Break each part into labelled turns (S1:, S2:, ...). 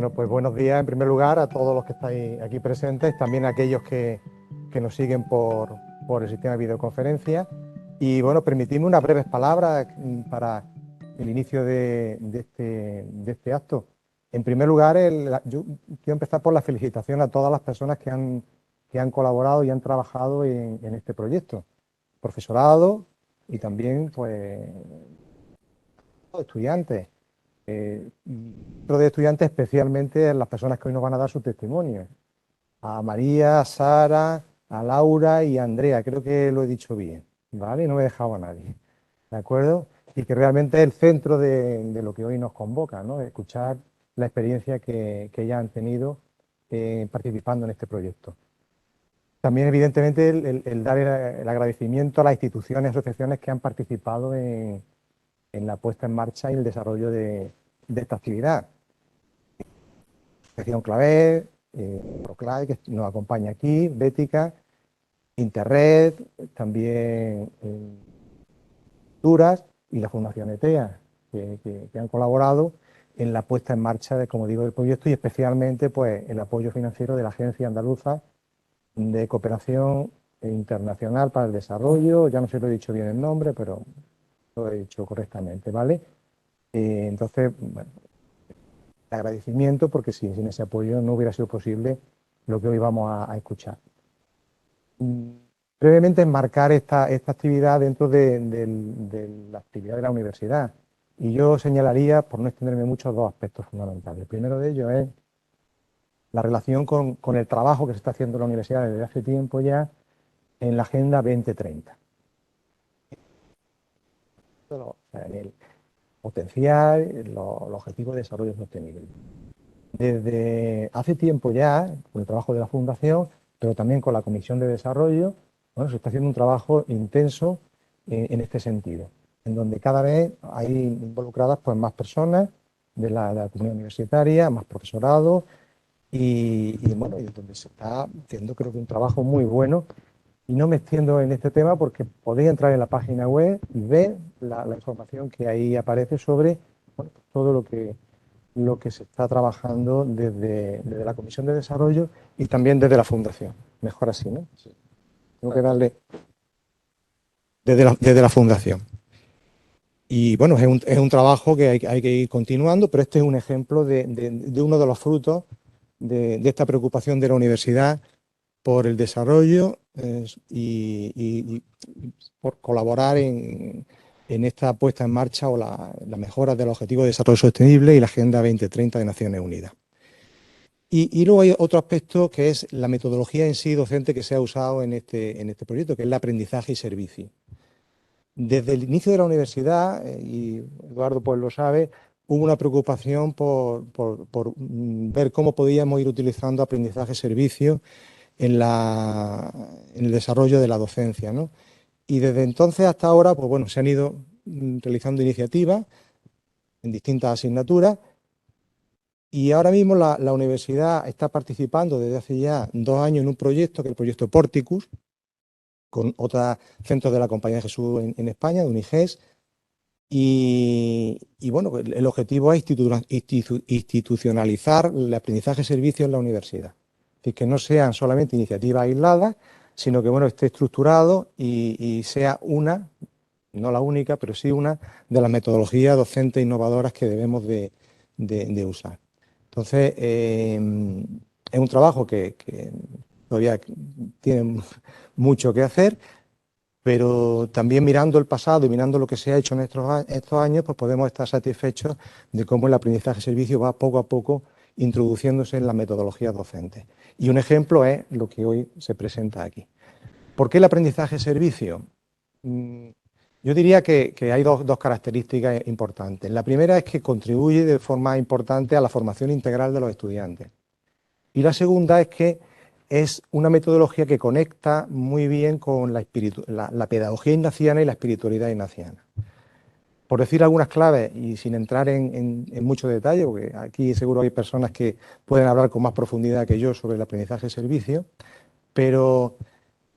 S1: Bueno, pues buenos días en primer lugar a todos los que estáis aquí presentes, también a aquellos que nos siguen por el sistema de videoconferencia. Y bueno, permitidme unas breves palabras para el inicio de este acto. En primer lugar, yo quiero empezar por la felicitación a todas las personas que han colaborado y han trabajado en este proyecto. Profesorado y también pues estudiantes. Dentro de estudiantes, especialmente a las personas que hoy nos van a dar su testimonio. A María, a Sara, a Laura y a Andrea, creo que lo he dicho bien, ¿vale? No me he dejado a nadie, ¿de acuerdo? Y que realmente es el centro de lo que hoy nos convoca, ¿no? Escuchar la experiencia que ya han tenido participando en este proyecto. También, evidentemente, el dar el agradecimiento a las instituciones y asociaciones que han participado en la puesta en marcha y el desarrollo de esta actividad. Asociación Clavet, Proclave, que nos acompaña aquí, Bética, Interred, también Duras y la Fundación ETEA, que han colaborado en la puesta en marcha, como digo, del proyecto y especialmente pues, el apoyo financiero de la Agencia Andaluza de Cooperación Internacional para el Desarrollo. Ya no sé si lo he dicho bien el nombre, pero lo he dicho correctamente, ¿vale? Entonces, bueno, agradecimiento porque sin ese apoyo no hubiera sido posible lo que hoy vamos a escuchar. Brevemente enmarcar esta actividad dentro de la actividad de la universidad y yo señalaría, por no extenderme mucho, dos aspectos fundamentales. El primero de ellos es la relación con el trabajo que se está haciendo en la universidad desde hace tiempo ya en la Agenda 2030. En el potenciar los objetivos de desarrollo sostenible. Desde hace tiempo ya, con el trabajo de la Fundación, pero también con la Comisión de Desarrollo, bueno, se está haciendo un trabajo intenso en este sentido, en donde cada vez hay involucradas pues, más personas de la comunidad universitaria, más profesorado, bueno, y donde se está haciendo creo que un trabajo muy bueno. Y no me extiendo en este tema porque podéis entrar en la página web y ver la información que ahí aparece sobre bueno, todo lo que se está trabajando desde la Comisión de Desarrollo y también desde la Fundación. Mejor así, ¿no? Sí. Tengo que darle desde la Fundación. Y bueno, es un trabajo que hay que ir continuando, pero este es un ejemplo de uno de los frutos de esta preocupación de la universidad por el desarrollo y por colaborar en esta puesta en marcha o la mejora de los objetivos de desarrollo sostenible y la Agenda 2030 de Naciones Unidas. Y luego hay otro aspecto que es la metodología en sí docente que se ha usado en este proyecto, que es el aprendizaje y servicio. Desde el inicio de la universidad, y Eduardo pues lo sabe, hubo una preocupación por ver cómo podíamos ir utilizando aprendizaje y servicio en el desarrollo de la docencia, ¿no? Y desde entonces hasta ahora, pues bueno, se han ido realizando iniciativas en distintas asignaturas y ahora mismo la universidad está participando desde hace ya 2 años en un proyecto, que es el proyecto Porticus, con otros centros de la Compañía de Jesús en España, de UNIGES, y bueno, el objetivo es institucionalizar el aprendizaje y servicio en la universidad. Es decir, que no sean solamente iniciativas aisladas, sino que bueno, esté estructurado y sea una, no la única, pero sí una de las metodologías docentes innovadoras que debemos de usar. Entonces, es un trabajo que todavía tiene mucho que hacer, pero también mirando el pasado y mirando lo que se ha hecho en estos años, pues podemos estar satisfechos de cómo el aprendizaje-servicio va poco a poco introduciéndose en las metodologías docentes. Y un ejemplo es lo que hoy se presenta aquí. ¿Por qué el aprendizaje-servicio? Yo diría que hay dos características importantes. La primera es que contribuye de forma importante a la formación integral de los estudiantes. Y la segunda es que es una metodología que conecta muy bien con la pedagogía ignaciana y la espiritualidad ignaciana. Por decir algunas claves y sin entrar en mucho detalle, porque aquí seguro hay personas que pueden hablar con más profundidad que yo sobre el aprendizaje de servicio, pero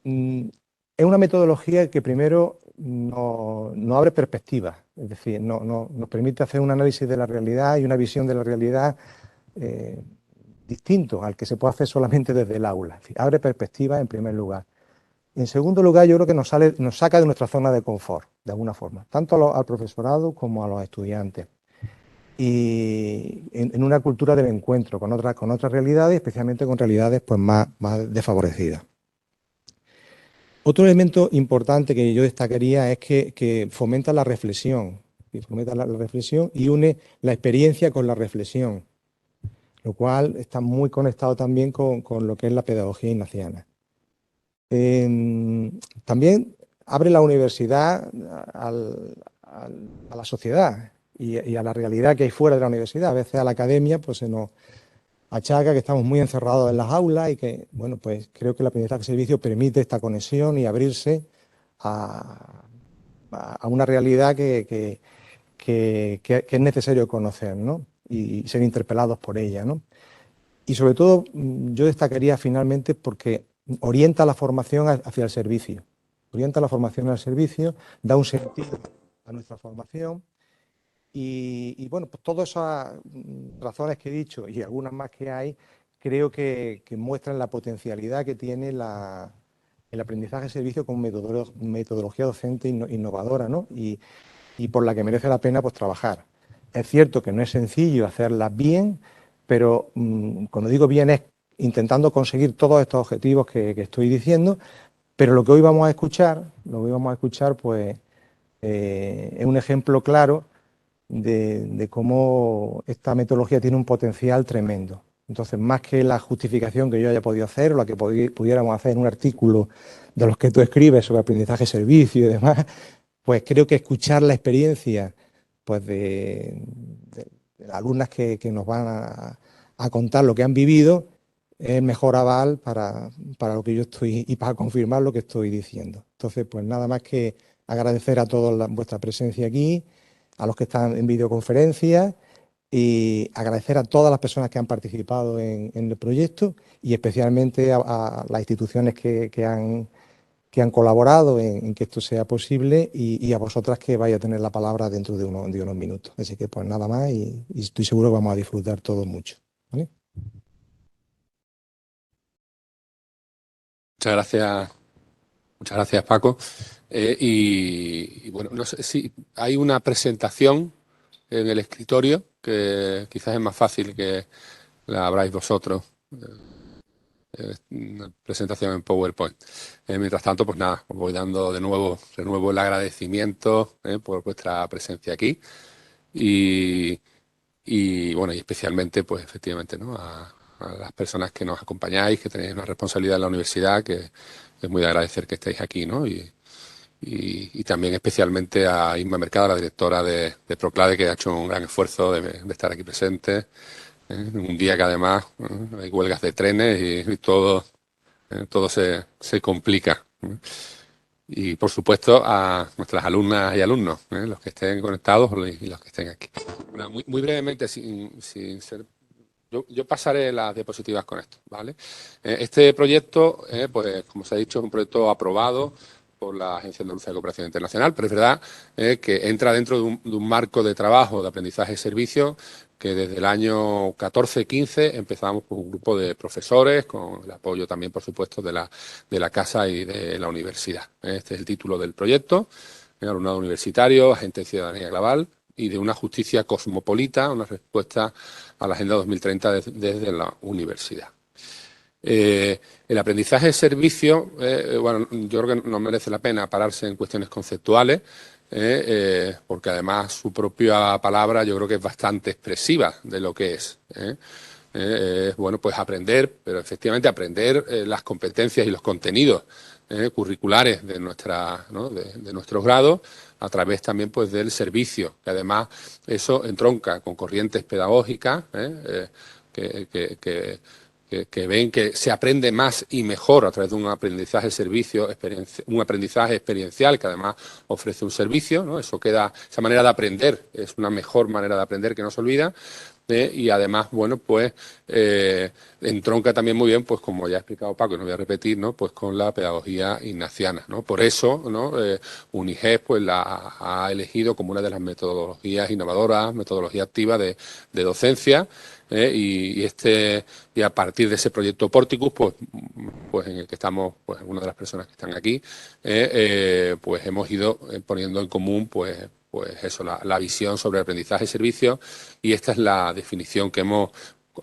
S1: es una metodología que primero nos abre perspectivas, es decir, nos permite hacer un análisis de la realidad y una visión de la realidad distinto al que se puede hacer solamente desde el aula. Abre perspectivas en primer lugar. En segundo lugar, yo creo que nos saca de nuestra zona de confort, de alguna forma, tanto al profesorado como a los estudiantes. Y en una cultura del encuentro con otras realidades, especialmente con realidades pues, más desfavorecidas. Otro elemento importante que yo destacaría es que fomenta la reflexión, y une la experiencia con la reflexión, lo cual está muy conectado también con lo que es la pedagogía ignaciana. También abre la universidad a la sociedad y a la realidad que hay fuera de la universidad. A veces a la academia pues se nos achaca que estamos muy encerrados en las aulas y que, bueno, pues creo que el aprendizaje de servicio permite esta conexión y abrirse a una realidad que es necesario conocer, ¿no? Y ser interpelados por ella, ¿no? Y sobre todo yo destacaría finalmente porque orienta la formación hacia el servicio. Orienta la formación al servicio, da un sentido a nuestra formación y bueno, pues todas esas razones que he dicho y algunas más que hay, creo que muestran la potencialidad que tiene el aprendizaje de servicio como metodología docente innovadora, ¿no? Y por la que merece la pena pues trabajar. Es cierto que no es sencillo hacerlas bien, pero cuando digo bien es intentando conseguir todos estos objetivos que estoy diciendo, pero lo que hoy vamos a escuchar, pues es un ejemplo claro de cómo esta metodología tiene un potencial tremendo. Entonces, más que la justificación que yo haya podido hacer o la que pudiéramos hacer en un artículo de los que tú escribes sobre aprendizaje, servicio y demás, pues creo que escuchar la experiencia pues de las alumnas que nos van a contar lo que han vivido es el mejor aval para lo que yo estoy y para confirmar lo que estoy diciendo. Entonces, pues nada más que agradecer a todos vuestra presencia aquí, a los que están en videoconferencia y agradecer a todas las personas que han participado en el proyecto y especialmente a las instituciones que han colaborado en que esto sea posible y a vosotras que vais a tener la palabra dentro de unos minutos. Así que pues nada más y estoy seguro que vamos a disfrutar todos mucho. ¿Vale?
S2: Muchas gracias Paco. Y bueno, no sé si hay una presentación en el escritorio que quizás es más fácil que la abráis vosotros. Una presentación en PowerPoint. Mientras tanto, pues nada, os voy dando de nuevo el agradecimiento por vuestra presencia aquí y bueno, y especialmente, pues efectivamente, ¿no? A las personas que nos acompañáis, que tenéis una responsabilidad en la universidad, que es muy de agradecer que estéis aquí, ¿no? Y también especialmente a Inma Mercado, la directora de Proclade, que ha hecho un gran esfuerzo de estar aquí presente. Un día que además hay huelgas de trenes y todo se complica. Y por supuesto a nuestras alumnas y alumnos, los que estén conectados y los que estén aquí. Bueno, muy brevemente, sin ser... Yo pasaré las diapositivas con esto, ¿vale? Este proyecto, pues como se ha dicho, es un proyecto aprobado por la Agencia Andaluza de Cooperación Internacional, pero es verdad que entra dentro de un marco de trabajo de aprendizaje y servicio que desde el año 14-15 empezamos con un grupo de profesores, con el apoyo también, por supuesto, de la Casa y de la universidad. Este es el título del proyecto, alumnado universitario, agente de ciudadanía global y de una justicia cosmopolita, una respuesta a la Agenda 2030 desde la universidad. El aprendizaje de servicio, bueno, yo creo que no merece la pena pararse en cuestiones conceptuales, porque además su propia palabra yo creo que es bastante expresiva de lo que es. Bueno, pues aprender, pero efectivamente aprender las competencias y los contenidos curriculares de nuestros grados a través también pues del servicio, que además eso entronca con corrientes pedagógicas que ven que se aprende más y mejor a través de un aprendizaje de servicio, un aprendizaje experiencial que además ofrece un servicio, ¿no? Esa manera de aprender es una mejor manera de aprender que no se olvida. y además, bueno, pues entronca también muy bien, pues como ya ha explicado Paco, y no voy a repetir, ¿no? Pues con la pedagogía ignaciana, ¿no? Por eso, ¿no? UNIGES pues la ha elegido como una de las metodologías innovadoras, metodología activa de docencia, y a partir de ese proyecto Porticus, pues en el que estamos, pues una de las personas que están aquí, pues hemos ido poniendo en común, pues eso, la visión sobre aprendizaje y servicio, y esta es la definición que hemos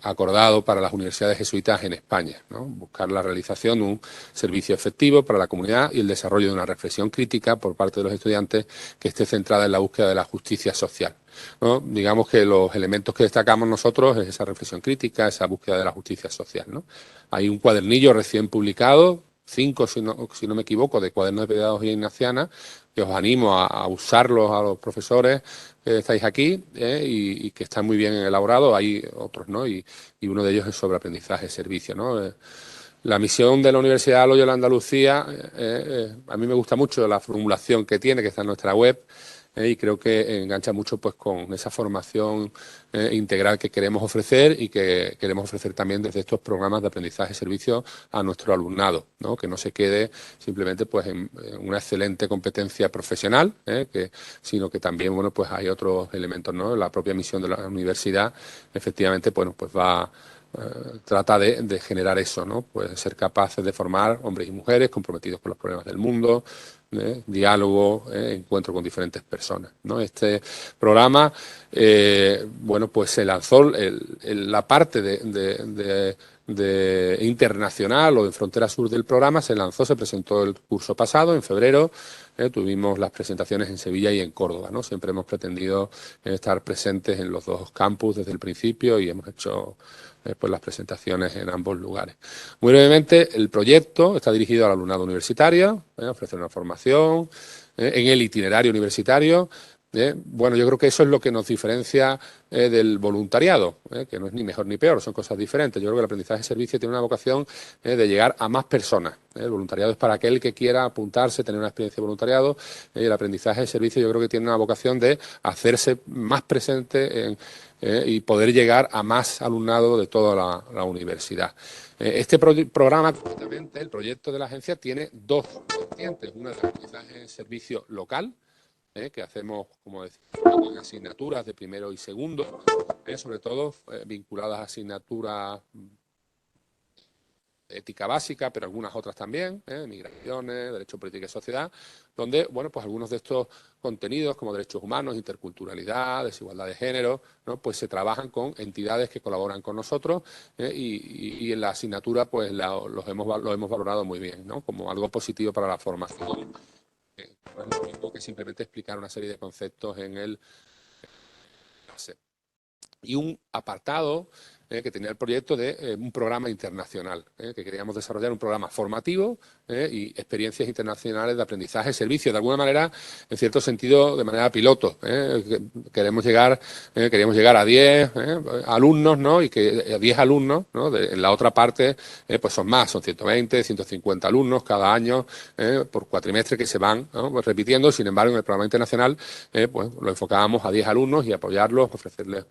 S2: acordado para las universidades jesuitas en España, ¿no? Buscar la realización de un servicio efectivo para la comunidad y el desarrollo de una reflexión crítica por parte de los estudiantes que esté centrada en la búsqueda de la justicia social, ¿no? Digamos que los elementos que destacamos nosotros es esa reflexión crítica, esa búsqueda de la justicia social, ¿no? Hay un cuadernillo recién publicado, 5, si no me equivoco, de cuadernos de pedagogía ignaciana, que os animo a usarlos a los profesores que estáis aquí, y que están muy bien elaborados. Hay otros, ¿no? Y uno de ellos es sobre aprendizaje, servicio, ¿no? La misión de la Universidad Loyola de Andalucía, a mí me gusta mucho la formulación que tiene, que está en nuestra web, y creo que engancha mucho pues con esa formación integral que queremos ofrecer y que queremos ofrecer también desde estos programas de aprendizaje y servicio a nuestro alumnado, ¿no? Que no se quede simplemente pues en una excelente competencia profesional, sino que también, bueno, pues hay otros elementos, ¿no? La propia misión de la universidad, efectivamente, bueno, pues trata de generar eso, ¿no? Pues ser capaces de formar hombres y mujeres comprometidos con los problemas del mundo, diálogo, encuentro con diferentes personas, ¿no? Este programa, bueno, pues se lanzó la parte de internacional o de frontera sur del programa, se presentó el curso pasado, en febrero. Tuvimos las presentaciones en Sevilla y en Córdoba, ¿no? Siempre hemos pretendido estar presentes en los dos campus desde el principio y hemos hecho pues las presentaciones en ambos lugares. Muy brevemente, el proyecto está dirigido al alumnado universitario, ofrecer una formación en el itinerario universitario. Bueno, yo creo que eso es lo que nos diferencia del voluntariado, que no es ni mejor ni peor, son cosas diferentes. Yo creo que el aprendizaje de servicio tiene una vocación de llegar a más personas. El voluntariado es para aquel que quiera apuntarse, tener una experiencia de voluntariado. El aprendizaje de servicio yo creo que tiene una vocación de hacerse más presente y poder llegar a más alumnado de toda la universidad. Este programa, concretamente, el proyecto de la agencia, tiene dos vertientes. Una de aprendizaje de servicio local, que hacemos, como decía, con asignaturas de primero y segundo, sobre todo vinculadas a asignaturas ética básica, pero algunas otras también, migraciones, derecho, política y sociedad, donde, bueno, pues algunos de estos contenidos como derechos humanos, interculturalidad, desigualdad de género, ¿no? Pues se trabajan con entidades que colaboran con nosotros, y en la asignatura pues lo hemos valorado muy bien, ¿no? Como algo positivo para la formación. No es lo mismo que simplemente explicar una serie de conceptos en el... Y un apartado que tenía el proyecto de un programa internacional, que queríamos desarrollar un programa formativo y experiencias internacionales de aprendizaje y servicio, de alguna manera, en cierto sentido, de manera piloto. Queríamos llegar a 10 alumnos, ¿no? Y que a 10 alumnos, ¿no? En la otra parte, pues son más, son 120, 150 alumnos cada año por cuatrimestre que se van, ¿no? Pues repitiendo. Sin embargo, en el programa internacional, pues lo enfocábamos a 10 alumnos y apoyarlos, ofrecerles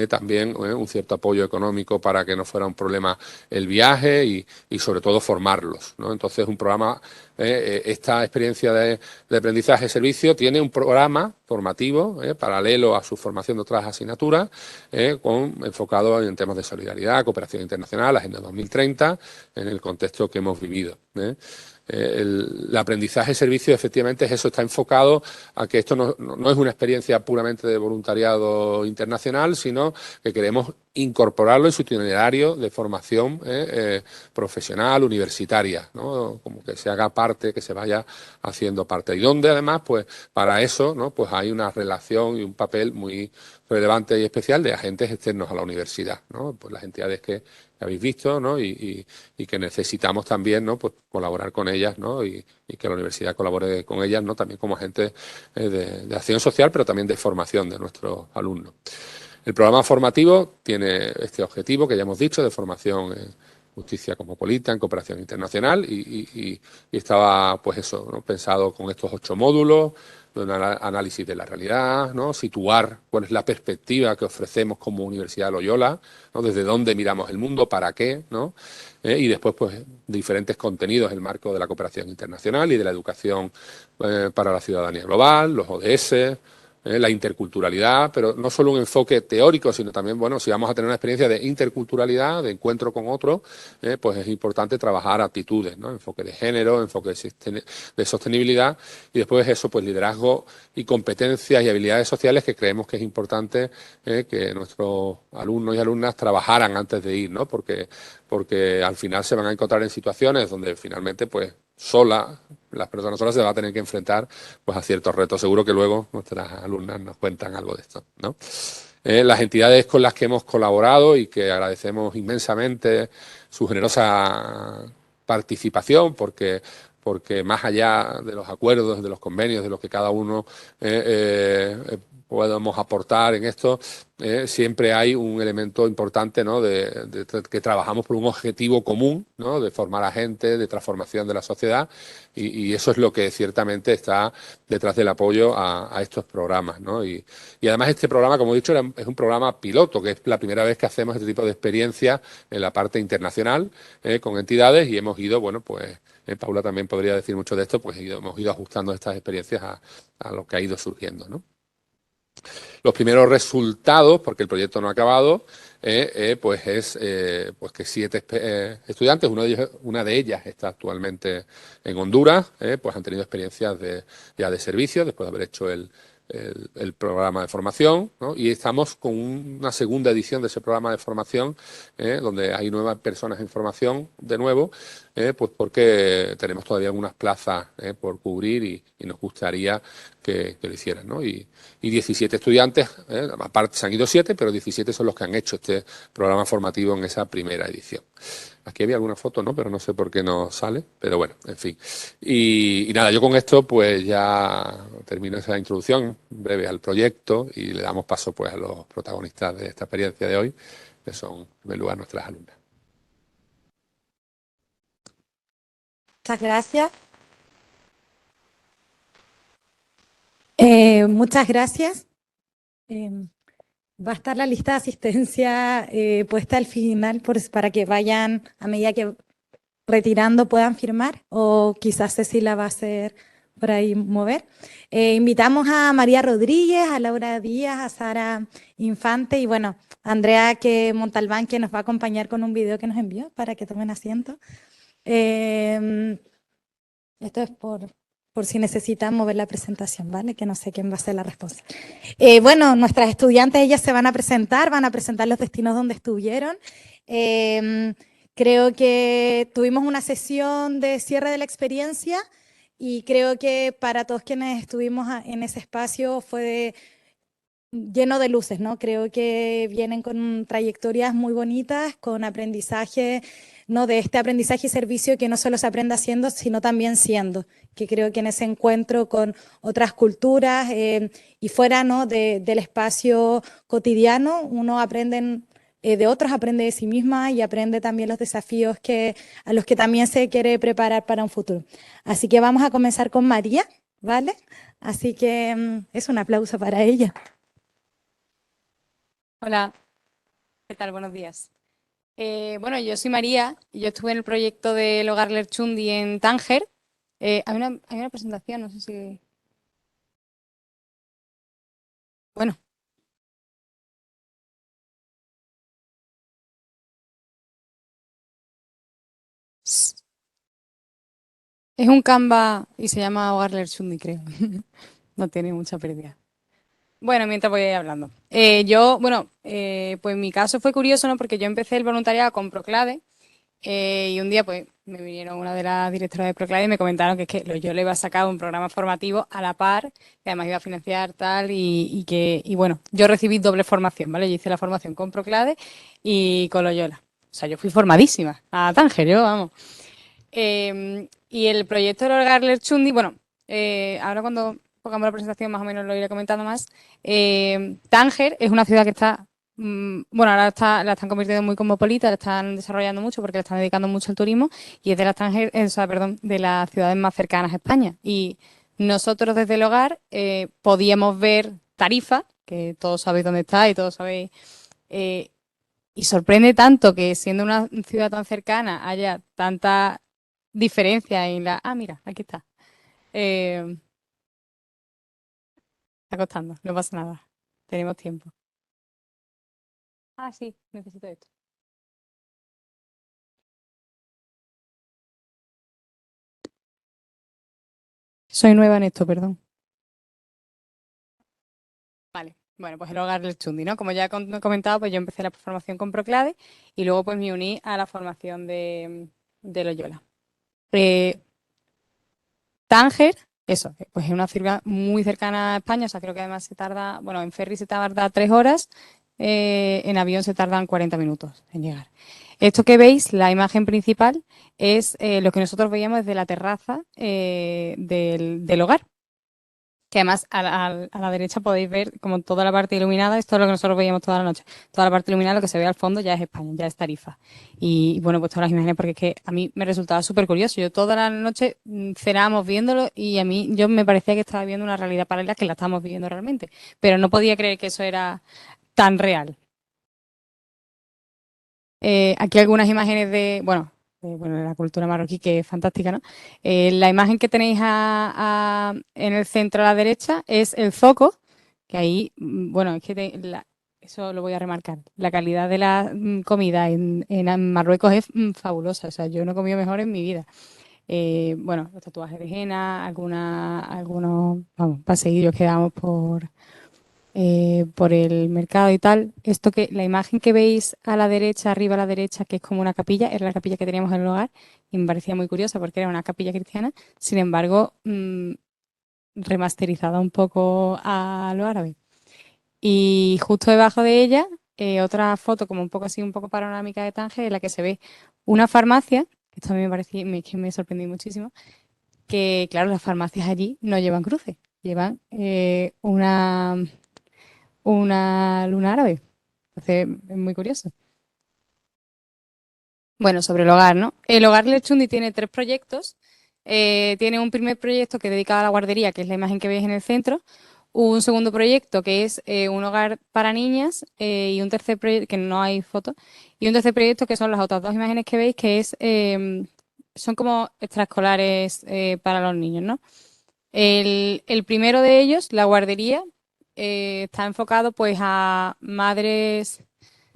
S2: también un cierto apoyo económico para que no fuera un problema el viaje y sobre todo formarlos, ¿no? Entonces un programa, esta experiencia de aprendizaje y servicio tiene un programa formativo paralelo a su formación de otras asignaturas, enfocado en temas de solidaridad, cooperación internacional, Agenda 2030, en el contexto que hemos vivido. El aprendizaje y servicio, efectivamente, es eso, está enfocado a que esto no es una experiencia puramente de voluntariado internacional, sino que queremos incorporarlo en su itinerario de formación profesional, universitaria, ¿no? Como que se haga parte, que se vaya haciendo parte. Y donde además, pues para eso, ¿no? Pues hay una relación y un papel muy relevante y especial de agentes externos a la universidad, ¿no? Pues las entidades que habéis visto, ¿no? Y que necesitamos también, ¿no? Pues colaborar con ellas, ¿no? Y que la universidad colabore con ellas, ¿no? También como agentes de acción social, pero también de formación de nuestros alumnos. El programa formativo tiene este objetivo que ya hemos dicho, de formación en justicia cosmopolita, en cooperación internacional, y estaba, pues eso, ¿no? Pensado con estos 8 módulos, de un análisis de la realidad, ¿no? Situar cuál es la perspectiva que ofrecemos como Universidad de Loyola, ¿no? Desde dónde miramos el mundo, para qué, ¿no? Y después, pues, diferentes contenidos en el marco de la cooperación internacional y de la educación para la ciudadanía global, los ODS, la interculturalidad, pero no solo un enfoque teórico, sino también, bueno, si vamos a tener una experiencia de interculturalidad, de encuentro con otros, pues es importante trabajar actitudes, ¿no? Enfoque de género, enfoque de sostenibilidad y después eso, pues liderazgo y competencias y habilidades sociales que creemos que es importante que nuestros alumnos y alumnas trabajaran antes de ir, ¿no? Porque al final se van a encontrar en situaciones donde finalmente, pues, las personas solas se van a tener que enfrentar pues a ciertos retos. Seguro que luego nuestras alumnas nos cuentan algo de esto, ¿no? Las entidades con las que hemos colaborado y que agradecemos inmensamente su generosa participación, porque más allá de los acuerdos, de los convenios, de lo que cada uno podemos aportar en esto, siempre hay un elemento importante, ¿no? de que trabajamos por un objetivo común, ¿no? De formar a gente, de transformación de la sociedad, y eso es lo que ciertamente está detrás del apoyo a estos programas, ¿no? Y además este programa, como he dicho, es un programa piloto, que es la primera vez que hacemos este tipo de experiencia en la parte internacional con entidades, y hemos ido, bueno, pues Paula también podría decir mucho de esto, pues hemos ido ajustando estas experiencias a lo que ha ido surgiendo, ¿no? Los primeros resultados, porque el proyecto no ha acabado, pues es pues que 7 estudiantes, una de ellas está actualmente en Honduras, pues han tenido experiencias ya de servicio después de haber hecho el programa de formación, ¿no? Y estamos con una segunda edición de ese programa de formación, donde hay 9 personas en formación de nuevo, pues porque tenemos todavía algunas plazas por cubrir y nos gustaría que lo hicieran, ¿no? Y 17 estudiantes, aparte se han ido 7, pero 17 son los que han hecho este programa formativo en esa primera edición. Aquí había alguna foto, ¿no? Pero no sé por qué no sale, pero bueno, en fin. Y nada, yo con esto pues ya termino esa introducción breve al proyecto y le damos paso pues a los protagonistas de esta experiencia de hoy, que son en primer lugar nuestras alumnas.
S3: Muchas gracias. Muchas gracias. Va a estar la lista de asistencia puesta al final para que vayan a medida que retirando puedan firmar, o quizás Cecilia va a hacer por ahí mover. Invitamos a María Rodríguez, a Laura Díaz, a Sara Infante y bueno, a Andrea Montalbán, que nos va a acompañar con un video que nos envió para que tomen asiento. Esto es por si necesitan mover la presentación, ¿vale? Que no sé quién va a ser la responsable. Bueno, nuestras estudiantes, ellas se van a presentar los destinos donde estuvieron. Creo que tuvimos una sesión de cierre de la experiencia y creo que para todos quienes estuvimos en ese espacio fue lleno de luces, ¿no? Creo que vienen con trayectorias muy bonitas, con aprendizaje, ¿no? De este aprendizaje y servicio que no solo se aprende haciendo, sino también siendo, que creo que en ese encuentro con otras culturas y fuera, ¿no? del espacio cotidiano, uno aprende de otros, aprende de sí misma y aprende también los desafíos a los que también se quiere preparar para un futuro. Así que vamos a comenzar con María, ¿vale? Así que es un aplauso para ella.
S4: Hola, ¿qué tal? Buenos días. Bueno, yo soy María y yo estuve en el proyecto del Hogar Lerchundi en Tánger. Hay una presentación, no sé si... Bueno. Es un Canva y se llama Hogar Lerchundi, creo. No tiene mucha pérdida. Bueno, mientras voy hablando. Pues mi caso fue curioso, ¿no? Porque yo empecé el voluntariado con Proclade y un día, pues, me vinieron una de las directoras de Proclade y me comentaron que es que yo le iba a sacar un programa formativo a la par, que además iba a financiar tal y bueno, yo recibí doble formación, ¿vale? Yo hice la formación con Proclade y con Loyola. O sea, yo fui formadísima a Tánger, yo, vamos. Y el proyecto del Hogar Lerchundi, bueno, ahora cuando pongamos la presentación más o menos lo iré comentando más. Tánger es una ciudad que está, bueno, ahora la están convirtiendo muy cosmopolita, la están desarrollando mucho porque le están dedicando mucho al turismo y es de las de las ciudades más cercanas a España. Y Nosotros desde el hogar podíamos ver Tarifa, que todos sabéis dónde está y todos sabéis, y sorprende tanto que siendo una ciudad tan cercana haya tanta diferencia en la... Ah, mira, aquí está. Está costando, no pasa nada. Tenemos tiempo. Ah, sí, necesito esto. Soy nueva en esto, perdón. Vale, bueno, pues el hogar del Chundi, ¿no? Como ya he comentado, pues yo empecé la formación con Proclade y luego pues me uní a la formación de Loyola. Tánger, eso, pues es una ciudad muy cercana a España, o sea, creo que además se tarda, bueno, en ferry se tarda 3 horas, en avión se tardan 40 minutos en llegar. Esto que veis, la imagen principal, es lo que nosotros veíamos desde la terraza del hogar. Que además a la derecha podéis ver como toda la parte iluminada, esto es lo que nosotros veíamos toda la noche. Toda la parte iluminada, lo que se ve al fondo ya es España, ya es Tarifa. Y bueno, pues todas las imágenes, porque es que a mí me resultaba súper curioso. Yo toda la noche cenábamos viéndolo y a mí yo me parecía que estaba viendo una realidad paralela que la estábamos viviendo realmente. Pero no podía creer que eso era tan real. Aquí algunas imágenes bueno, de la cultura marroquí, que es fantástica, ¿no? La imagen que tenéis en el centro a la derecha es el zoco, que ahí, bueno, es que eso lo voy a remarcar. La calidad de la comida en Marruecos es fabulosa, o sea, yo no he comido mejor en mi vida. Bueno, los tatuajes de henna, algunos, vamos, paseillos que damos por el mercado y tal. La imagen que veis a la derecha, arriba a la derecha, que es como una capilla, era la capilla que teníamos en el hogar y me parecía muy curiosa porque era una capilla cristiana, sin embargo, remasterizada un poco a lo árabe. Y justo debajo de ella, otra foto como un poco así, un poco panorámica de Tánger, en la que se ve una farmacia, que esto a mí me parecía, que me sorprendí muchísimo, que claro, las farmacias allí no llevan cruces, llevan una luna árabe. Entonces, es muy curioso. Bueno, sobre el hogar, ¿no? El hogar Lerchundi tiene 3 proyectos. Tiene un primer proyecto que es dedicado a la guardería, que es la imagen que veis en el centro. Un segundo proyecto que es un hogar para niñas y un tercer proyecto, que no hay fotos, y un tercer proyecto que son las otras 2 imágenes que veis, que son como extraescolares para los niños, ¿no? El primero de ellos, la guardería, está enfocado pues a madres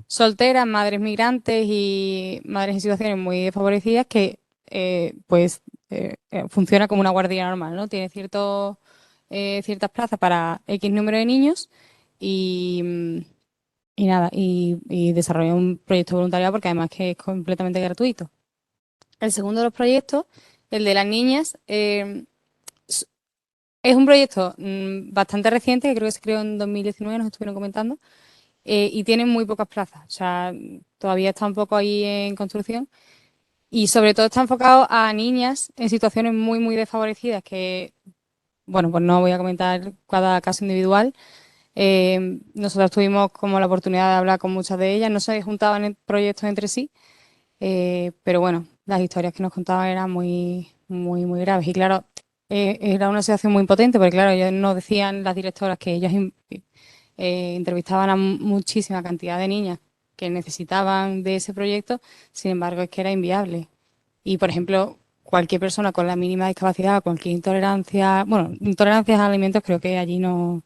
S4: solteras, madres migrantes y madres en situaciones muy desfavorecidas que funciona como una guardería normal, ¿no? Tiene ciertas plazas para X número de niños y, y nada, y desarrolla un proyecto de voluntariado porque además que es completamente gratuito. El segundo de los proyectos, el de las niñas, es un proyecto bastante reciente, que creo que se creó en 2019, nos estuvieron comentando, y tiene muy pocas plazas. O sea, todavía está un poco ahí en construcción. Y sobre todo está enfocado a niñas en situaciones muy, muy desfavorecidas, que, bueno, pues no voy a comentar cada caso individual. Nosotros tuvimos como la oportunidad de hablar con muchas de ellas, no se juntaban en proyectos entre sí, pero bueno, las historias que nos contaban eran muy, muy, muy graves. Y claro, era una situación muy impotente, porque claro, ellos nos decían las directoras que ellas entrevistaban a muchísima cantidad de niñas que necesitaban de ese proyecto, sin embargo, es que era inviable. Y, por ejemplo, cualquier persona con la mínima discapacidad, cualquier intolerancia, bueno, intolerancias a alimentos creo que allí no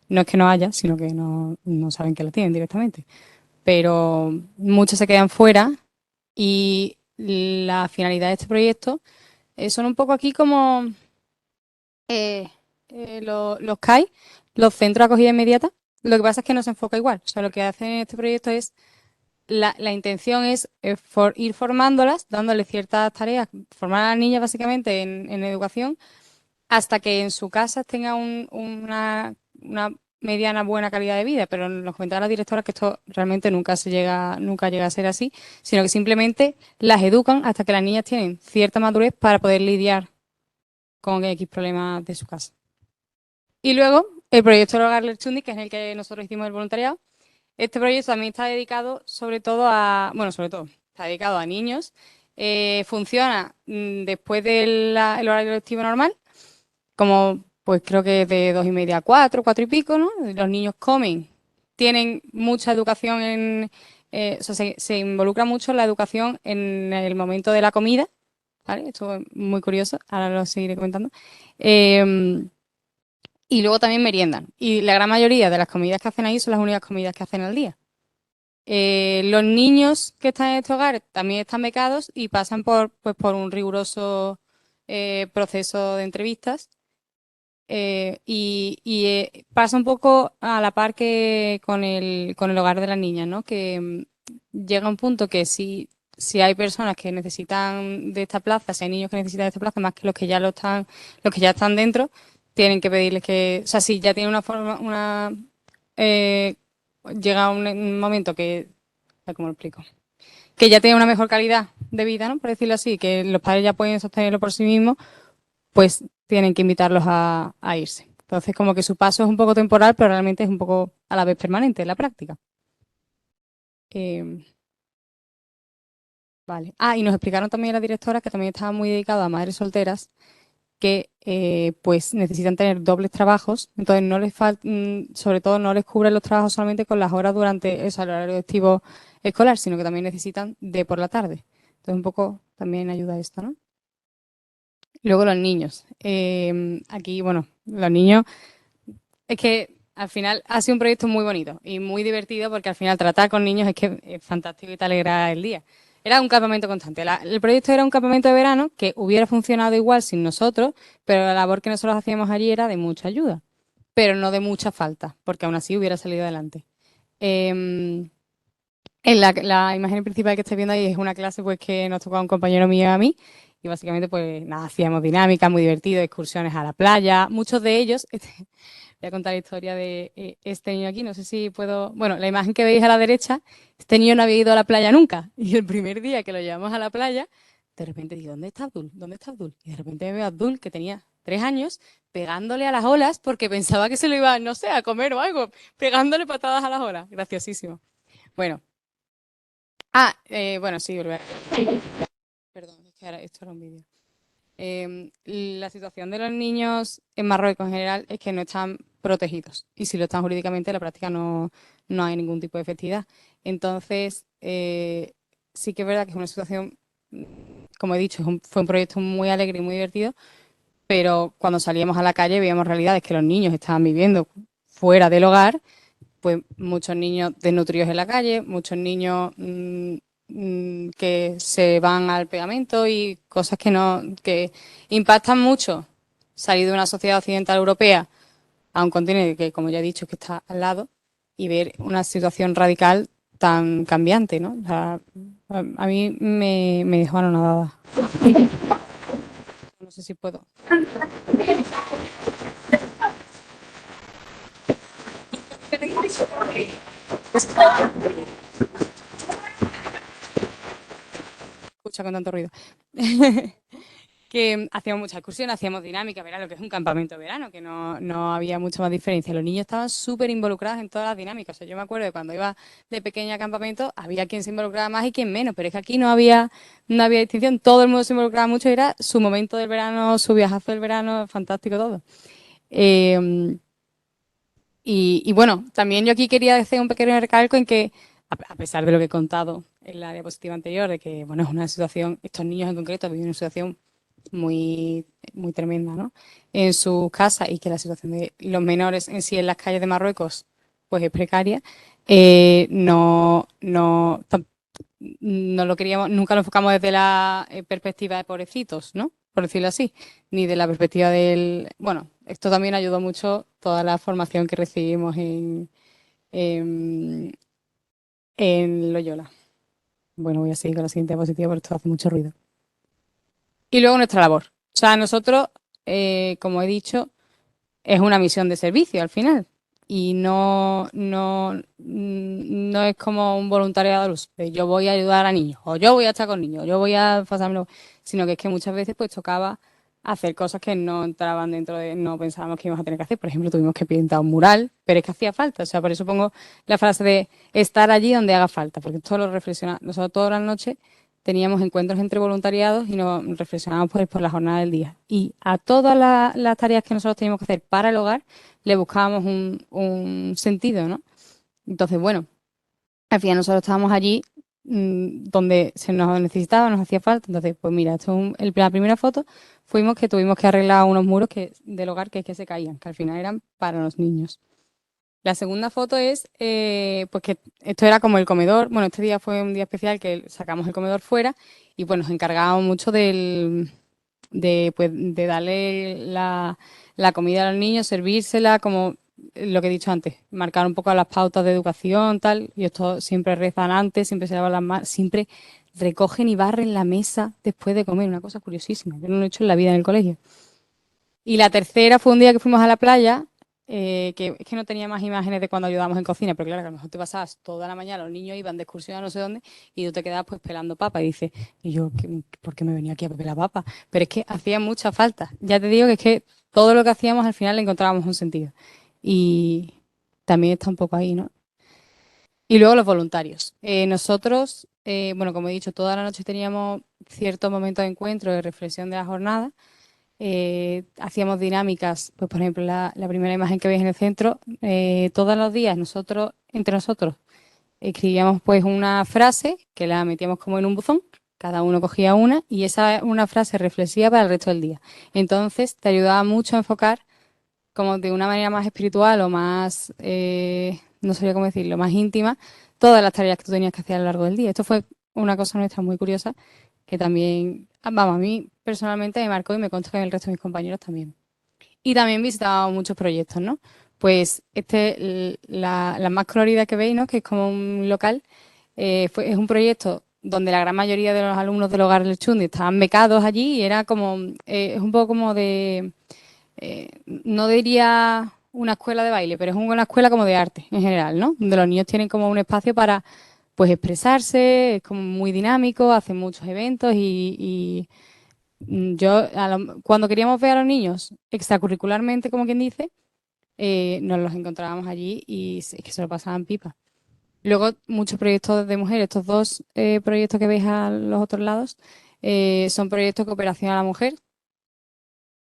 S4: es que no haya, sino que no saben que la tienen directamente. Pero muchos se quedan fuera y la finalidad de este proyecto son un poco aquí como eh, los CAI, los centros de acogida inmediata. Lo que pasa es que no se enfoca igual. O sea, lo que hacen en este proyecto es, la intención es ir formándolas, dándoles ciertas tareas, formar a las niñas básicamente en educación, hasta que en su casa tengan una mediana buena calidad de vida. Pero nos comentaba la directora que esto realmente nunca llega a ser así, sino que simplemente las educan hasta que las niñas tienen cierta madurez para poder lidiar con X problemas de su casa. Y luego, el proyecto del Hogar Lerchundi, que es en el que nosotros hicimos el voluntariado. Este proyecto también está dedicado está dedicado a niños. Funciona después del el horario lectivo normal, como pues creo que de 2:30 a 4, 4 y pico, ¿no? Los niños comen, tienen mucha educación o sea, se involucra mucho la educación en el momento de la comida, ¿vale? Esto es muy curioso, ahora lo seguiré comentando. Y luego también meriendan. Y la gran mayoría de las comidas que hacen ahí son las únicas comidas que hacen al día. Los niños que están en este hogar también están becados y pasan pues, por un riguroso proceso de entrevistas. Pasa un poco a la par que con el hogar de las niñas, ¿no? Que llega un punto que si hay personas que necesitan de esta plaza, si hay niños que necesitan de esta plaza, más que los que ya los que ya están dentro, tienen que pedirles que, o sea, si ya tiene una forma, eh, llega un momento que, ¿cómo lo explico? Que ya tiene una mejor calidad de vida, ¿no? Por decirlo así, que los padres ya pueden sostenerlo por sí mismos, pues tienen que invitarlos a irse. Entonces, como que su paso es un poco temporal, pero realmente es un poco a la vez permanente en la práctica. Vale. Y nos explicaron también las directoras que también estaban muy dedicadas a madres solteras que pues necesitan tener dobles trabajos, entonces no les sobre todo no les cubren los trabajos solamente con las horas durante el horario lectivo escolar, sino que también necesitan de por la tarde. Entonces un poco también ayuda esto, ¿no? Luego los niños. Aquí, bueno, los niños, es que al final ha sido un proyecto muy bonito y muy divertido porque al final tratar con niños es que es fantástico y te alegra el día. Era un campamento constante. El proyecto era un campamento de verano que hubiera funcionado igual sin nosotros, pero la labor que nosotros hacíamos allí era de mucha ayuda, pero no de mucha falta, porque aún así hubiera salido adelante. La imagen principal que estáis viendo ahí es una clase pues que nos tocó a un compañero mío y a mí. Y básicamente, pues nada, hacíamos dinámicas muy divertidas, excursiones a la playa. Muchos de ellos, voy a contar la historia de este niño aquí, no sé si puedo. Bueno, la imagen que veis a la derecha, este niño no había ido a la playa nunca. Y el primer día que lo llevamos a la playa, de repente digo, ¿dónde está Abdul? ¿Dónde está Abdul? Y de repente me veo a Abdul, que tenía 3 años, pegándole a las olas porque pensaba que se lo iba, no sé, a comer o algo, pegándole patadas a las olas. Graciosísimo. Bueno. Bueno, sí, perdón, es que ahora esto era un vídeo. La situación de los niños en Marruecos en general es que no están protegidos y si lo están jurídicamente en la práctica no hay ningún tipo de efectividad. Entonces, sí que es verdad que es una situación, como he dicho, fue un proyecto muy alegre y muy divertido, pero cuando salíamos a la calle veíamos realidades que los niños estaban viviendo fuera del hogar, pues muchos niños desnutridos en la calle, muchos niños que se van al pegamento y cosas que impactan mucho salir de una sociedad occidental europea a un continente que, como ya he dicho, que está al lado y ver una situación radical tan cambiante, ¿no? O sea, a mí me dejó anonadada. No sé si puedo. Escucha con tanto ruido. Que hacíamos muchas excursiones, hacíamos dinámica, verá lo que es un campamento de verano, que no había mucha más diferencia. Los niños estaban súper involucrados en todas las dinámicas. O sea, yo me acuerdo de cuando iba de pequeña a campamento, había quien se involucraba más y quien menos, pero es que aquí no había distinción, todo el mundo se involucraba mucho, era su momento del verano, su viajazo del verano, fantástico todo. Y bueno, también yo aquí quería hacer un pequeño recalco en que, a pesar de lo que he contado en la diapositiva anterior, de que, bueno, es una situación, estos niños en concreto viven una situación muy, muy tremenda, ¿no? En sus casas y que la situación de los menores en sí en las calles de Marruecos, pues es precaria. No lo queríamos, nunca lo enfocamos desde la perspectiva de pobrecitos, ¿no? Por decirlo así, ni de la perspectiva bueno, esto también ayudó mucho toda la formación que recibimos en Loyola. Bueno, voy a seguir con la siguiente diapositiva porque esto hace mucho ruido. Y luego nuestra labor. O sea, nosotros, como he dicho, es una misión de servicio al final. Y no es como un voluntariado de yo voy a ayudar a niños, o yo voy a estar con niños, o yo voy a pasármelo, sino que es que muchas veces pues tocaba hacer cosas que no entraban no pensábamos que íbamos a tener que hacer. Por ejemplo, tuvimos que pintar un mural, pero es que hacía falta. O sea, por eso pongo la frase de estar allí donde haga falta, porque esto lo reflexiona. Nosotros todas las noches teníamos encuentros entre voluntariados y nos reflexionábamos pues, por la jornada del día. Y a todas las tareas que nosotros teníamos que hacer para el hogar le buscábamos un sentido, ¿no? Entonces, bueno, al final nosotros estábamos allí donde se nos necesitaba, nos hacía falta. Entonces, pues mira, la primera foto fuimos que tuvimos que arreglar unos muros del hogar que se caían, que al final eran para los niños. La segunda foto es, pues que esto era como el comedor. Bueno, este día fue un día especial que sacamos el comedor fuera y pues nos encargábamos mucho de darle la comida a los niños, servírsela, como lo que he dicho antes, marcar un poco las pautas de educación, tal. Y esto siempre rezan antes, siempre se lavan las manos, siempre recogen y barren la mesa después de comer. Una cosa curiosísima, yo no lo he hecho en la vida en el colegio. Y la tercera fue un día que fuimos a la playa, que es que no tenía más imágenes de cuando ayudábamos en cocina, pero claro, que a lo mejor te pasabas toda la mañana, los niños iban de excursión a no sé dónde, y tú te quedabas pues pelando papa, y dices, y yo, ¿por qué me venía aquí a pelar papa? Pero es que hacía mucha falta. Ya te digo que es que todo lo que hacíamos al final le encontrábamos un sentido. Y también está un poco ahí, ¿no? Y luego los voluntarios. Nosotros, bueno, como he dicho, toda la noche teníamos ciertos momentos de encuentro, de reflexión de la jornada. Hacíamos dinámicas, pues por ejemplo, la primera imagen que veis en el centro, todos los días entre nosotros, escribíamos pues una frase que la metíamos como en un buzón, cada uno cogía una y esa es una frase reflexiva para el resto del día. Entonces te ayudaba mucho a enfocar como de una manera más espiritual o más, no sabría cómo decirlo, más íntima, todas las tareas que tú tenías que hacer a lo largo del día. Esto fue una cosa nuestra muy curiosa que también, vamos, a mí personalmente me marcó y me consta que el resto de mis compañeros también. Y también visitábamos muchos proyectos, ¿no? Pues la más colorida que veis, ¿no? Que es como un local, es un proyecto donde la gran mayoría de los alumnos del Hogar del Chundi estaban becados allí y era como, es un poco como no diría una escuela de baile, pero es una escuela como de arte en general, ¿no? Donde los niños tienen como un espacio para, pues, expresarse, es como muy dinámico, hacen muchos eventos yo, cuando queríamos ver a los niños extracurricularmente, como quien dice, nos los encontrábamos allí y es que se lo pasaban pipa. Luego, muchos proyectos de mujeres, estos dos proyectos que veis a los otros lados, son proyectos de cooperación a la mujer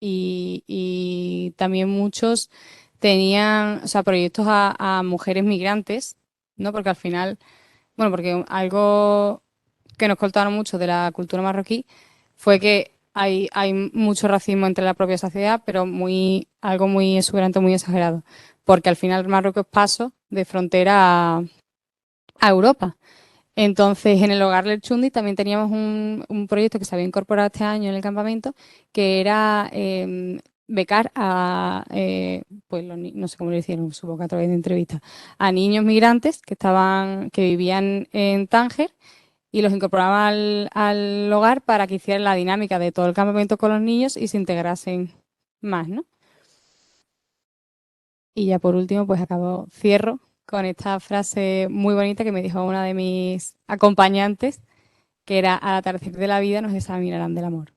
S4: y también muchos tenían, o sea, proyectos a mujeres migrantes, ¿no? Porque al final, bueno, porque algo que nos contaron mucho de la cultura marroquí fue que hay mucho racismo entre la propia sociedad, pero algo muy exuberante, muy exagerado. Porque al final Marruecos es paso de frontera a Europa. Entonces, en el Hogar del Chundi también teníamos un proyecto que se había incorporado este año en el campamento, que era becar pues no sé cómo le hicieron, supongo que a través de entrevistas, a niños migrantes que vivían en Tánger y los incorporaban al hogar para que hicieran la dinámica de todo el campamento con los niños y se integrasen más, ¿no? Y ya por último, pues cierro con esta frase muy bonita que me dijo una de mis acompañantes, que era: al atardecer de la vida nos examinarán del amor.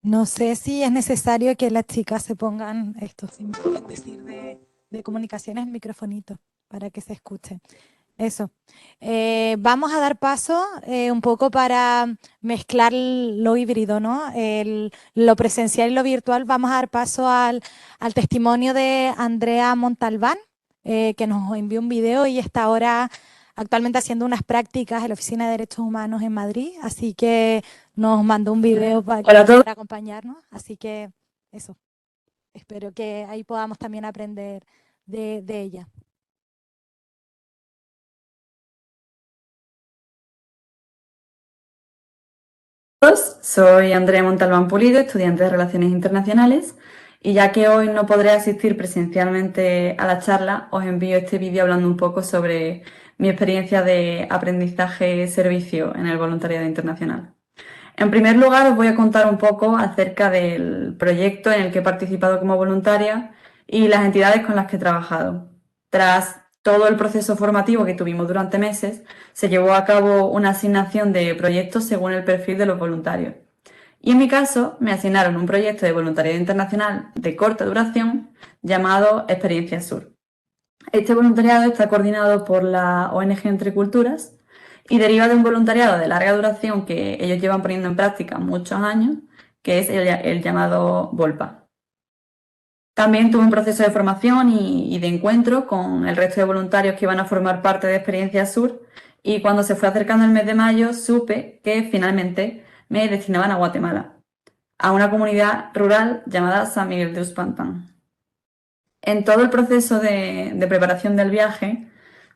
S3: No sé si es necesario que las chicas se pongan esto, si me pueden decir de comunicaciones, el microfonito, para que se escuche. Eso. Vamos a dar paso un poco para mezclar lo híbrido, ¿no? Lo presencial y lo virtual. Vamos a dar paso al testimonio de Andrea Montalbán, que nos envió un video y está ahora actualmente haciendo unas prácticas en la Oficina de Derechos Humanos en Madrid. Así que nos mandó un video para acompañarnos. Así que eso. Espero que ahí podamos también aprender de ella.
S5: Soy Andrea Montalbán Pulido, estudiante de Relaciones Internacionales, y ya que hoy no podré asistir presencialmente a la charla, os envío este vídeo hablando un poco sobre mi experiencia de aprendizaje-servicio en el voluntariado internacional. En primer lugar, os voy a contar un poco acerca del proyecto en el que he participado como voluntaria y las entidades con las que he trabajado. Tras todo el proceso formativo que tuvimos durante meses, se llevó a cabo una asignación de proyectos según el perfil de los voluntarios. Y en mi caso me asignaron un proyecto de voluntariado internacional de corta duración llamado Experiencia Sur. Este voluntariado está coordinado por la ONG Entre Culturas y deriva de un voluntariado de larga duración que ellos llevan poniendo en práctica muchos años, que es el llamado VOLPA. También tuve un proceso de formación y de encuentro con el resto de voluntarios que iban a formar parte de Experiencia Sur, y cuando se fue acercando el mes de mayo supe que finalmente me destinaban a Guatemala, a una comunidad rural llamada San Miguel de Uspantán. En todo el proceso de preparación del viaje,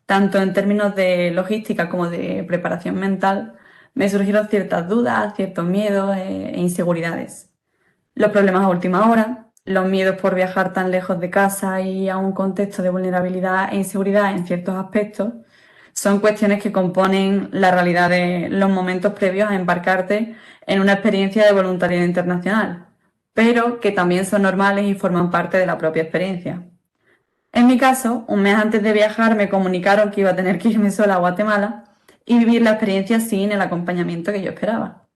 S5: tanto en términos de logística como de preparación mental, me surgieron ciertas dudas, ciertos miedos e inseguridades. Los problemas a última hora, los miedos por viajar tan lejos de casa y a un contexto de vulnerabilidad e inseguridad en ciertos aspectos, son cuestiones que componen la realidad de los momentos previos a embarcarte en una experiencia de voluntariado internacional, pero que también son normales y forman parte de la propia experiencia. En mi caso, un mes antes de viajar me comunicaron que iba a tener que irme sola a Guatemala y vivir la experiencia sin el acompañamiento que yo esperaba.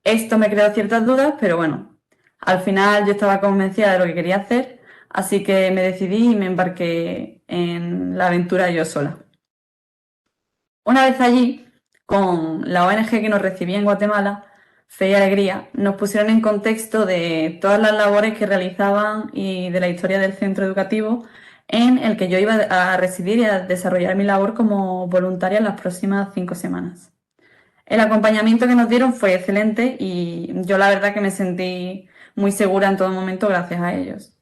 S5: Esto me creó ciertas dudas, pero bueno, al final yo estaba convencida de lo que quería hacer, así que me decidí y me embarqué en la aventura yo sola. Una vez allí, con la ONG que nos recibía en Guatemala, Fe y Alegría, nos pusieron en contexto de todas las labores que realizaban y de la historia del centro educativo en el que yo iba a residir y a desarrollar mi labor como voluntaria en las próximas 5 semanas. El acompañamiento que nos dieron fue excelente y yo la verdad que me sentí muy segura en todo momento gracias a ellos.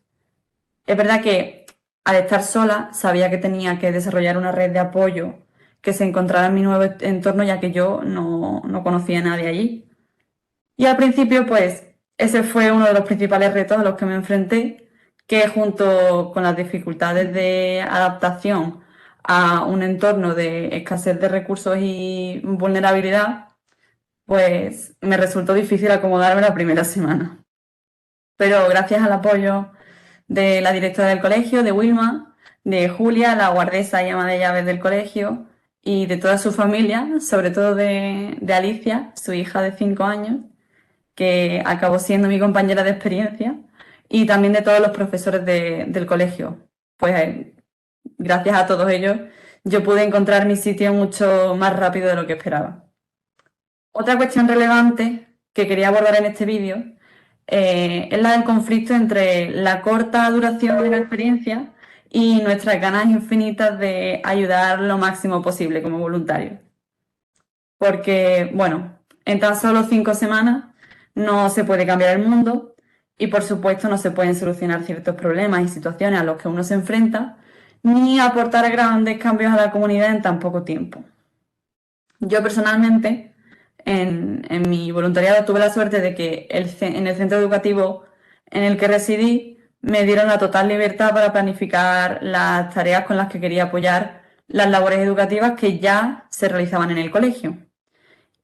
S5: Es verdad que al estar sola sabía que tenía que desarrollar una red de apoyo que se encontrara en mi nuevo entorno, ya que yo no conocía a nadie allí. Y al principio, pues, ese fue uno de los principales retos a los que me enfrenté, que junto con las dificultades de adaptación a un entorno de escasez de recursos y vulnerabilidad, pues me resultó difícil acomodarme la primera semana. Pero gracias al apoyo de la directora del colegio, de Wilma, de Julia, la guardesa y ama de llaves del colegio, y de toda su familia, sobre todo de Alicia, su hija de 5 años, que acabó siendo mi compañera de experiencia, y también de todos los profesores del colegio. Pues gracias a todos ellos yo pude encontrar mi sitio mucho más rápido de lo que esperaba. Otra cuestión relevante que quería abordar en este vídeo es la del conflicto entre la corta duración de la experiencia y nuestras ganas infinitas de ayudar lo máximo posible como voluntarios. Porque, bueno, en tan solo 5 semanas no se puede cambiar el mundo y, por supuesto, no se pueden solucionar ciertos problemas y situaciones a los que uno se enfrenta, ni aportar grandes cambios a la comunidad en tan poco tiempo. Yo personalmente, en mi voluntariado, tuve la suerte de que en el centro educativo en el que residí me dieron la total libertad para planificar las tareas con las que quería apoyar las labores educativas que ya se realizaban en el colegio.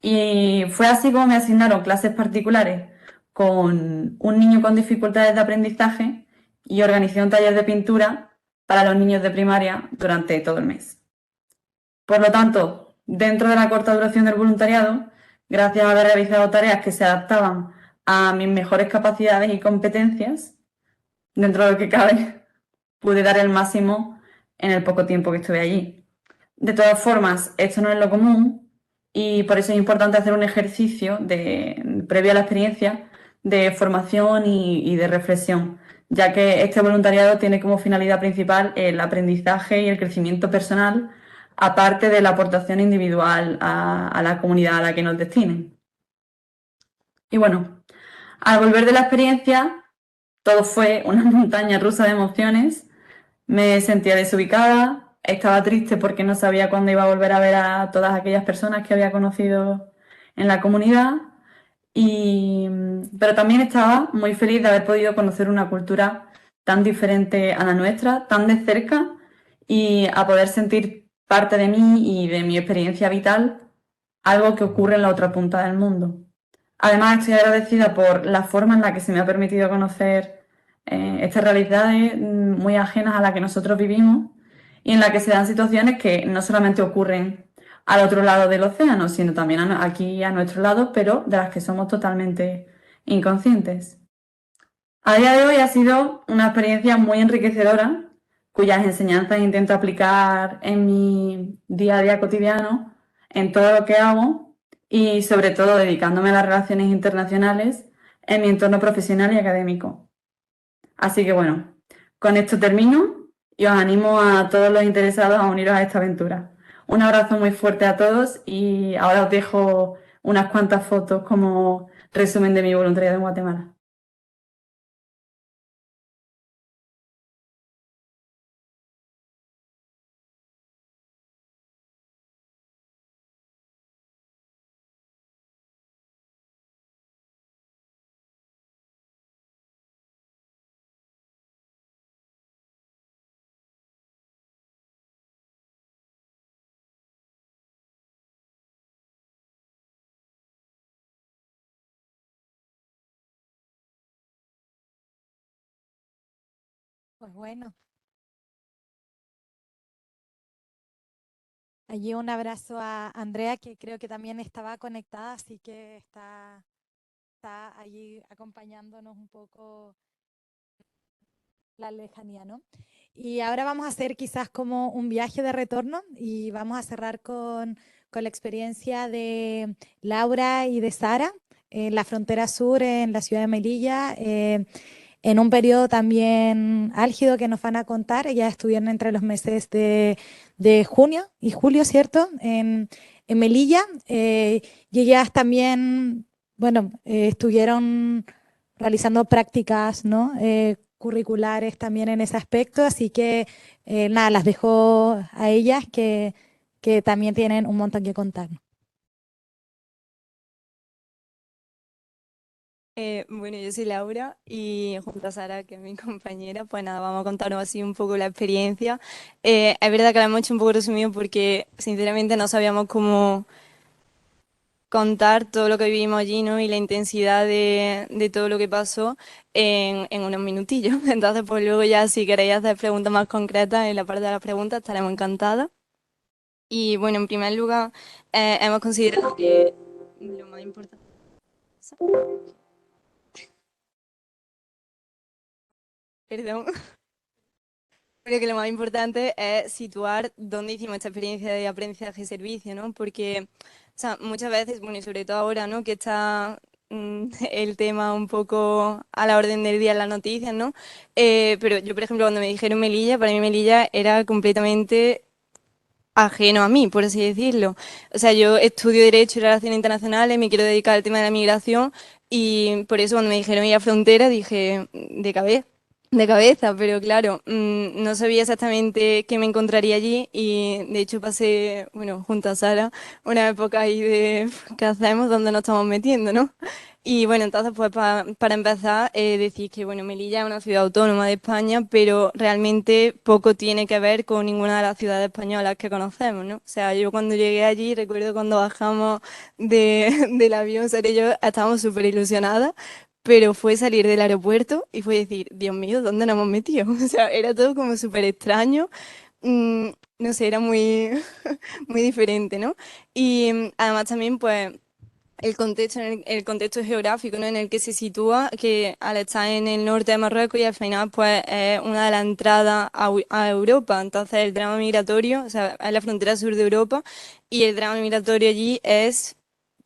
S5: Y fue así como me asignaron clases particulares con un niño con dificultades de aprendizaje y organicé un taller de pintura para los niños de primaria durante todo el mes. Por lo tanto, dentro de la corta duración del voluntariado, gracias a haber realizado tareas que se adaptaban a mis mejores capacidades y competencias, dentro de lo que cabe, pude dar el máximo en el poco tiempo que estuve allí. De todas formas, esto no es lo común y por eso es importante hacer un ejercicio previo a la experiencia de formación y de reflexión, ya que este voluntariado tiene como finalidad principal el aprendizaje y el crecimiento personal, aparte de la aportación individual a la comunidad a la que nos destinen. Y bueno, al volver de la experiencia, todo fue una montaña rusa de emociones. Me sentía desubicada, estaba triste porque no sabía cuándo iba a volver a ver a todas aquellas personas que había conocido en la comunidad, pero también estaba muy feliz de haber podido conocer una cultura tan diferente a la nuestra, tan de cerca, y a poder sentir parte de mí y de mi experiencia vital, algo que ocurre en la otra punta del mundo. Además, estoy agradecida por la forma en la que se me ha permitido conocer estas realidades muy ajenas a la que nosotros vivimos y en la que se dan situaciones que no solamente ocurren al otro lado del océano, sino también aquí a nuestro lado, pero de las que somos totalmente inconscientes. A día de hoy ha sido una experiencia muy enriquecedora, cuyas enseñanzas intento aplicar en mi día a día cotidiano, en todo lo que hago y sobre todo dedicándome a las relaciones internacionales en mi entorno profesional y académico. Así que bueno, con esto termino y os animo a todos los interesados a uniros a esta aventura. Un abrazo muy fuerte a todos y ahora os dejo unas cuantas fotos como resumen de mi voluntariado en Guatemala.
S3: Pues bueno, allí un abrazo a Andrea, que creo que también estaba conectada, así que está allí acompañándonos un poco la lejanía, ¿no? Y ahora vamos a hacer quizás como un viaje de retorno y vamos a cerrar con la experiencia de Laura y de Sara en la frontera sur, en la ciudad de Melilla, en un periodo también álgido que nos van a contar. Ellas estuvieron entre los meses de junio y julio, ¿cierto? En Melilla. Y ellas también, bueno, estuvieron realizando prácticas, ¿no? Curriculares también en ese aspecto, así que nada, las dejo a ellas que también tienen un montón que contarnos.
S6: Bueno, yo soy Laura y junto a Sara, que es mi compañera, pues nada, vamos a contaros así un poco la experiencia. Es verdad que la hemos hecho un poco resumido porque sinceramente no sabíamos cómo contar todo lo que vivimos allí, ¿no? Y la intensidad de todo lo que pasó en unos minutillos. Entonces, pues luego ya si queréis hacer preguntas más concretas en la parte de las preguntas, estaremos encantadas. Y bueno, en primer lugar, hemos considerado que lo más importante... Perdón. Creo que lo más importante es situar dónde hicimos esta experiencia de aprendizaje y servicio, ¿no? Porque, o sea, muchas veces, bueno, y sobre todo ahora, ¿no? Que está el tema un poco a la orden del día en las noticias, ¿no? Pero yo, por ejemplo, cuando me dijeron Melilla, para mí Melilla era completamente ajeno a mí, por así decirlo. O sea, yo estudio Derecho y Relaciones Internacionales, me quiero dedicar al tema de la migración y por eso cuando me dijeron ir a frontera dije, de cabeza, pero claro, no sabía exactamente qué me encontraría allí y de hecho pasé, bueno, junto a Sara, una época ahí de qué hacemos, dónde nos estamos metiendo, ¿no? Y bueno, entonces pues para empezar, decir que bueno, Melilla es una ciudad autónoma de España, pero realmente poco tiene que ver con ninguna de las ciudades españolas que conocemos, ¿no? O sea, yo cuando llegué allí, recuerdo cuando bajamos del avión, Sara y yo estábamos súper ilusionadas, pero fue salir del aeropuerto y fue decir, Dios mío, ¿dónde nos hemos metido? O sea, era todo como súper extraño. mm, no sé, era muy, muy diferente, ¿no? Y además también, pues el contexto geográfico, ¿no? En el que se sitúa, que al estar en el norte de Marruecos y al final pues es una de las entradas a Europa. Entonces el drama migratorio, o sea, es la frontera sur de Europa y el drama migratorio allí es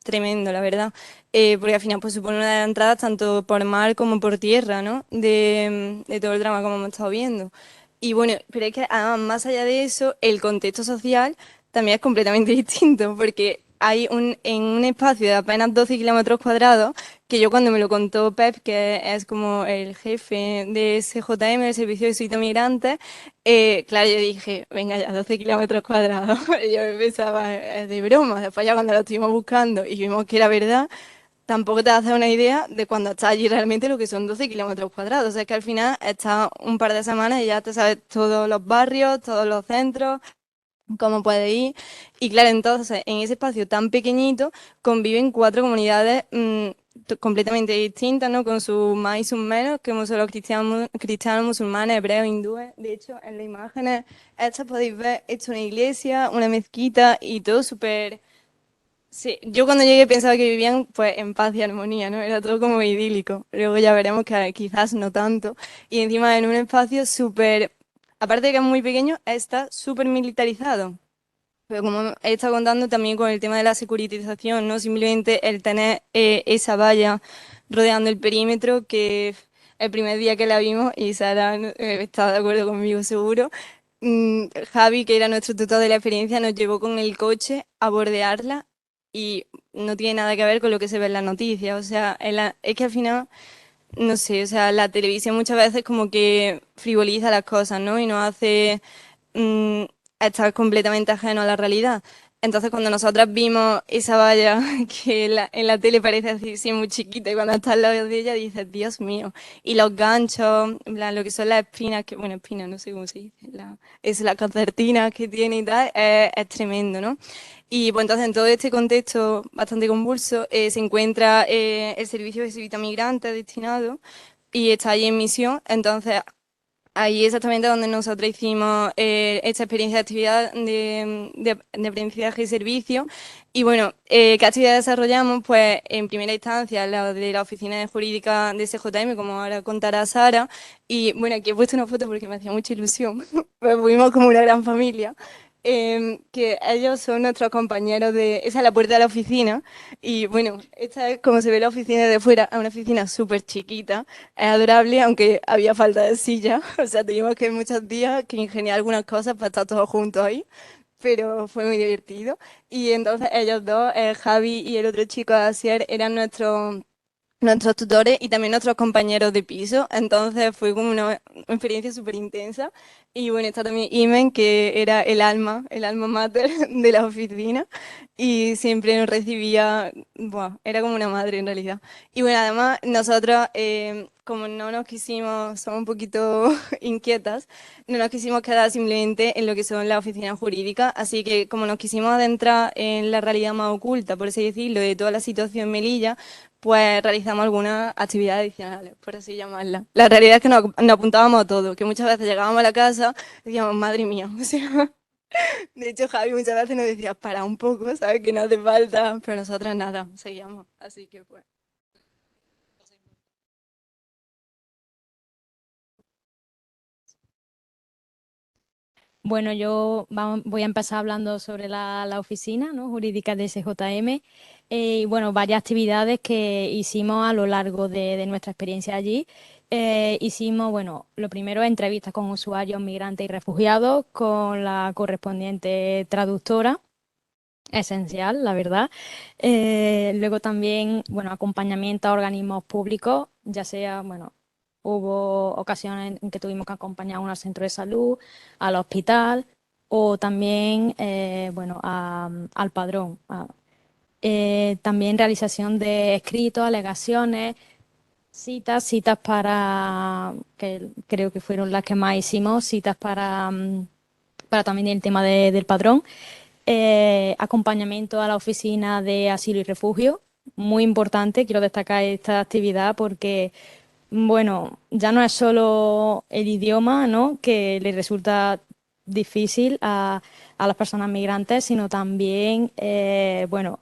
S6: tremendo, la verdad. Porque al final pues supone una de las entradas tanto por mar como por tierra, ¿no? De todo el drama como hemos estado viendo. Y bueno, pero es que además, más allá de eso, el contexto social también es completamente distinto, porque hay en un espacio de apenas 12 kilómetros cuadrados, que yo cuando me lo contó Pep, que es como el jefe de SJM, el Servicio de Visita Migrantes, claro, yo dije, venga ya, 12 kilómetros cuadrados. Y yo pensaba, es de broma. Después ya cuando lo estuvimos buscando y vimos que era verdad, tampoco te hace una idea de cuando estás allí realmente lo que son 12 kilómetros cuadrados. O sea, es que al final estás un par de semanas y ya te sabes todos los barrios, todos los centros, cómo puede ir. Y claro, entonces en ese espacio tan pequeñito conviven cuatro comunidades completamente distintas, ¿no? Con sus más y sus menos, como son los cristianos, musulmanes, hebreos, hindúes. De hecho, en las imágenes estas podéis ver, esto es una iglesia, una mezquita y todo súper Sí, yo cuando llegué pensaba que vivían pues en paz y armonía, ¿no? Era todo como idílico. Luego ya veremos que quizás no tanto. Y encima en un espacio súper, aparte de que es muy pequeño, está súper militarizado. Pero como he estado contando también con el tema de la securitización, no simplemente el tener esa valla rodeando el perímetro, que el primer día que la vimos, y Sara está de acuerdo conmigo seguro, Javi, que era nuestro tutor de la experiencia, nos llevó con el coche a bordearla y no tiene nada que ver con lo que se ve en las noticias. O sea, es que al final, no sé, o sea, la televisión muchas veces como que frivoliza las cosas, ¿no? Y nos hace mm, estar completamente ajeno a la realidad. Entonces, cuando nosotras vimos esa valla que en la tele parece así, sí, muy chiquita, y cuando está al lado de ella dices, Dios mío. Y los ganchos, en plan, lo que son las espinas, que, bueno, espinas, no sé cómo se dice, es la concertina que tiene y tal, es tremendo, ¿no? Y pues entonces, en todo este contexto bastante convulso, se encuentra el servicio de visita migrante destinado y está allí en misión. Entonces, ahí exactamente donde nosotros hicimos esta experiencia de actividad de aprendizaje y servicio. Y bueno, ¿qué actividad desarrollamos? Pues en primera instancia la de la oficina de jurídica de CJM, como ahora contará Sara. Y bueno, aquí he puesto una foto porque me hacía mucha ilusión. Pues fuimos como una gran familia. Que ellos son nuestros compañeros de... Esa es la puerta de la oficina. Y bueno, esta es como se ve la oficina de fuera, es una oficina súper chiquita. Es adorable, aunque había falta de silla. O sea, teníamos que muchos días que ingeniar algunas cosas para estar todos juntos ahí. Pero fue muy divertido. Y entonces ellos dos, Javi y el otro chico, Asier, eran nuestros tutores y también nuestros compañeros de piso. Entonces fue como una experiencia súper intensa. Y bueno, está también Imen, que era el alma mater de la oficina. Y siempre nos recibía, buah, era como una madre en realidad. Y bueno, además nosotros, como no nos quisimos, somos un poquito inquietas, no nos quisimos quedar simplemente en lo que son las oficinas jurídicas. Así que como nos quisimos adentrar en la realidad más oculta, por así decirlo, de toda la situación en Melilla, pues realizamos algunas actividades adicionales, por así llamarlas. La realidad es que nos apuntábamos a todo, que muchas veces llegábamos a la casa y decíamos, madre mía, o sea, de hecho Javi muchas veces nos decía, para un poco, ¿sabes? Que no hace falta, pero nosotras nada, seguíamos, así que pues.
S7: Bueno, voy a empezar hablando sobre la oficina, ¿no? Jurídica de SJM. Y bueno, varias actividades que hicimos a lo largo de nuestra experiencia allí. Hicimos, bueno, lo primero, entrevistas con usuarios, migrantes y refugiados, con la correspondiente traductora, esencial, la verdad. Luego también, bueno, acompañamiento a organismos públicos, ya sea, bueno, hubo ocasiones en que tuvimos que acompañar a un centro de salud, al hospital o también, bueno, al padrón. También realización de escritos, alegaciones, citas para, que creo que fueron las que más hicimos, citas para también el tema del padrón. Acompañamiento a la oficina de asilo y refugio, muy importante. Quiero destacar esta actividad porque, bueno, ya no es solo el idioma, ¿no? Que le resulta difícil a las personas migrantes, sino también, bueno,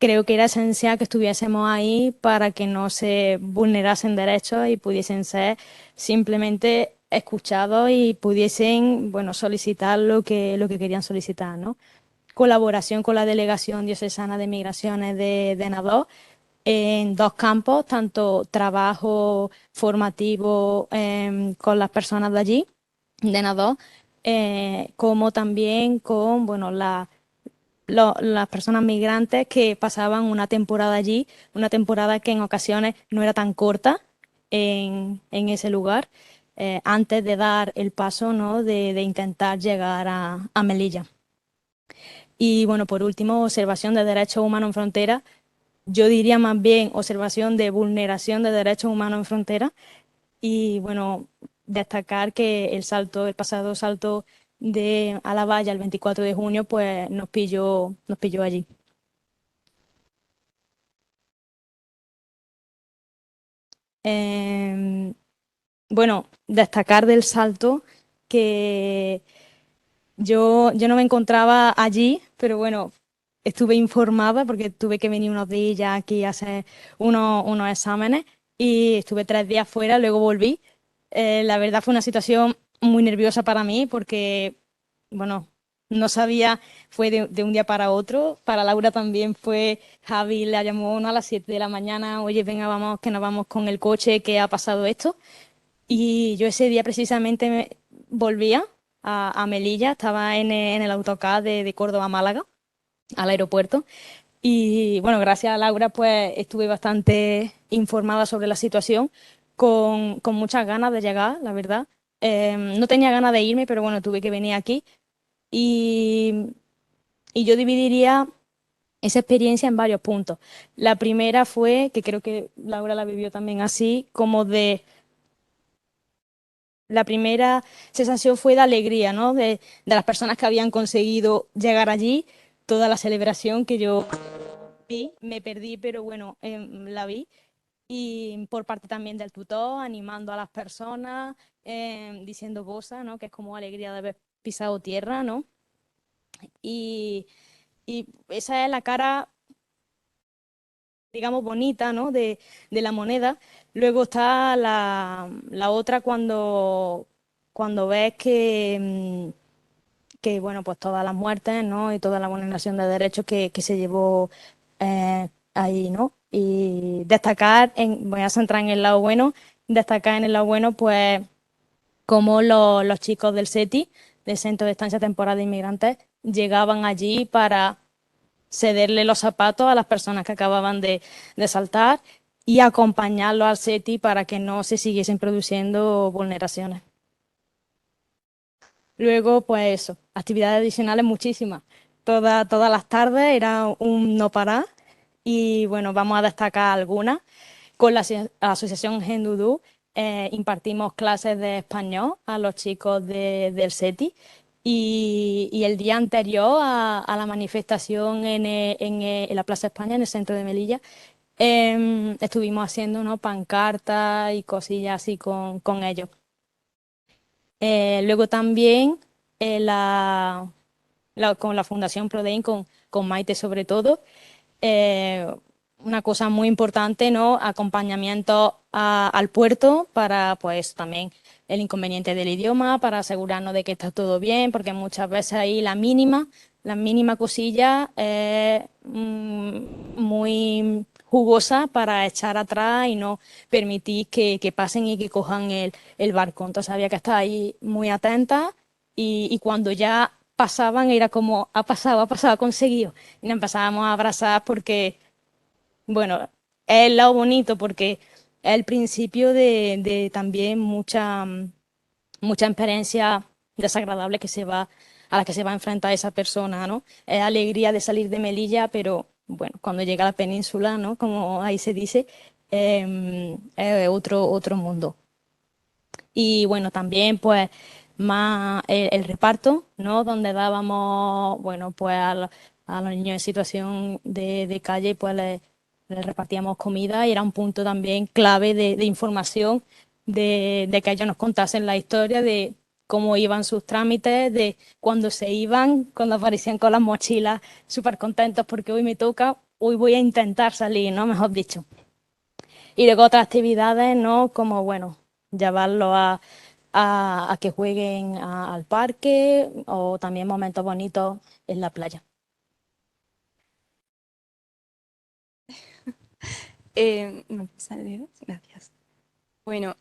S7: creo que era esencial que estuviésemos ahí para que no se vulnerasen derechos y pudiesen ser simplemente escuchados y pudiesen, bueno, solicitar lo que querían solicitar, ¿no? Colaboración con la Delegación Diocesana de Migraciones de NADO en dos campos, tanto trabajo formativo con las personas de allí, de NADO, como también con, bueno, las personas migrantes que pasaban una temporada allí, una temporada que en ocasiones no era tan corta en ese lugar, antes de dar el paso, ¿no? de intentar llegar a Melilla. Y bueno, por último, observación de derechos humanos en frontera. Yo diría más bien observación de vulneración de derechos humanos en frontera. Y bueno, destacar que el pasado salto a la valla el 24 de junio, pues nos pilló allí. Em, bueno, destacar del salto que yo no me encontraba allí, pero bueno, estuve informada porque tuve que venir unos días aquí a hacer unos exámenes y estuve 3 días fuera, luego volví. La verdad fue una situación muy nerviosa para mí porque, bueno, no sabía, fue de un día para otro. Para Laura también fue, Javi la llamó, ¿no?, a las 7 de la mañana, oye, venga, vamos, que nos vamos con el coche, que ha pasado esto. Y yo ese día precisamente volvía a Melilla, estaba en el autocar de Córdoba a Málaga, al aeropuerto. Y bueno, gracias a Laura, pues estuve bastante informada sobre la situación, con muchas ganas de llegar, la verdad. No tenía ganas de irme, pero bueno, tuve que venir aquí. Y, y yo dividiría esa experiencia en varios puntos. La primera fue, que creo que Laura la vivió también así, como de... La primera sensación fue de alegría, ¿no? De las personas que habían conseguido llegar allí, toda la celebración que yo vi, me perdí, pero bueno, la vi. Y por parte también del tutor, animando a las personas, diciendo cosas, ¿no?, que es como alegría de haber pisado tierra, ¿no? Y, y esa es la cara, digamos, bonita, ¿no?, de la moneda. Luego está la otra cuando ves que, bueno, pues todas las muertes, ¿no?, y toda la vulneración de derechos que se llevó ahí, ¿no? Y destacar, voy a centrar en el lado bueno, destacar en el lado bueno, pues, como los chicos del CETI, del Centro de Estancia Temporal de Inmigrantes, llegaban allí para cederle los zapatos a las personas que acababan de saltar y acompañarlos al CETI para que no se siguiesen produciendo vulneraciones. Luego, pues eso, actividades adicionales muchísimas. Todas las tardes era un no parar y bueno, vamos a destacar algunas. Con la Asociación Gendudú impartimos clases de español a los chicos del SETI y el día anterior a la manifestación en la Plaza España, en el centro de Melilla, estuvimos haciendo, ¿no?, pancartas y cosillas así con ellos. Luego también con la Fundación Prodein, con Maite sobre todo, una cosa muy importante, ¿no?, acompañamiento al puerto para, pues, también el inconveniente del idioma, para asegurarnos de que está todo bien, porque muchas veces ahí la mínima cosilla es muy jugosa para echar atrás y no permitir que pasen y que cojan el barco. Entonces había que estar ahí muy atenta y cuando ya pasaban era como, ha pasado, ha conseguido. Y nos empezábamos a abrazar porque, bueno, es el lado bonito porque es el principio de también mucha experiencia desagradable a la que se va a enfrentar esa persona, ¿no? Es alegría de salir de Melilla, pero bueno, cuando llega a la península, ¿no?, como ahí se dice, es otro mundo. Y bueno, también pues más el reparto, ¿no?, donde dábamos, bueno, pues a los niños en situación de calle, pues les repartíamos comida y era un punto también clave de información, de que ellos nos contasen la historia de cómo iban sus trámites, de cuando se iban, cuando aparecían con las mochilas, súper contentos porque hoy me toca, hoy voy a intentar salir, ¿no?, mejor dicho. Y luego otras actividades, ¿no?, como, bueno, llevarlo a que jueguen al parque o también momentos bonitos en la playa.
S6: ¿Me pasa el dedo? Gracias. Bueno,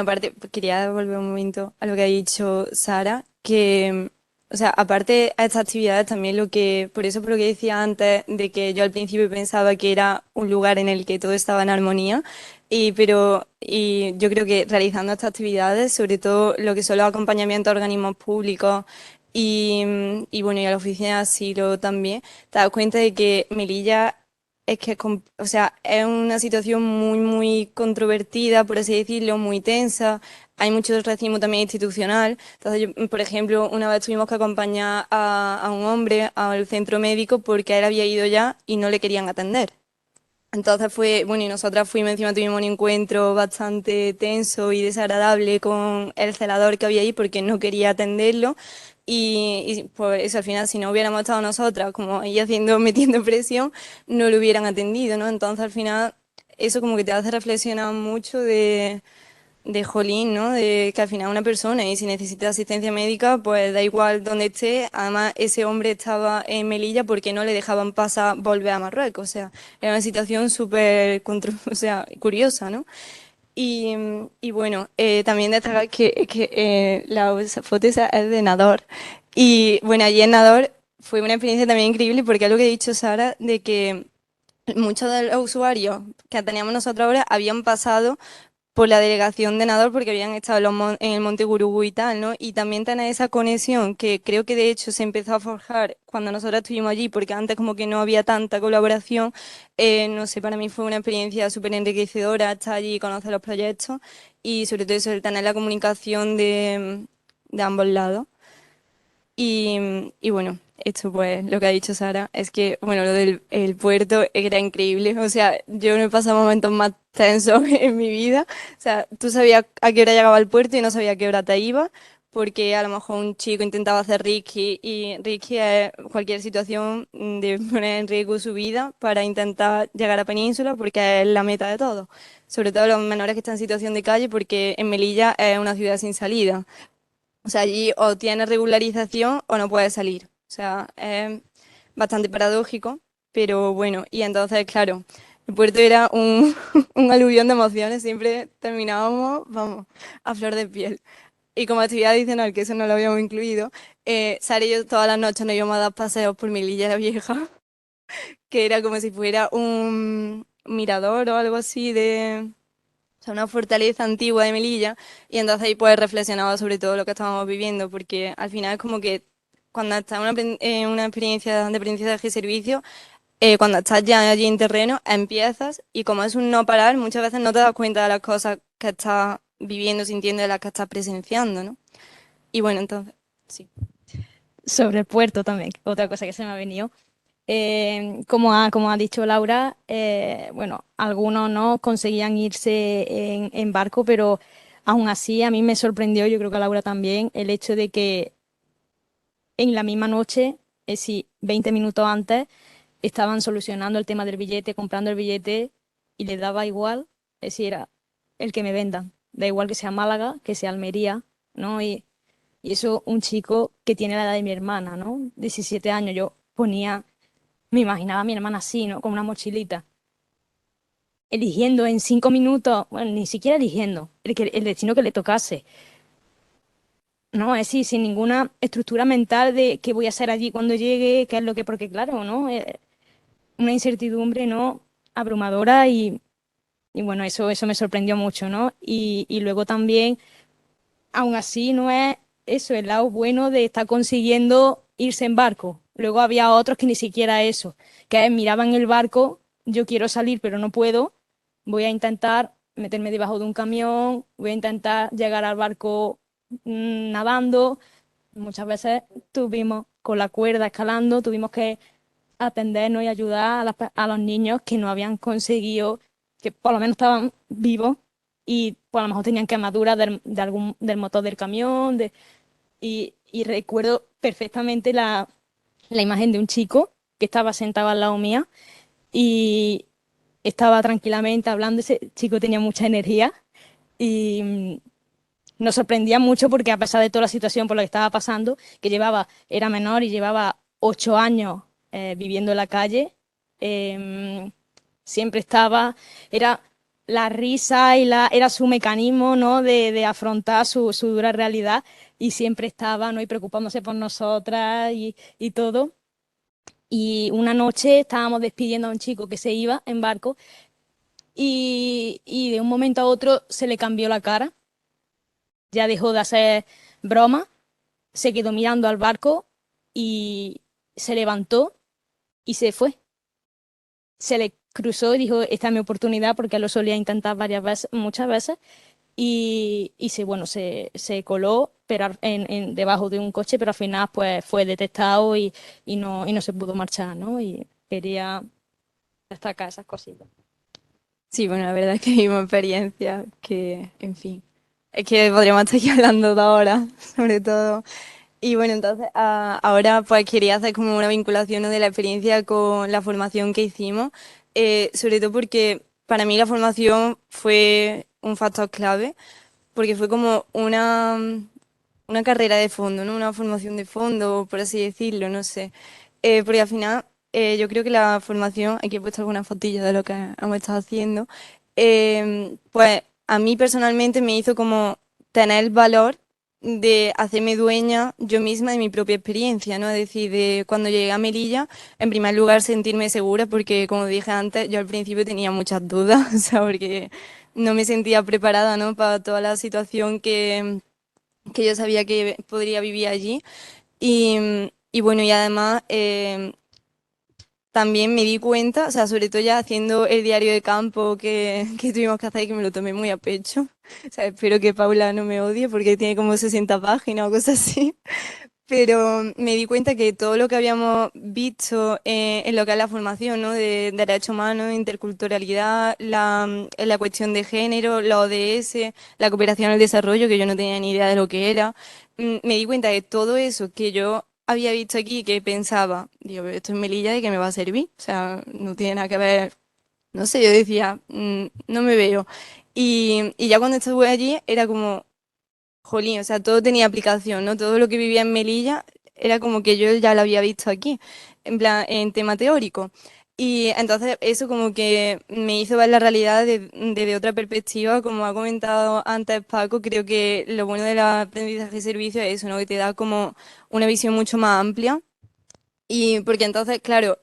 S6: aparte, quería volver un momento a lo que ha dicho Sara, que, o sea, aparte a estas actividades también por lo que decía antes, de que yo al principio pensaba que era un lugar en el que todo estaba en armonía, y yo creo que realizando estas actividades, sobre todo lo que son los acompañamientos a organismos públicos y bueno, y a la oficina de asilo también, te das cuenta de que Melilla es que, o sea, es una situación muy, muy controvertida, por así decirlo, muy tensa. Hay mucho racismo también institucional. Entonces, por ejemplo, una vez tuvimos que acompañar a un hombre al centro médico porque él había ido ya y no le querían atender. Entonces fue, bueno, y nosotras fuimos, encima tuvimos un encuentro bastante tenso y desagradable con el celador que había ahí porque no quería atenderlo. Y pues eso, al final, si no hubiéramos estado nosotras como ahí haciendo, metiendo presión, no lo hubieran atendido, ¿no? Entonces al final eso como que te hace reflexionar mucho de jolín, ¿no? De que al final una persona y si necesita asistencia médica, pues da igual donde esté. Además, ese hombre estaba en Melilla porque no le dejaban pasar, volver a Marruecos. O sea, era una situación súper, o sea, curiosa, ¿no? Y bueno, también destacar que esa foto esa es de Nador. Y bueno, allí en Nador fue una experiencia también increíble porque es lo que ha dicho Sara, de que muchos de los usuarios que teníamos nosotros ahora habían pasado por la delegación de Nador porque habían estado en el Monte Gurugú y tal, ¿no? Y también tener esa conexión que creo que de hecho se empezó a forjar cuando nosotros estuvimos allí, porque antes como que no había tanta colaboración. No sé, para mí fue una experiencia súper enriquecedora estar allí y conocer los proyectos y sobre todo eso, el tener la comunicación de ambos lados. Y bueno, esto pues lo que ha dicho Sara es que, bueno, lo del el puerto era increíble. O sea, yo no he pasado momentos más tensos en mi vida. O sea, tú sabías a qué hora llegaba al puerto y no sabías a qué hora te iba, porque a lo mejor un chico intentaba hacer Ricky y Ricky es cualquier situación de poner en riesgo su vida para intentar llegar a Península, porque es la meta de todo. Sobre todo los menores que están en situación de calle, porque en Melilla es una ciudad sin salida. O sea, allí o tienes regularización o no puedes salir. O sea, es bastante paradójico, pero bueno. Y entonces, claro, el puerto era un, un aluvión de emociones. Siempre terminábamos, vamos, a flor de piel. Y como actividad adicional, que eso no lo habíamos incluido, Sara y yo todas las noches nos íbamos a dar paseos por Melilla la Vieja, que era como si fuera un mirador o algo así de, o sea, una fortaleza antigua de Melilla, y entonces ahí pues reflexionaba sobre todo lo que estábamos viviendo, porque al final es como que cuando estás en una experiencia de aprendizaje y servicio, cuando estás ya allí en terreno, empiezas y como es un no parar, muchas veces no te das cuenta de las cosas que estás viviendo, sintiendo, de las que estás presenciando, ¿no? Y bueno, entonces, sí.
S7: Sobre el puerto también, otra cosa que se me ha venido. Como ha dicho Laura, bueno, algunos no conseguían irse en barco, pero aún así a mí me sorprendió, yo creo que a Laura también, el hecho de que en la misma noche, es decir, 20 minutos antes, estaban solucionando el tema del billete, comprando el billete y les daba igual, es decir, era el que me vendan, da igual que sea Málaga, que sea Almería, ¿no? Y eso un chico que tiene la edad de mi hermana, ¿no? 17 años, yo ponía, me imaginaba a mi hermana así, ¿no? Con una mochilita, eligiendo en 5 minutos, bueno, ni siquiera eligiendo, el destino que le tocase. No, es decir, sin ninguna estructura mental de qué voy a hacer allí cuando llegue, qué es lo que, porque claro, ¿no? Una incertidumbre, ¿no? Abrumadora y bueno, eso me sorprendió mucho, ¿no? Y luego también, aún así, no es eso, el lado bueno de estar consiguiendo irse en barco. Luego había otros que ni siquiera eso, que miraban el barco, yo quiero salir, pero no puedo, voy a intentar meterme debajo de un camión, voy a intentar llegar al barco nadando. Muchas veces tuvimos con la cuerda escalando, tuvimos que atendernos y ayudar a los niños que no habían conseguido, que por lo menos estaban vivos y por lo mejor tenían quemaduras del motor del camión. Y recuerdo perfectamente la imagen de un chico que estaba sentado al lado mía y estaba tranquilamente hablando. Ese chico tenía mucha energía y nos sorprendía mucho porque a pesar de toda la situación por la que estaba pasando, que era menor y llevaba 8 años viviendo en la calle, em, siempre era la risa era su mecanismo, ¿no? de afrontar su dura realidad y siempre estaba, ¿no? y preocupándose por nosotras y todo. Y una noche estábamos despidiendo a un chico que se iba en barco y de un momento a otro se le cambió la cara, ya dejó de hacer broma, se quedó mirando al barco y se levantó y se fue. Se le cruzó y dijo, esta es mi oportunidad, porque lo solía intentar varias veces, muchas veces, bueno, se coló pero debajo de un coche, pero al final pues fue detectado y no se pudo marchar, ¿no? Y quería destacar esas cositas.
S6: Sí, bueno, la verdad es que vivimos experiencias que, en fin, es que podríamos estar aquí hablando de horas, sobre todo. Y bueno, entonces ahora pues quería hacer como una vinculación, ¿no?, de la experiencia con la formación que hicimos, sobre todo porque para mí la formación fue un factor clave, porque fue como una carrera de fondo, ¿no? Una formación de fondo, por así decirlo, no sé. Porque al final yo creo que la formación, aquí he puesto algunas fotillas de lo que hemos estado haciendo, pues a mí personalmente me hizo como tener el valor de hacerme dueña yo misma de mi propia experiencia, ¿no? Es decir, de cuando llegué a Melilla, en primer lugar sentirme segura, porque como dije antes, yo al principio tenía muchas dudas, o sea, porque no me sentía preparada, ¿no?, para toda la situación que yo sabía que podría vivir allí. Y bueno, y además también me di cuenta, o sea, sobre todo ya haciendo el diario de campo que tuvimos que hacer, que me lo tomé muy a pecho. O sea, espero que Paula no me odie porque tiene como 60 páginas o cosas así. Pero me di cuenta que todo lo que habíamos visto en lo que es la formación, ¿no?, de derechos humanos, interculturalidad, la cuestión de género, la ODS, la cooperación al desarrollo, que yo no tenía ni idea de lo que era, me di cuenta de todo eso que yo había visto aquí, que pensaba, digo, pero esto es Melilla, ¿de qué me va a servir? O sea, no tiene nada que ver, no sé, yo decía, no me veo". Y ya cuando estuve allí era como, jolín, o sea, todo tenía aplicación, ¿no? Todo lo que vivía en Melilla era como que yo ya lo había visto aquí, en plan, en tema teórico. Y entonces eso como que me hizo ver la realidad desde otra perspectiva, como ha comentado antes Paco, creo que lo bueno del aprendizaje de servicio es eso, ¿no?, que te da como una visión mucho más amplia. Y porque entonces, claro,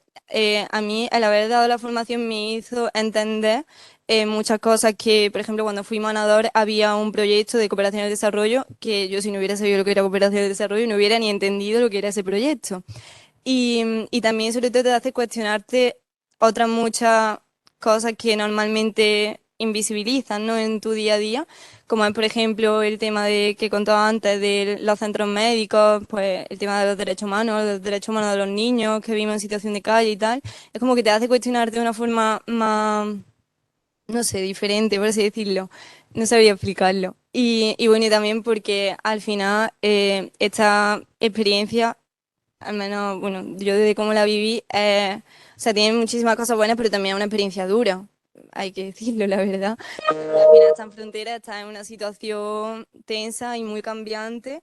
S6: a mí el haber dado la formación me hizo entender muchas cosas que, por ejemplo, cuando fui manador había un proyecto de cooperación al desarrollo que yo, si no hubiera sabido lo que era cooperación al desarrollo, no hubiera ni entendido lo que era ese proyecto. Y también sobre todo te hace cuestionarte otras muchas cosas que normalmente invisibilizan, ¿no?, en tu día a día, como es por ejemplo el tema de que contaba antes de los centros médicos, pues el tema de los derechos humanos de los niños que viven en situación de calle y tal. Es como que te hace cuestionarte de una forma más, no sé, diferente, por así decirlo. No sabría explicarlo. Y bueno, y también porque al final esta experiencia, al menos, bueno, yo desde cómo la viví, o sea, tiene muchísimas cosas buenas, pero también es una experiencia dura, hay que decirlo, la verdad. Al final está en frontera, está en una situación tensa y muy cambiante,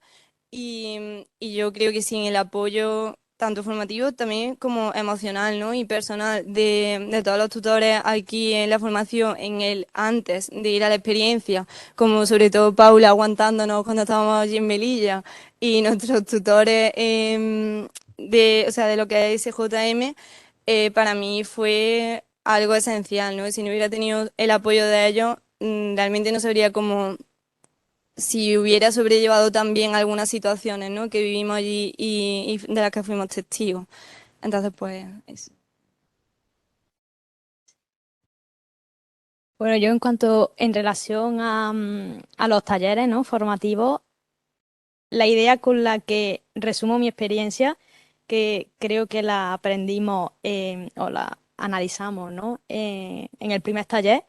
S6: y yo creo que sin el apoyo tanto formativo también como emocional, ¿no?, y personal de todos los tutores aquí en la formación, en el antes de ir a la experiencia, como sobre todo Paula aguantándonos cuando estábamos allí en Melilla, y nuestros tutores o sea, de lo que es SJM, para mí fue algo esencial, ¿no? Si no hubiera tenido el apoyo de ellos, realmente no sabría cómo, si hubiera sobrellevado también algunas situaciones, ¿no?, que vivimos allí y de las que fuimos testigos. Entonces, pues, eso.
S7: Bueno, yo en relación a los talleres, ¿no?, formativos, la idea con la que resumo mi experiencia, que creo que la aprendimos o la analizamos, ¿no?, en el primer taller,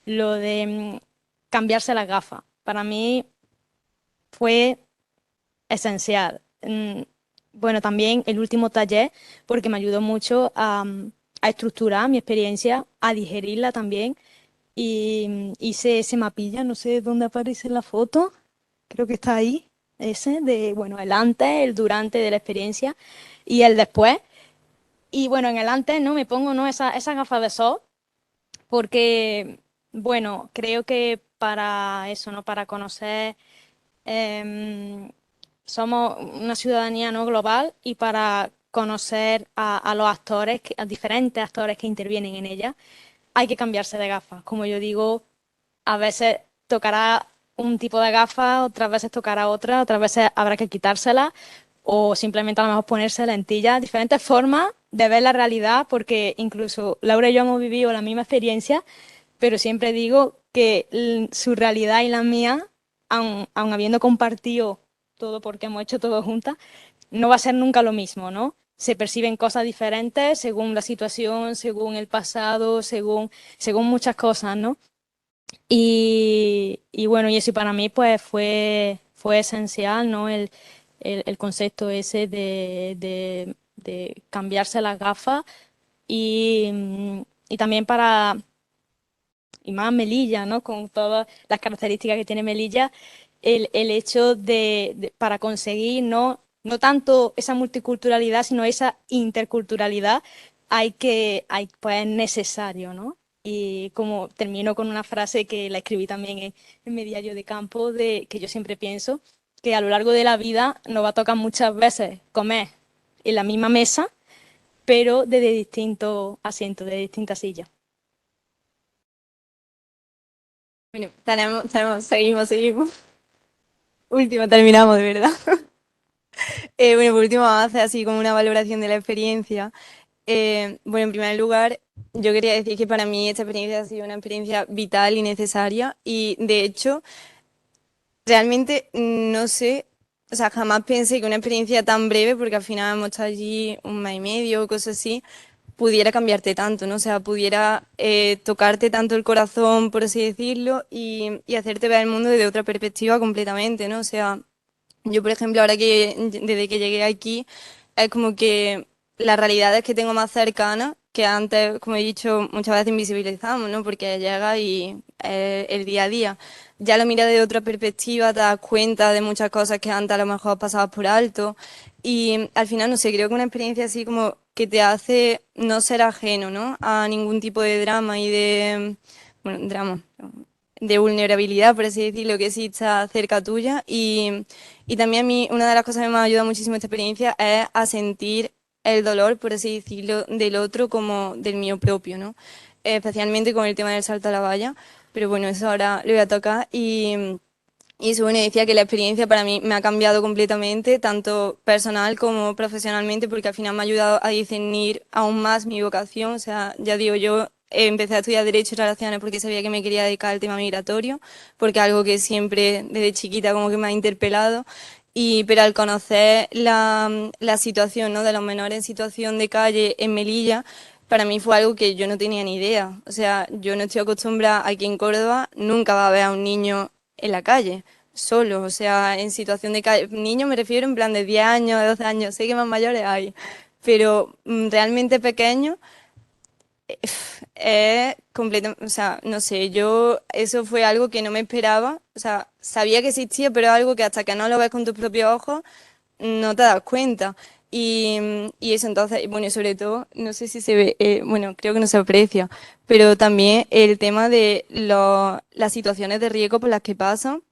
S7: lo de cambiarse las gafas. Para mí fue esencial. Bueno, también el último taller, porque me ayudó mucho a estructurar mi experiencia, a digerirla también. Y hice ese mapilla, no sé dónde aparece en la foto, creo que está ahí, ese de, bueno, el antes, el durante de la experiencia y el después. Y bueno, en el antes, ¿no? Me pongo, ¿no?, esa gafas de sol, porque, bueno, creo que para eso, ¿no? Para conocer, em, somos una ciudadanía, ¿no?, global, y para conocer a los actores, a diferentes actores que intervienen en ella, hay que cambiarse de gafas. Como yo digo, a veces tocará un tipo de gafas, otras veces tocará otra, otras veces habrá que quitárselas o simplemente a lo mejor ponerse lentillas, diferentes formas de ver la realidad, porque incluso Laura y yo hemos vivido la misma experiencia, pero siempre digo que su realidad y la mía, aun habiendo compartido todo porque hemos hecho todo juntas, no va a ser nunca lo mismo, ¿no? se perciben cosas diferentes según la situación, según el pasado, según muchas cosas, ¿no? Y bueno, y eso para mí pues fue esencial, ¿no? El concepto ese de cambiarse las gafas y también y más Melilla, ¿no? Con todas las características que tiene Melilla, el hecho para conseguir, ¿no? No tanto esa multiculturalidad, sino esa interculturalidad, pues es necesario, ¿no? Y como termino con una frase que la escribí también en mi diario de campo, que yo siempre pienso, que a lo largo de la vida nos va a tocar muchas veces comer en la misma mesa, pero desde distintos asientos, de distintas sillas.
S6: Bueno, seguimos. Último, terminamos, de verdad. Bueno, por último, vamos a hacer así como una valoración de la experiencia. Bueno, en primer lugar, yo quería decir que para mí esta experiencia ha sido una experiencia vital y necesaria y de hecho, realmente no sé, o sea, jamás pensé que una experiencia tan breve, porque al final hemos estado allí un mes y medio o cosas así, pudiera cambiarte tanto, ¿no? O sea, pudiera tocarte tanto el corazón, por así decirlo, y hacerte ver el mundo desde otra perspectiva completamente, ¿no? O sea, yo, por ejemplo, ahora que desde que llegué aquí, es como que las realidades que tengo más cercanas, que antes, como he dicho, muchas veces invisibilizamos, ¿no? Porque llega y el día a día. Ya lo miras de otra perspectiva, te das cuenta de muchas cosas que antes a lo mejor pasabas por alto. Y al final, no sé, creo que una experiencia así como que te hace no ser ajeno, ¿no? A ningún tipo de drama y de, bueno, drama, de vulnerabilidad, por así decirlo, que sí está cerca tuya. Y también a mí, una de las cosas que me ha ayudado muchísimo esta experiencia es a sentir el dolor, por así decirlo, del otro como del mío propio, ¿no? Especialmente con el tema del salto a la valla. Pero bueno, eso ahora lo voy a tocar. Y eso, bueno, decía que la experiencia para mí me ha cambiado completamente, tanto personal como profesionalmente, porque al final me ha ayudado a discernir aún más mi vocación. O sea, ya digo, yo empecé a estudiar Derecho y Relaciones porque sabía que me quería dedicar al tema migratorio, porque es algo que siempre desde chiquita como que me ha interpelado. Pero al conocer la situación, ¿no? de los menores en situación de calle en Melilla, para mí fue algo que yo no tenía ni idea. O sea, yo no estoy acostumbrada aquí en Córdoba, nunca va a ver a un niño en la calle, solo, o sea, en situación de calle. Niño me refiero en plan de 10 años, de 12 años, sé que más mayores hay, pero realmente pequeño es completo, o sea, no sé, yo eso fue algo que no me esperaba, o sea, sabía que existía, pero algo que hasta que no lo ves con tus propios ojos no te das cuenta. Y eso entonces, bueno, y sobre todo, no sé si se ve, bueno, creo que no se aprecia, pero también el tema de las situaciones de riesgo por las que pasan,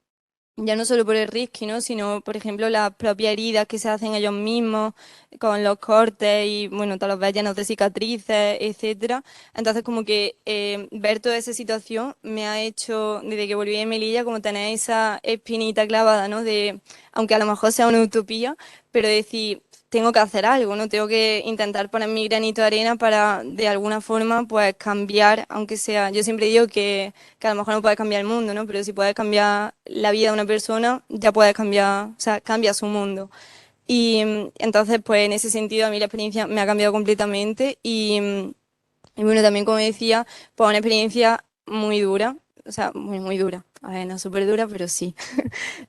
S6: ya no solo por el risky, ¿no? Sino, por ejemplo, las propias heridas que se hacen ellos mismos con los cortes y, bueno, todos los ves llenos de cicatrices, etcétera. Entonces, como que ver toda esa situación me ha hecho, desde que volví de Melilla, como tener esa espinita clavada, ¿no? De, aunque a lo mejor sea una utopía, pero decir, tengo que hacer algo, ¿no? Tengo que intentar poner mi granito de arena para, de alguna forma, pues cambiar, aunque sea, yo siempre digo que a lo mejor no puedes cambiar el mundo, ¿no? Pero si puedes cambiar la vida de una persona, ya puedes cambiar, o sea, cambia su mundo. Entonces, pues en ese sentido, a mí la experiencia me ha cambiado completamente y bueno, también como decía, pues una experiencia muy dura, o sea, muy dura. A ver, no súper dura, pero sí.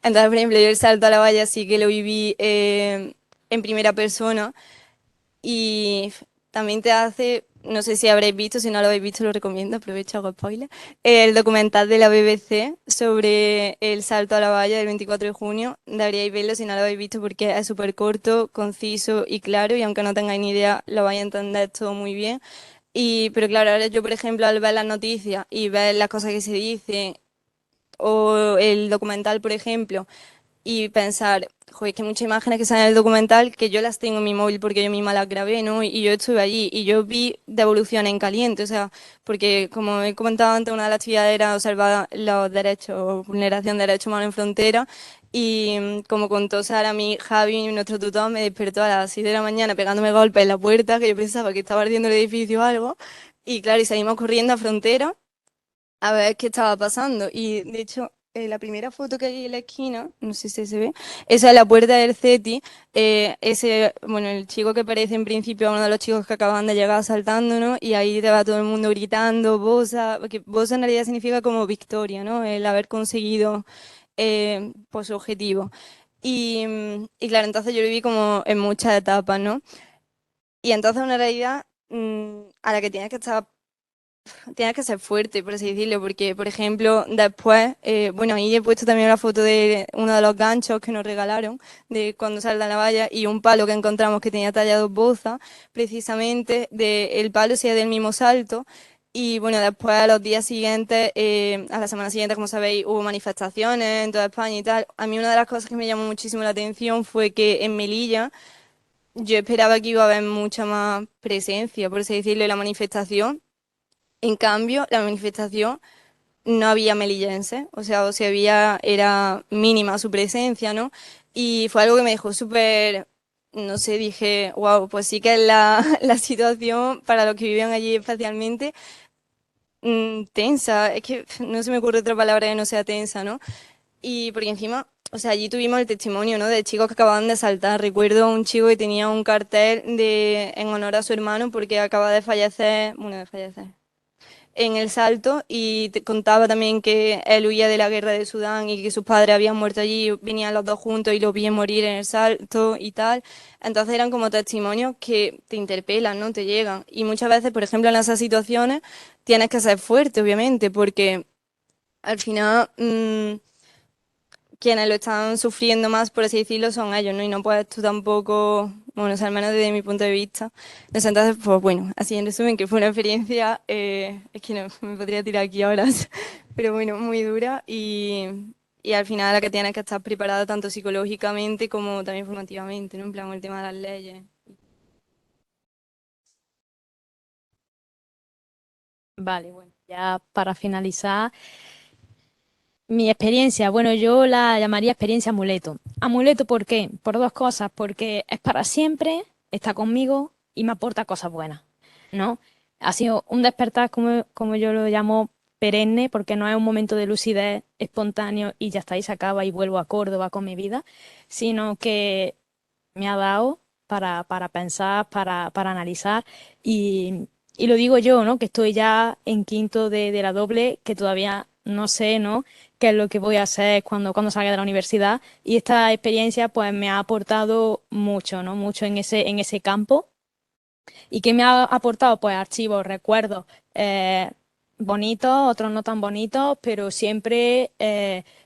S6: Entonces, por ejemplo, yo el salto a la valla sí que lo viví en primera persona y también te hace, no sé si habréis visto, si no lo habéis visto lo recomiendo, aprovecho, hago spoiler, el documental de la BBC sobre el salto a la valla del 24 de junio. Deberíais verlo si no lo habéis visto porque es súper corto, conciso y claro y aunque no tengáis ni idea lo vais a entender todo muy bien. Pero claro, ahora yo por ejemplo al ver las noticias y ver las cosas que se dicen o el documental por ejemplo y pensar, joder, que muchas imágenes que salen en el documental que yo las tengo en mi móvil porque yo misma las grabé, ¿no? Y yo estuve allí y yo vi devolución en caliente, o sea, porque como he comentado antes, una de las actividades era observar los derechos, o vulneración de derechos humanos en frontera. Como contó Sara, mi Javi, nuestro tutor, me despertó a las 6 de la mañana pegándome golpes en la puerta, que yo pensaba que estaba ardiendo el edificio o algo. Y claro, y salimos corriendo a frontera a ver qué estaba pasando. Y de hecho, la primera foto que hay en la esquina, no sé si se ve, esa es la puerta del CETI. Bueno, el chico que parece en principio uno de los chicos que acaban de llegar saltando, ¿no? Y ahí te va todo el mundo gritando, Bosa, porque Bosa en realidad significa como victoria, ¿no? El haber conseguido pues su objetivo. Y claro, entonces yo lo vi como en muchas etapas, ¿no? Y entonces una realidad a la que tienes que ser fuerte, por así decirlo, porque, por ejemplo, después, bueno, ahí he puesto también la foto de uno de los ganchos que nos regalaron, de cuando salta la valla, y un palo que encontramos que tenía tallado Boza, precisamente, el palo sea del mismo salto. Y bueno, después a los días siguientes, a la semana siguiente, como sabéis, hubo manifestaciones en toda España y tal. A mí una de las cosas que me llamó muchísimo la atención fue que en Melilla yo esperaba que iba a haber mucha más presencia, por así decirlo, en la manifestación. En cambio, la manifestación no había melillenses, o si había, era mínima su presencia, ¿no? Y fue algo que me dejó súper, no sé, dije, wow, pues sí que es la situación para los que vivían allí especialmente tensa. Es que no se me ocurre otra palabra que no sea tensa, ¿no? Y porque encima, o sea, allí tuvimos el testimonio, ¿no? De chicos que acababan de saltar. Recuerdo a un chico que tenía un cartel en honor a su hermano porque acaba de fallecer, bueno, de fallecer en el Salto, y contaba también que él huía de la guerra de Sudán y que sus padres habían muerto allí, venían los dos juntos y los vi morir en el Salto y tal. Entonces eran como testimonios que te interpelan, ¿no? Te llegan. Y muchas veces, por ejemplo, en esas situaciones tienes que ser fuerte, obviamente, porque al final quienes lo están sufriendo más, por así decirlo, son ellos, ¿no? Y no puedes tú tampoco, bueno, o sea, al menos desde mi punto de vista. Entonces, pues bueno, así en resumen, que fue una experiencia, es que no, me podría tirar aquí horas, pero bueno, muy dura y al final la que tienes que estar preparada tanto psicológicamente como también formativamente, ¿no? En plan, el tema de las leyes.
S7: Vale, bueno, ya para finalizar, mi experiencia, bueno, yo la llamaría experiencia amuleto. ¿Amuleto por qué? Por dos cosas, porque es para siempre, está conmigo y me aporta cosas buenas, ¿no? Ha sido un despertar, como yo lo llamo, perenne, porque no es un momento de lucidez espontáneo y ya está, y se acaba y vuelvo a Córdoba con mi vida, sino que me ha dado para pensar, para analizar y lo digo yo, ¿no? Que estoy ya en quinto de la doble, que todavía no sé, ¿no? Qué es lo que voy a hacer cuando salga de la universidad y esta experiencia pues me ha aportado mucho, ¿no? Mucho en ese campo. ¿Y qué me ha aportado? Pues archivos, recuerdos bonitos, otros no tan bonitos, pero siempre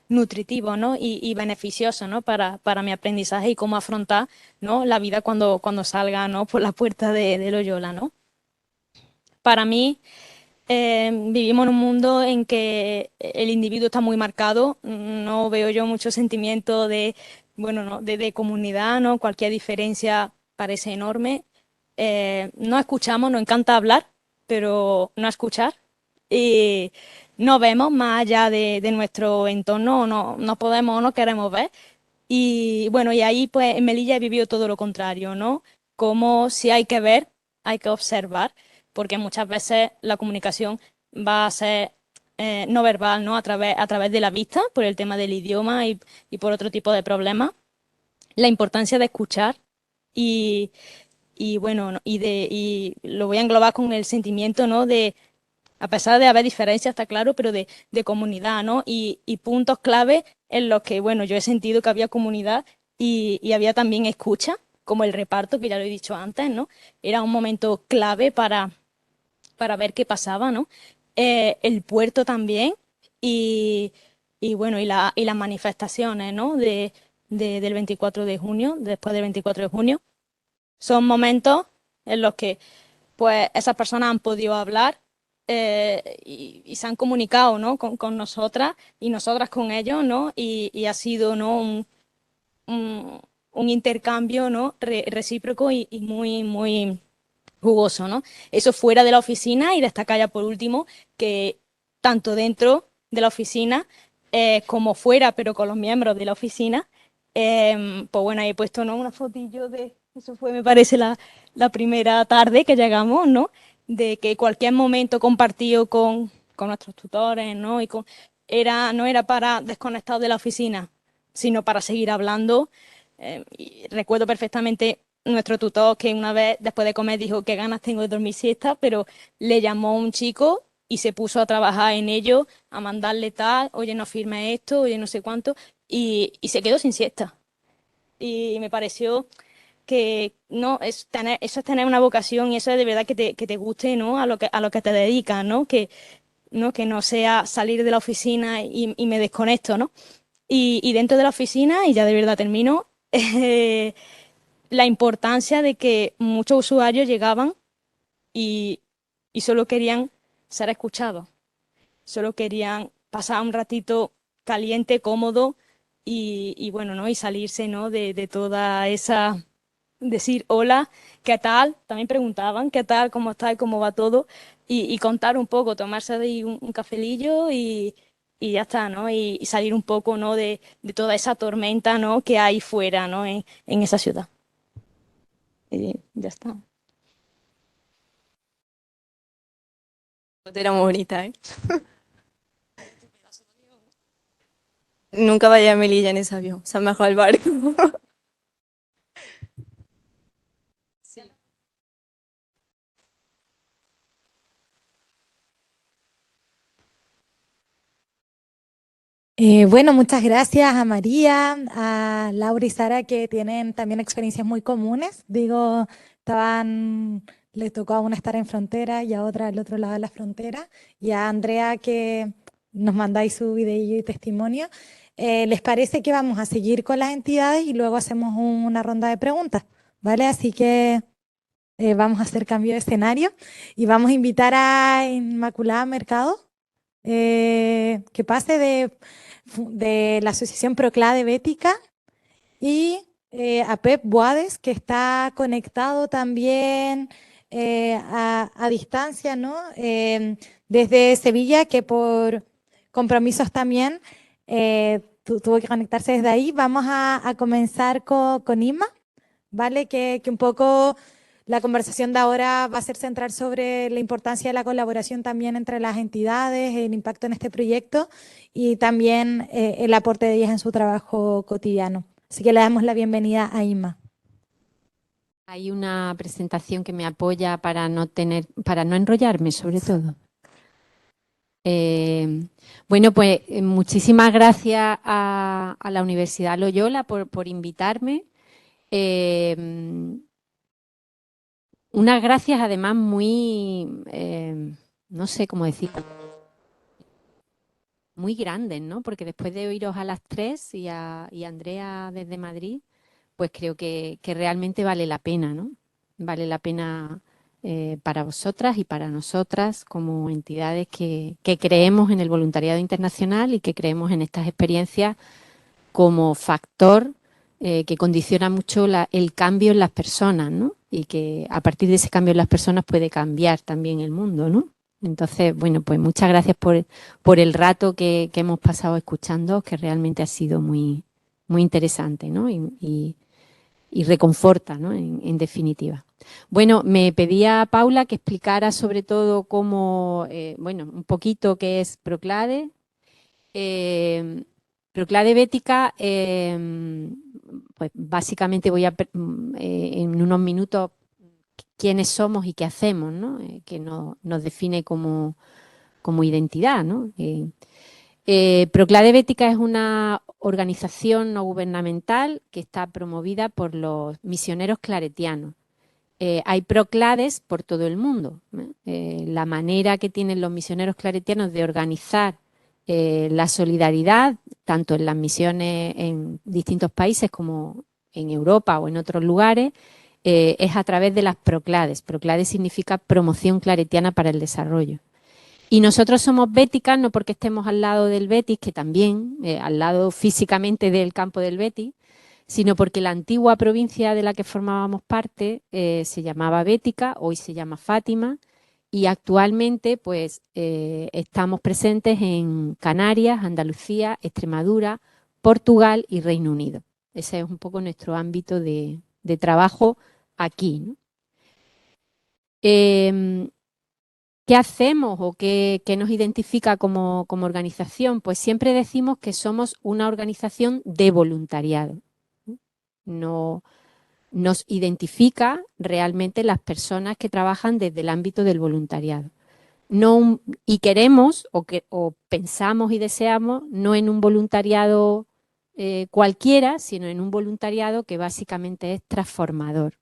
S7: nutritivos, ¿no? Y beneficiosos, ¿no? Para mi aprendizaje y cómo afrontar, ¿no? La vida cuando salga, ¿no? Por la puerta de Loyola, ¿no? Para mí, vivimos en un mundo en que el individuo está muy marcado. No veo yo mucho sentimiento de, bueno, no, de comunidad, ¿no? Cualquier diferencia parece enorme. No escuchamos, nos encanta hablar, pero no escuchar. Y no vemos más allá de nuestro entorno, no podemos, no queremos ver. Y bueno, y ahí pues en Melilla he vivido todo lo contrario, ¿no? Como si hay que ver, hay que observar, porque muchas veces la comunicación va a ser no verbal, ¿no? A través de la vista, por el tema del idioma y por otro tipo de problemas. La importancia de escuchar y, y bueno, y lo voy a englobar con el sentimiento, ¿no? A pesar de haber diferencias, está claro, pero de comunidad, ¿no? Y puntos clave en los que, bueno, yo he sentido que había comunidad y había también escucha, como el reparto, que ya lo he dicho antes, ¿no? Era un momento clave para ver qué pasaba, ¿no? El puerto también y bueno, y las manifestaciones, ¿no? Del 24 de junio, después del 24 de junio, son momentos en los que pues esas personas han podido hablar y se han comunicado, ¿no? con nosotras y nosotras con ellos, ¿no? Y ha sido, ¿no? un, un intercambio, ¿no? Recíproco y muy, muy jugoso, ¿no? Eso fuera de la oficina y destacar ya por último que tanto dentro de la oficina como fuera, pero con los miembros de la oficina, pues bueno, ahí he puesto, ¿no? Una fotillo de, eso fue, me parece, la primera tarde que llegamos, ¿no? De que cualquier momento compartido con nuestros tutores, ¿no? no era para desconectar de la oficina, sino para seguir hablando. Y recuerdo perfectamente nuestro tutor que una vez después de comer dijo qué ganas tengo de dormir siesta, pero le llamó un chico y se puso a trabajar en ello, a mandarle tal, oye, no firme esto, oye, no sé cuánto, y se quedó sin siesta. Y me pareció que no, eso es tener una vocación y eso es de verdad que te guste, ¿no? A lo que te dedicas, ¿no? Que no sea salir de la oficina y me desconecto, ¿no? Y dentro de la oficina, y ya de verdad termino, la importancia de que muchos usuarios llegaban y, y solo querían ser escuchados, solo querían pasar un ratito caliente, cómodo y bueno, ¿no? Y salirse, ¿no? De toda esa, decir hola, ¿qué tal? También preguntaban, ¿qué tal? ¿Cómo está? ¿Cómo va todo? Y contar un poco, tomarse de ahí un cafelillo y ya está, ¿no? Y salir un poco, ¿no? De toda esa tormenta, ¿no? Que hay fuera, ¿no? En esa ciudad. Y ya está.
S6: Era muy bonita, ¿eh? Nunca vaya a Melilla en ese avión, se ha mejor el barco.
S3: Bueno, muchas gracias a María, a Laura y Sara, que tienen también experiencias muy comunes. Digo, les tocó a una estar en frontera y a otra al otro lado de la frontera, y a Andrea, que nos mandáis su videillo y testimonio. ¿Les parece que vamos a seguir con las entidades y luego hacemos una ronda de preguntas? ¿Vale? Así que vamos a hacer cambio de escenario y vamos a invitar a Inmaculada Mercado que pase de la Asociación Proclade Bética y a Pep Boades, que está conectado también a distancia, ¿no? Desde Sevilla, que por compromisos también tuvo que conectarse desde ahí. Vamos a comenzar con Inma, ¿vale? Que un poco la conversación de ahora va a ser centrar sobre la importancia de la colaboración también entre las entidades, el impacto en este proyecto y también el aporte de ellas en su trabajo cotidiano. Así que le damos la bienvenida a Inma.
S8: Hay una presentación que me apoya para no enrollarme, sobre todo. Bueno, pues muchísimas gracias a la Universidad Loyola por invitarme. Unas gracias además muy, no sé cómo decir, muy grandes, ¿no? Porque después de oíros a las tres y a Andrea desde Madrid, pues creo que realmente vale la pena, ¿no? Vale la pena para vosotras y para nosotras como entidades que creemos en el voluntariado internacional y que creemos en estas experiencias como factor que condiciona mucho el cambio en las personas, ¿no? Y que a partir de ese cambio en las personas puede cambiar también el mundo, ¿no? Entonces, bueno, pues muchas gracias por el rato que hemos pasado escuchando, que realmente ha sido muy, muy interesante, ¿no? Y reconforta, ¿no? En definitiva. Bueno, me pedía Paula que explicara sobre todo cómo, bueno, un poquito qué es Proclade. Proclade Bética, pues básicamente voy a, en unos minutos, quiénes somos y qué hacemos, ¿no? Que nos define como identidad, ¿no? Proclade Bética es una organización no gubernamental que está promovida por los misioneros claretianos. Hay proclades por todo el mundo. La manera que tienen los misioneros claretianos de organizar la solidaridad, tanto en las misiones en distintos países como en Europa o en otros lugares, es a través de las proclades. Proclades significa promoción claretiana para el desarrollo. Y nosotros somos béticas no porque estemos al lado del Betis, que también, al lado físicamente del campo del Betis, sino porque la antigua provincia de la que formábamos parte se llamaba Bética, hoy se llama Fátima, y actualmente pues estamos presentes en Canarias, Andalucía, Extremadura, Portugal y Reino Unido. Ese es un poco nuestro ámbito de trabajo aquí, ¿no? ¿Qué hacemos o qué nos identifica como organización? Pues siempre decimos que somos una organización de voluntariado. No nos identifica realmente las personas que trabajan desde el ámbito del voluntariado. Y queremos o pensamos y deseamos no en un voluntariado cualquiera, sino en un voluntariado que básicamente es transformador,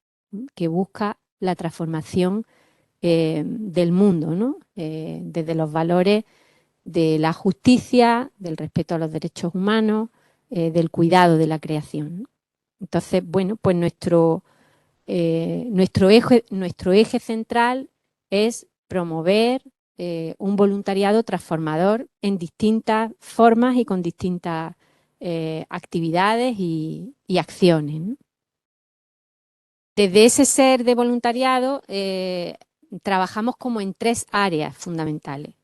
S8: que busca la transformación del mundo, ¿no? Desde los valores de la justicia, del respeto a los derechos humanos, del cuidado de la creación, ¿no? Entonces, bueno, pues nuestro eje central es promover un voluntariado transformador en distintas formas y con distintas actividades y acciones, ¿no? Desde ese ser de voluntariado trabajamos como en 3 áreas fundamentales.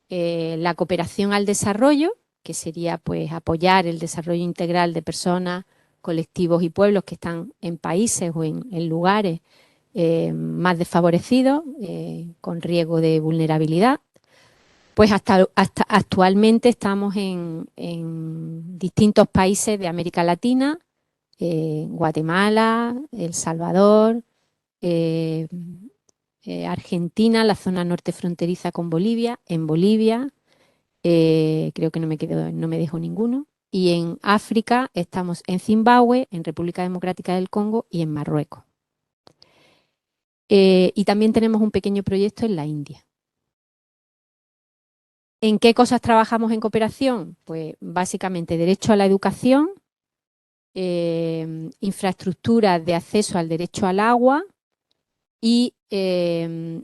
S8: La cooperación al desarrollo, que sería pues apoyar el desarrollo integral de personas, colectivos y pueblos que están en países o en lugares más desfavorecidos, con riesgo de vulnerabilidad. Pues hasta actualmente estamos en distintos países de América Latina, Guatemala, El Salvador, Argentina, la zona norte fronteriza con Bolivia, en Bolivia, creo que no me dejo ninguno. Y en África estamos en Zimbabue, en República Democrática del Congo y en Marruecos. Y también tenemos un pequeño proyecto en la India. ¿En qué cosas trabajamos en cooperación? Pues básicamente derecho a la educación, infraestructuras de acceso al derecho al agua y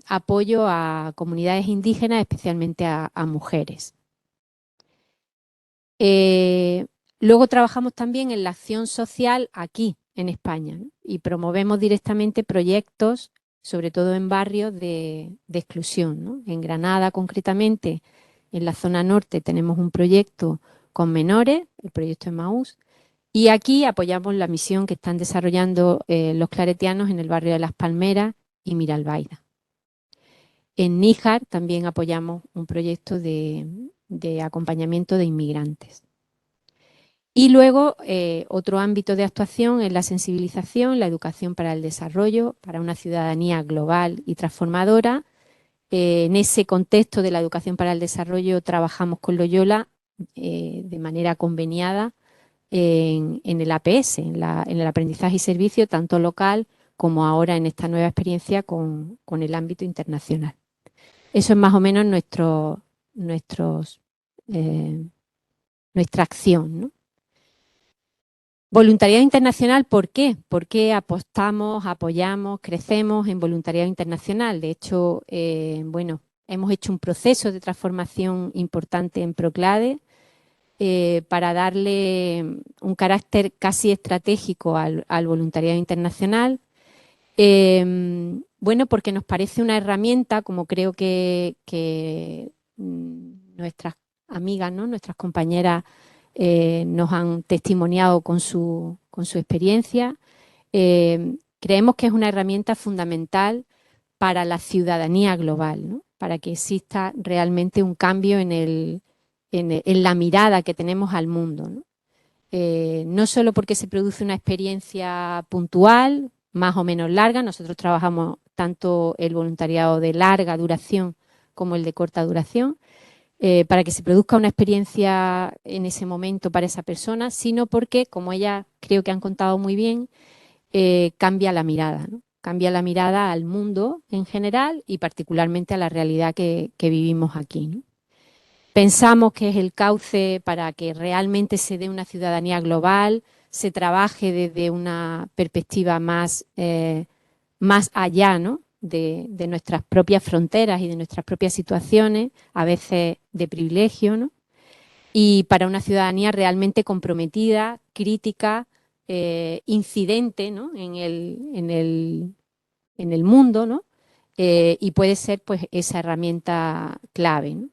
S8: apoyo a comunidades indígenas, especialmente a mujeres. Luego trabajamos también en la acción social aquí, en España, ¿no? Y promovemos directamente proyectos, sobre todo en barrios de exclusión, ¿no? En Granada, concretamente, en la zona norte, tenemos un proyecto con menores, el proyecto Emmaús, y aquí apoyamos la misión que están desarrollando los claretianos en el barrio de Las Palmeras y Miralbaida. En Níjar también apoyamos un proyecto de acompañamiento de inmigrantes. Y luego otro ámbito de actuación es la sensibilización, la educación para el desarrollo, para una ciudadanía global y transformadora. En ese contexto de la educación para el desarrollo trabajamos con Loyola de manera conveniada en el APS, en el aprendizaje y servicio, tanto local como ahora en esta nueva experiencia con el ámbito internacional. Eso es más o menos nuestra acción, ¿no? Voluntariado internacional, ¿por qué? ¿Por qué apostamos, apoyamos, crecemos en voluntariado internacional? De hecho, bueno, hemos hecho un proceso de transformación importante en Proclade para darle un carácter casi estratégico al voluntariado internacional. Bueno, porque nos parece una herramienta, como creo que nuestras amigas, ¿no? Nuestras compañeras nos han testimoniado con su experiencia. Creemos que es una herramienta fundamental para la ciudadanía global, ¿no? Para que exista realmente un cambio en la mirada que tenemos al mundo, ¿no? No solo porque se produce una experiencia puntual, más o menos larga. Nosotros trabajamos tanto el voluntariado de larga duración como el de corta duración, para que se produzca una experiencia en ese momento para esa persona, sino porque, como ellas creo que han contado muy bien, cambia la mirada, ¿no? Cambia la mirada al mundo en general y particularmente a la realidad que vivimos aquí, ¿no? Pensamos que es el cauce para que realmente se dé una ciudadanía global, se trabaje desde una perspectiva más allá, ¿no? de nuestras propias fronteras y de nuestras propias situaciones, a veces de privilegio, ¿no? Y para una ciudadanía realmente comprometida, crítica, incidente, ¿no? en el mundo, ¿no? Y puede ser pues esa herramienta clave, ¿no?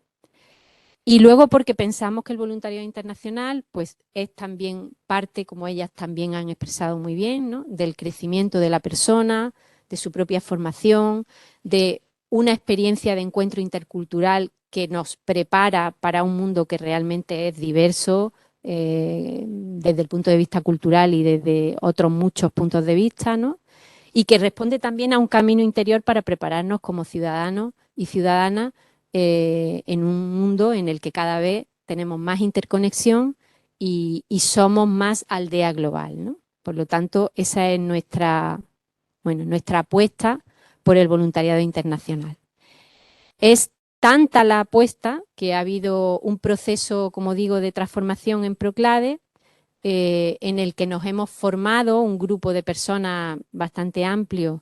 S8: Y luego porque pensamos que el voluntariado internacional pues es también parte, como ellas también han expresado muy bien, ¿no? Del crecimiento de la persona, de su propia formación, de una experiencia de encuentro intercultural que nos prepara para un mundo que realmente es diverso desde el punto de vista cultural y desde otros muchos puntos de vista, ¿no? Y que responde también a un camino interior para prepararnos como ciudadanos y ciudadanas en un mundo en el que cada vez tenemos más interconexión y somos más aldea global, ¿no? Por lo tanto, esa es nuestra apuesta por el voluntariado internacional. Es tanta la apuesta que ha habido un proceso, como digo, de transformación en Proclade, en el que nos hemos formado un grupo de personas bastante amplio,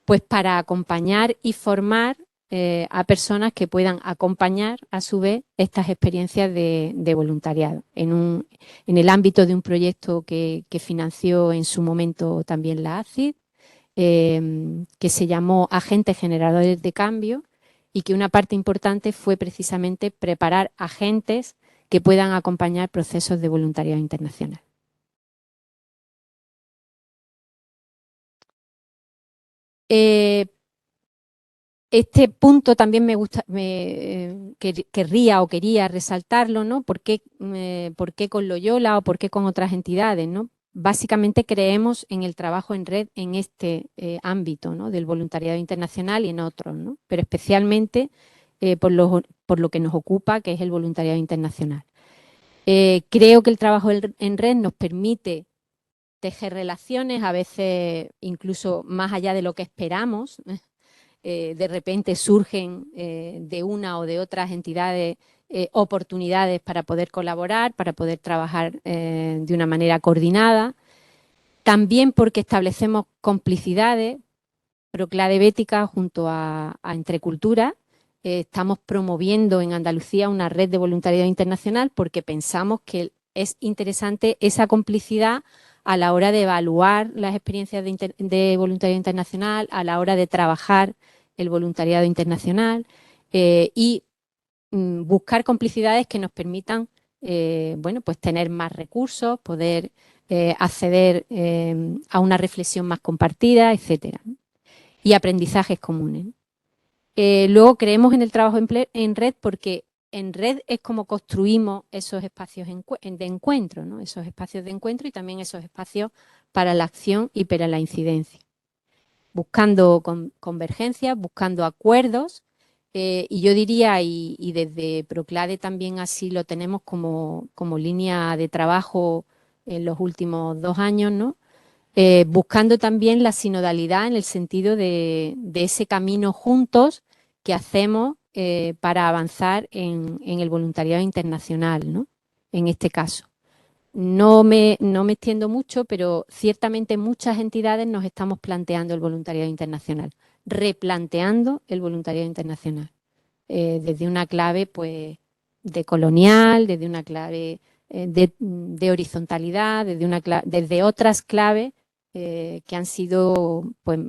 S8: pues para acompañar y formar a personas que puedan acompañar a su vez estas experiencias de voluntariado en el ámbito de un proyecto que financió en su momento también la ACID, que se llamó Agentes Generadores de Cambio, y que una parte importante fue precisamente preparar agentes que puedan acompañar procesos de voluntariado internacional. Este punto también quería resaltarlo, ¿no? ¿Por qué con Loyola o por qué con otras entidades, ¿no? Básicamente creemos en el trabajo en red en este ámbito, ¿no? Del voluntariado internacional y en otros, ¿no? Pero especialmente por lo que nos ocupa, que es el voluntariado internacional. Creo que el trabajo en red nos permite tejer relaciones, a veces incluso más allá de lo que esperamos. De repente surgen de una o de otras entidades oportunidades para poder colaborar, para poder trabajar de una manera coordinada. También porque establecemos complicidades. Proclade Bética junto a Entrecultura estamos promoviendo en Andalucía una red de voluntariado internacional porque pensamos que es interesante esa complicidad a la hora de evaluar las experiencias de voluntariado internacional, a la hora de trabajar el voluntariado internacional y buscar complicidades que nos permitan pues tener más recursos, poder acceder a una reflexión más compartida, etcétera, ¿no? Y aprendizajes comunes. Luego creemos en el trabajo en red porque en red es como construimos esos espacios de encuentro, ¿no? Esos espacios de encuentro y también esos espacios para la acción y para la incidencia. Buscando convergencias, buscando acuerdos, y yo diría, y desde Proclade también así lo tenemos como línea de trabajo en los últimos 2 años, ¿no? Buscando también la sinodalidad en el sentido de ese camino juntos que hacemos para avanzar en el voluntariado internacional, ¿no? En este caso. No me extiendo mucho, pero ciertamente muchas entidades nos estamos planteando el voluntariado internacional, replanteando el voluntariado internacional, desde una clave pues, de colonial, desde una clave de horizontalidad, desde otras claves que han sido, pues,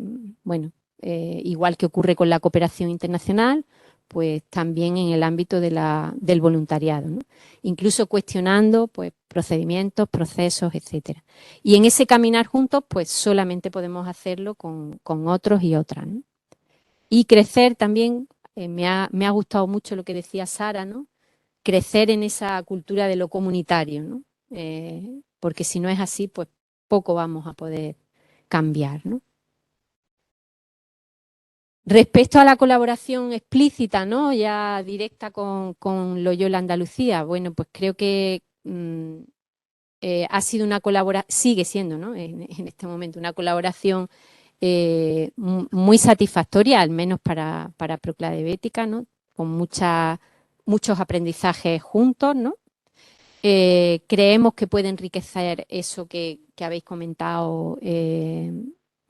S8: bueno, igual que ocurre con la cooperación internacional, pues también en el ámbito del voluntariado, ¿no? Incluso cuestionando pues, procedimientos, procesos, etcétera. Y en ese caminar juntos, pues solamente podemos hacerlo con otros y otras, ¿no? Y crecer también, me ha gustado mucho lo que decía Sara, ¿no? Crecer en esa cultura de lo comunitario, ¿no? Porque si no es así, pues poco vamos a poder cambiar, ¿no? Respecto a la colaboración explícita, ¿no? Ya directa con Loyola Andalucía, bueno, pues creo que ha sido una colaboración, sigue siendo, ¿no? En este momento una colaboración muy satisfactoria, al menos para Proclade Bética, ¿no? Con muchos aprendizajes juntos, ¿no? Creemos que puede enriquecer eso que habéis comentado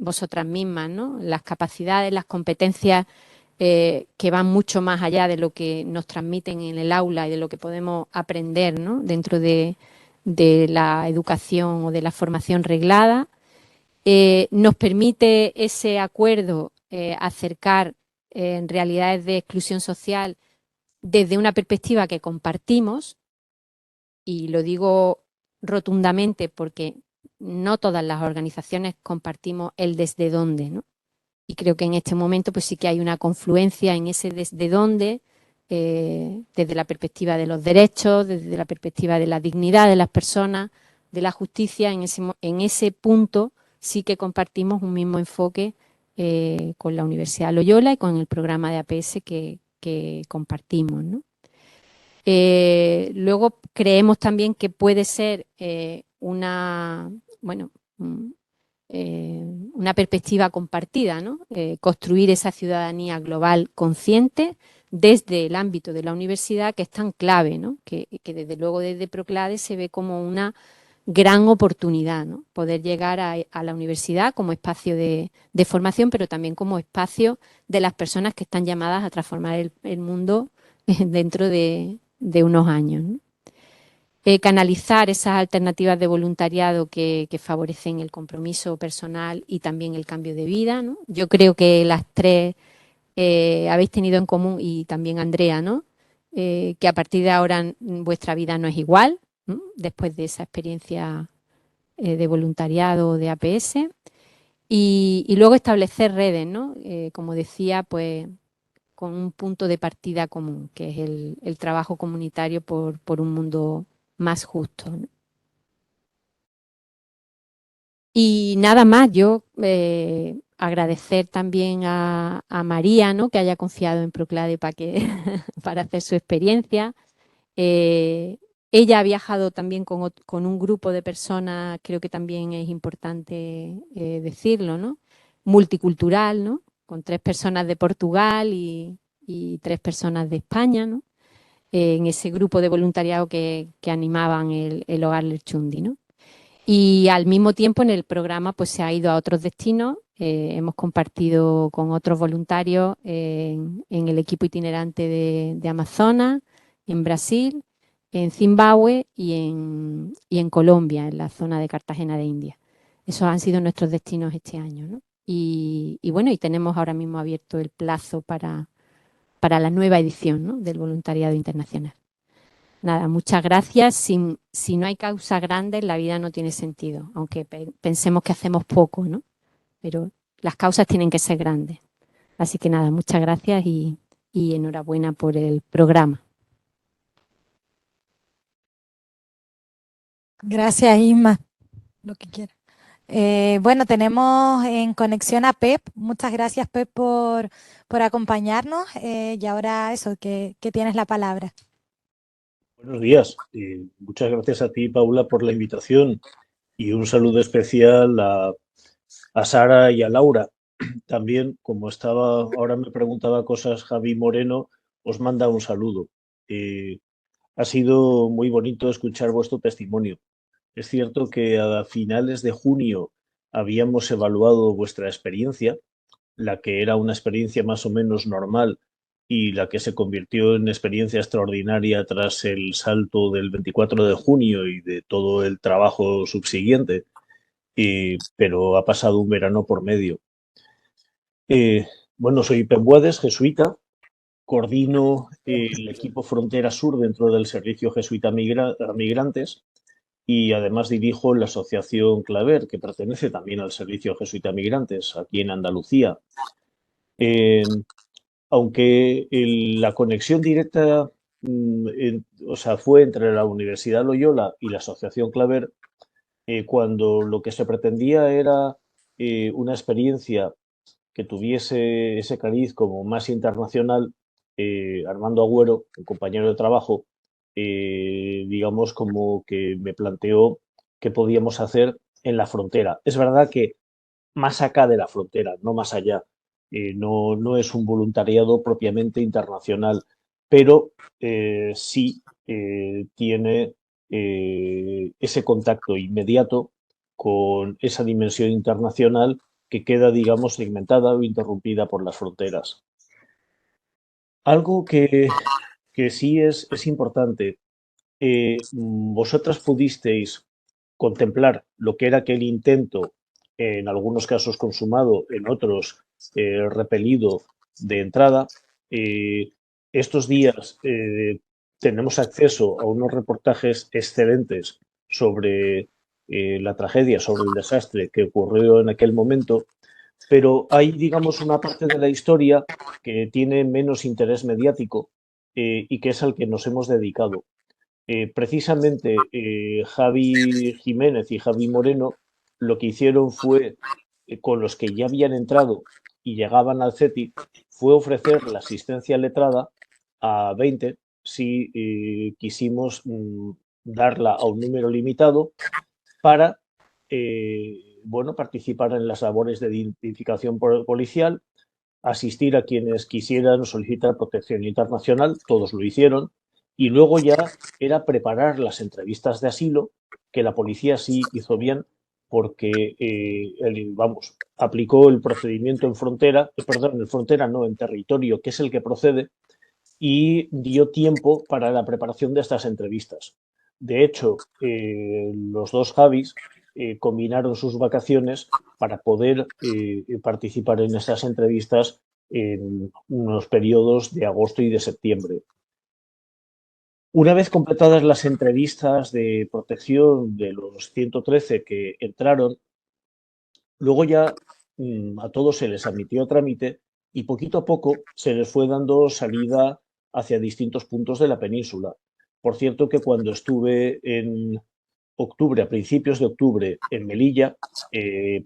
S8: vosotras mismas, ¿no? Las capacidades, las competencias que van mucho más allá de lo que nos transmiten en el aula y de lo que podemos aprender, ¿no? Dentro de la educación o de la formación reglada. Nos permite ese acuerdo acercar realidades de exclusión social desde una perspectiva que compartimos, y lo digo rotundamente porque no todas las organizaciones compartimos el desde dónde, ¿no? Y creo que en este momento pues sí que hay una confluencia en ese desde dónde, desde la perspectiva de los derechos, desde la perspectiva de la dignidad de las personas, de la justicia, en ese punto sí que compartimos un mismo enfoque con la Universidad Loyola y con el programa de APS que compartimos, ¿no? Luego creemos también que puede ser una perspectiva compartida, ¿no? Construir esa ciudadanía global consciente desde el ámbito de la universidad, que es tan clave, ¿no? Que desde luego desde Proclade se ve como una gran oportunidad, ¿no? Poder llegar a la universidad como espacio de formación, pero también como espacio de las personas que están llamadas a transformar el mundo dentro de unos años, ¿no? Canalizar esas alternativas de voluntariado que favorecen el compromiso personal y también el cambio de vida, ¿no? Yo creo que las tres habéis tenido en común, y también Andrea, ¿no? Que a partir de ahora vuestra vida no es igual, ¿no? Después de esa experiencia de voluntariado de APS. Y luego establecer redes, ¿no? Como decía, pues con un punto de partida común, que es el trabajo comunitario por un mundo más justo, ¿no? Y nada más, yo agradecer también a María, ¿no? Que haya confiado en Proclade para hacer su experiencia. Ella ha viajado también con un grupo de personas, creo que también es importante decirlo, ¿no? Multicultural, ¿no? Con 3 personas de Portugal y 3 personas de España, ¿no? En ese grupo de voluntariado que animaban el Hogar Lerchundi, ¿no? Y al mismo tiempo en el programa pues se ha ido a otros destinos. Hemos compartido con otros voluntarios en el equipo itinerante de Amazonas, en Brasil, en Zimbabue y en Colombia, en la zona de Cartagena de India. Esos han sido nuestros destinos este año, ¿no? Y bueno, y tenemos ahora mismo abierto el plazo para la nueva edición, ¿no? Del voluntariado internacional. Nada, muchas gracias. Si no hay causas grandes, la vida no tiene sentido, aunque pensemos que hacemos poco, ¿no? Pero las causas tienen que ser grandes. Así que nada, muchas gracias y enhorabuena por el programa.
S3: Gracias, Isma. Lo que quiera. Bueno, tenemos en conexión a Pep. Muchas gracias, Pep, por acompañarnos. Y ahora eso, que tienes la palabra.
S9: Buenos días. Muchas gracias a ti, Paula, por la invitación y un saludo especial a Sara y a Laura. También, como ahora me preguntaba cosas Javi Moreno, os manda un saludo. Ha sido muy bonito escuchar vuestro testimonio. Es cierto que a finales de junio habíamos evaluado vuestra experiencia, la que era una experiencia más o menos normal y la que se convirtió en experiencia extraordinaria tras el salto del 24 de junio y de todo el trabajo subsiguiente, pero ha pasado un verano por medio. Bueno, soy Pep Buades, jesuita, coordino el equipo Frontera Sur dentro del Servicio Jesuita a Migrantes y además dirijo la asociación Claver, que pertenece también al Servicio Jesuita a Migrantes aquí en Andalucía. Aunque la conexión directa fue entre la Universidad Loyola y la Asociación Claver, cuando lo que se pretendía era una experiencia que tuviese ese cariz como más internacional, Armando Agüero, un compañero de trabajo, digamos como que me planteó qué podíamos hacer en la frontera. Es verdad que más acá de la frontera, no más allá. No es un voluntariado propiamente internacional, pero sí tiene ese contacto inmediato con esa dimensión internacional que queda, digamos, segmentada o interrumpida por las fronteras. Algo que sí es importante. Vosotras pudisteis contemplar lo que era aquel intento, en algunos casos consumado, en otros repelido de entrada. Estos días tenemos acceso a unos reportajes excelentes sobre la tragedia, sobre el desastre que ocurrió en aquel momento, pero hay, digamos, una parte de la historia que tiene menos interés mediático y que es al que nos hemos dedicado. Precisamente Javi Jiménez y Javi Moreno lo que hicieron fue, con los que ya habían entrado y llegaban al CETI, fue ofrecer la asistencia letrada a 20 si quisimos darla a un número limitado para bueno, participar en las labores de identificación policial, asistir a quienes quisieran solicitar protección internacional, todos lo hicieron, y luego ya era preparar las entrevistas de asilo, que la policía sí hizo bien, porque, vamos, aplicó el procedimiento en frontera, perdón, en frontera no, en territorio, que es el que procede, y dio tiempo para la preparación de estas entrevistas. De hecho, los dos Javis combinaron sus vacaciones para poder participar en esas entrevistas en unos periodos de agosto y de septiembre. Una vez completadas las entrevistas de protección de los 113 que entraron, luego ya a todos se les admitió a trámite y poquito a poco se les fue dando salida hacia distintos puntos de la península. Por cierto que cuando estuve en octubre, a principios de octubre, en Melilla,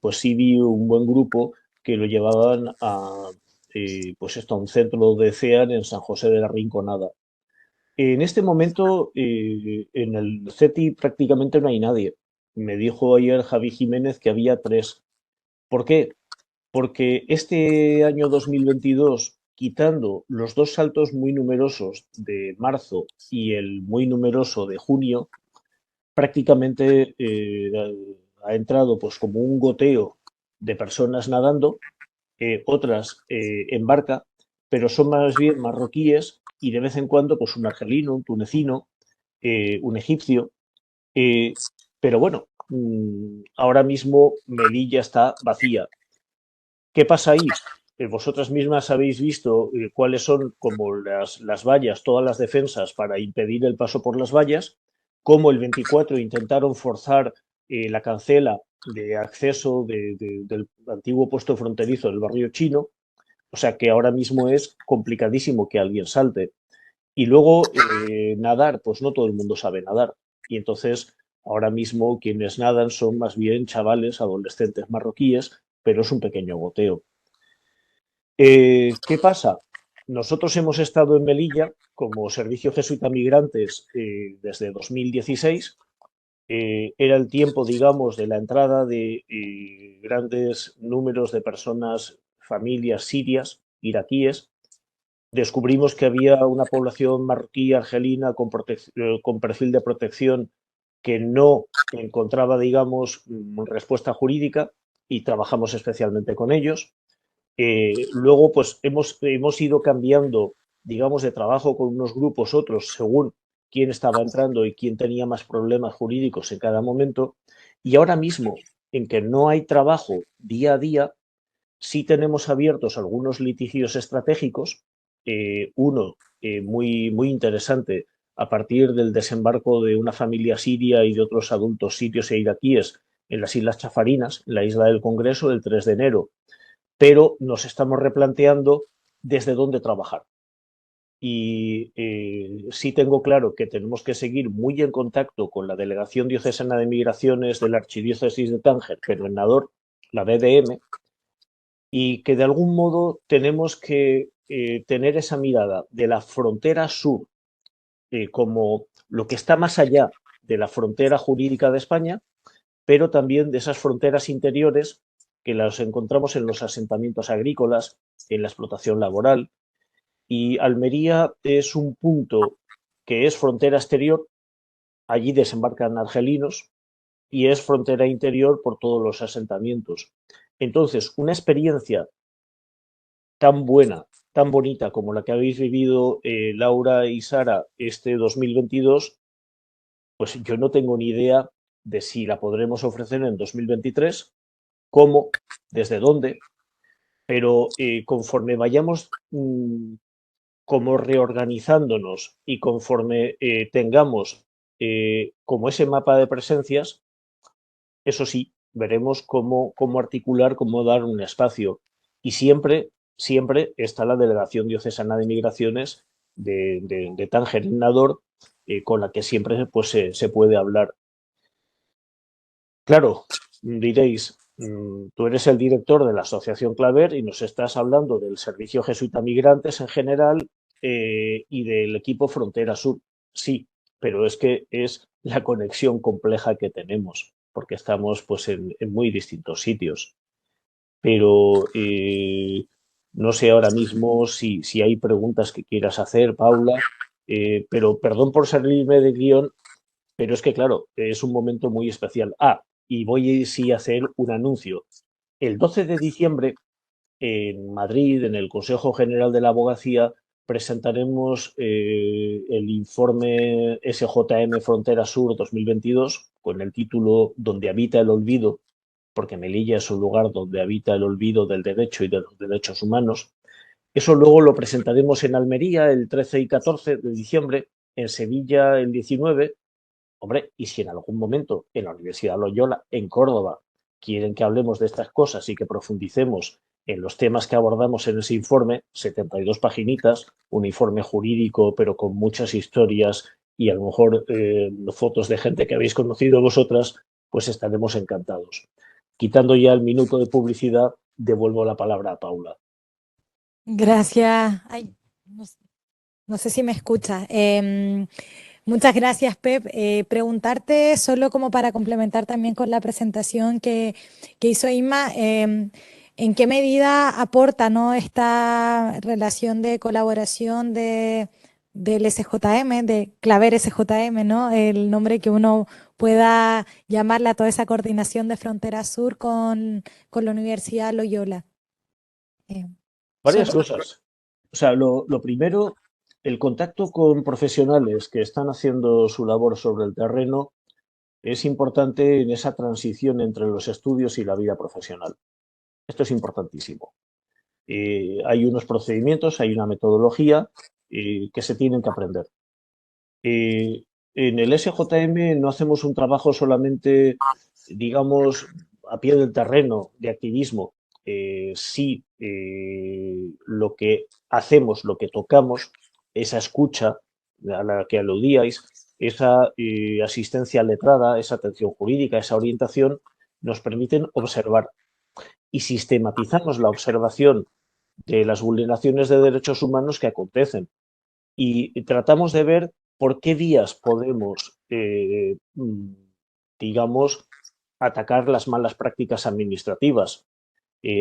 S9: pues sí vi un buen grupo que lo llevaban a, pues esto, a un centro de CEAN en San José de la Rinconada. En este momento, en el CETI prácticamente no hay nadie. Me dijo ayer Javi Jiménez que había 3. ¿Por qué? Porque este año 2022, quitando los 2 saltos muy numerosos de marzo y el muy numeroso de junio, prácticamente ha entrado pues como un goteo de personas nadando, otras en barca, pero son más bien marroquíes y de vez en cuando pues un argelino, un tunecino, un egipcio. Pero bueno, ahora mismo Melilla está vacía. ¿Qué pasa ahí? Vosotras mismas habéis visto cuáles son como las vallas, todas las defensas para impedir el paso por las vallas, cómo el 24 intentaron forzar la cancela de acceso del antiguo puesto fronterizo del barrio chino, o sea que ahora mismo es complicadísimo que alguien salte. Y luego nadar, pues no todo el mundo sabe nadar. Y entonces ahora mismo quienes nadan son más bien chavales, adolescentes marroquíes, pero es un pequeño goteo. ¿Qué pasa? Nosotros hemos estado en Melilla como Servicio Jesuita Migrantes desde 2016. Era el tiempo, digamos, de la entrada de grandes números de personas, familias sirias, iraquíes. Descubrimos que había una población marroquí argelina con perfil de protección que no encontraba, digamos, respuesta jurídica y trabajamos especialmente con ellos. Luego, pues hemos ido cambiando, digamos, de trabajo con unos grupos, otros, según quién estaba entrando y quién tenía más problemas jurídicos en cada momento. Y ahora mismo, en que no hay trabajo día a día, sí tenemos abiertos algunos litigios estratégicos. Uno muy, muy interesante a partir del desembarco de una familia siria y de otros adultos sirios e iraquíes en las Islas Chafarinas, en la isla del Congreso, el 3 de enero. Pero nos estamos replanteando desde dónde trabajar. Y sí tengo claro que tenemos que seguir muy en contacto con la Delegación Diocesana de Migraciones de la Archidiócesis de Tánger, pero en Nador, la DDM, y que de algún modo tenemos que tener esa mirada de la frontera sur como lo que está más allá de la frontera jurídica de España, pero también de esas fronteras interiores que las encontramos en los asentamientos agrícolas, en la explotación laboral. Y Almería es un punto que es frontera exterior, allí desembarcan argelinos, y es frontera interior por todos los asentamientos. Entonces, una experiencia tan buena, tan bonita como la que habéis vivido Laura y Sara este 2022, pues yo no tengo ni idea de si la podremos ofrecer en 2023, cómo, desde dónde, pero conforme vayamos como reorganizándonos y conforme tengamos como ese mapa de presencias, eso sí, veremos cómo articular, cómo dar un espacio. Y siempre está la Delegación Diocesana de Migraciones de Tánger en Nador, con la que siempre pues, se puede hablar. Claro, diréis, tú eres el director de la Asociación Claver y nos estás hablando del Servicio Jesuita Migrantes en general y del equipo Frontera Sur. Sí, pero es que es la conexión compleja que tenemos, porque estamos pues, en muy distintos sitios. Pero no sé ahora mismo si hay preguntas que quieras hacer, Paula, pero perdón por salirme de guión, pero es que, claro, es un momento muy especial. Y voy sí a hacer un anuncio. El 12 de diciembre, en Madrid, en el Consejo General de la Abogacía, presentaremos el informe SJM Frontera Sur 2022 con el título Donde habita el olvido, porque Melilla es un lugar donde habita el olvido del derecho y de los derechos humanos. Eso luego lo presentaremos en Almería el 13 y 14 de diciembre, en Sevilla el 19. Hombre, y si en algún momento en la Universidad Loyola, en Córdoba, quieren que hablemos de estas cosas y que profundicemos en los temas que abordamos en ese informe, 72 paginitas, un informe jurídico, pero con muchas historias y a lo mejor fotos de gente que habéis conocido vosotras, pues estaremos encantados. Quitando ya el minuto de publicidad, devuelvo la palabra a Paula.
S3: Gracias. Ay, no sé si me escucha. Muchas gracias, Pep. Preguntarte, solo como para complementar también con la presentación que hizo Inma, ¿en qué medida aporta, ¿no?, esta relación de colaboración del SJM, de Claver SJM, ¿no?, el nombre que uno pueda llamarle a toda esa coordinación de Frontera Sur con la Universidad Loyola?
S9: Varias
S3: Solo.
S9: cosas. O sea, lo primero, el contacto con profesionales que están haciendo su labor sobre el terreno es importante en esa transición entre los estudios y la vida profesional. Esto es importantísimo. Hay unos procedimientos, hay una metodología que se tienen que aprender. En el SJM no hacemos un trabajo solamente, digamos, a pie del terreno de activismo. Sí, lo que hacemos, lo que tocamos, esa escucha a la que aludíais, esa asistencia letrada, esa atención jurídica, esa orientación, nos permiten observar y sistematizamos la observación de las vulneraciones de derechos humanos que acontecen. Y tratamos de ver por qué vías podemos, digamos, atacar las malas prácticas administrativas.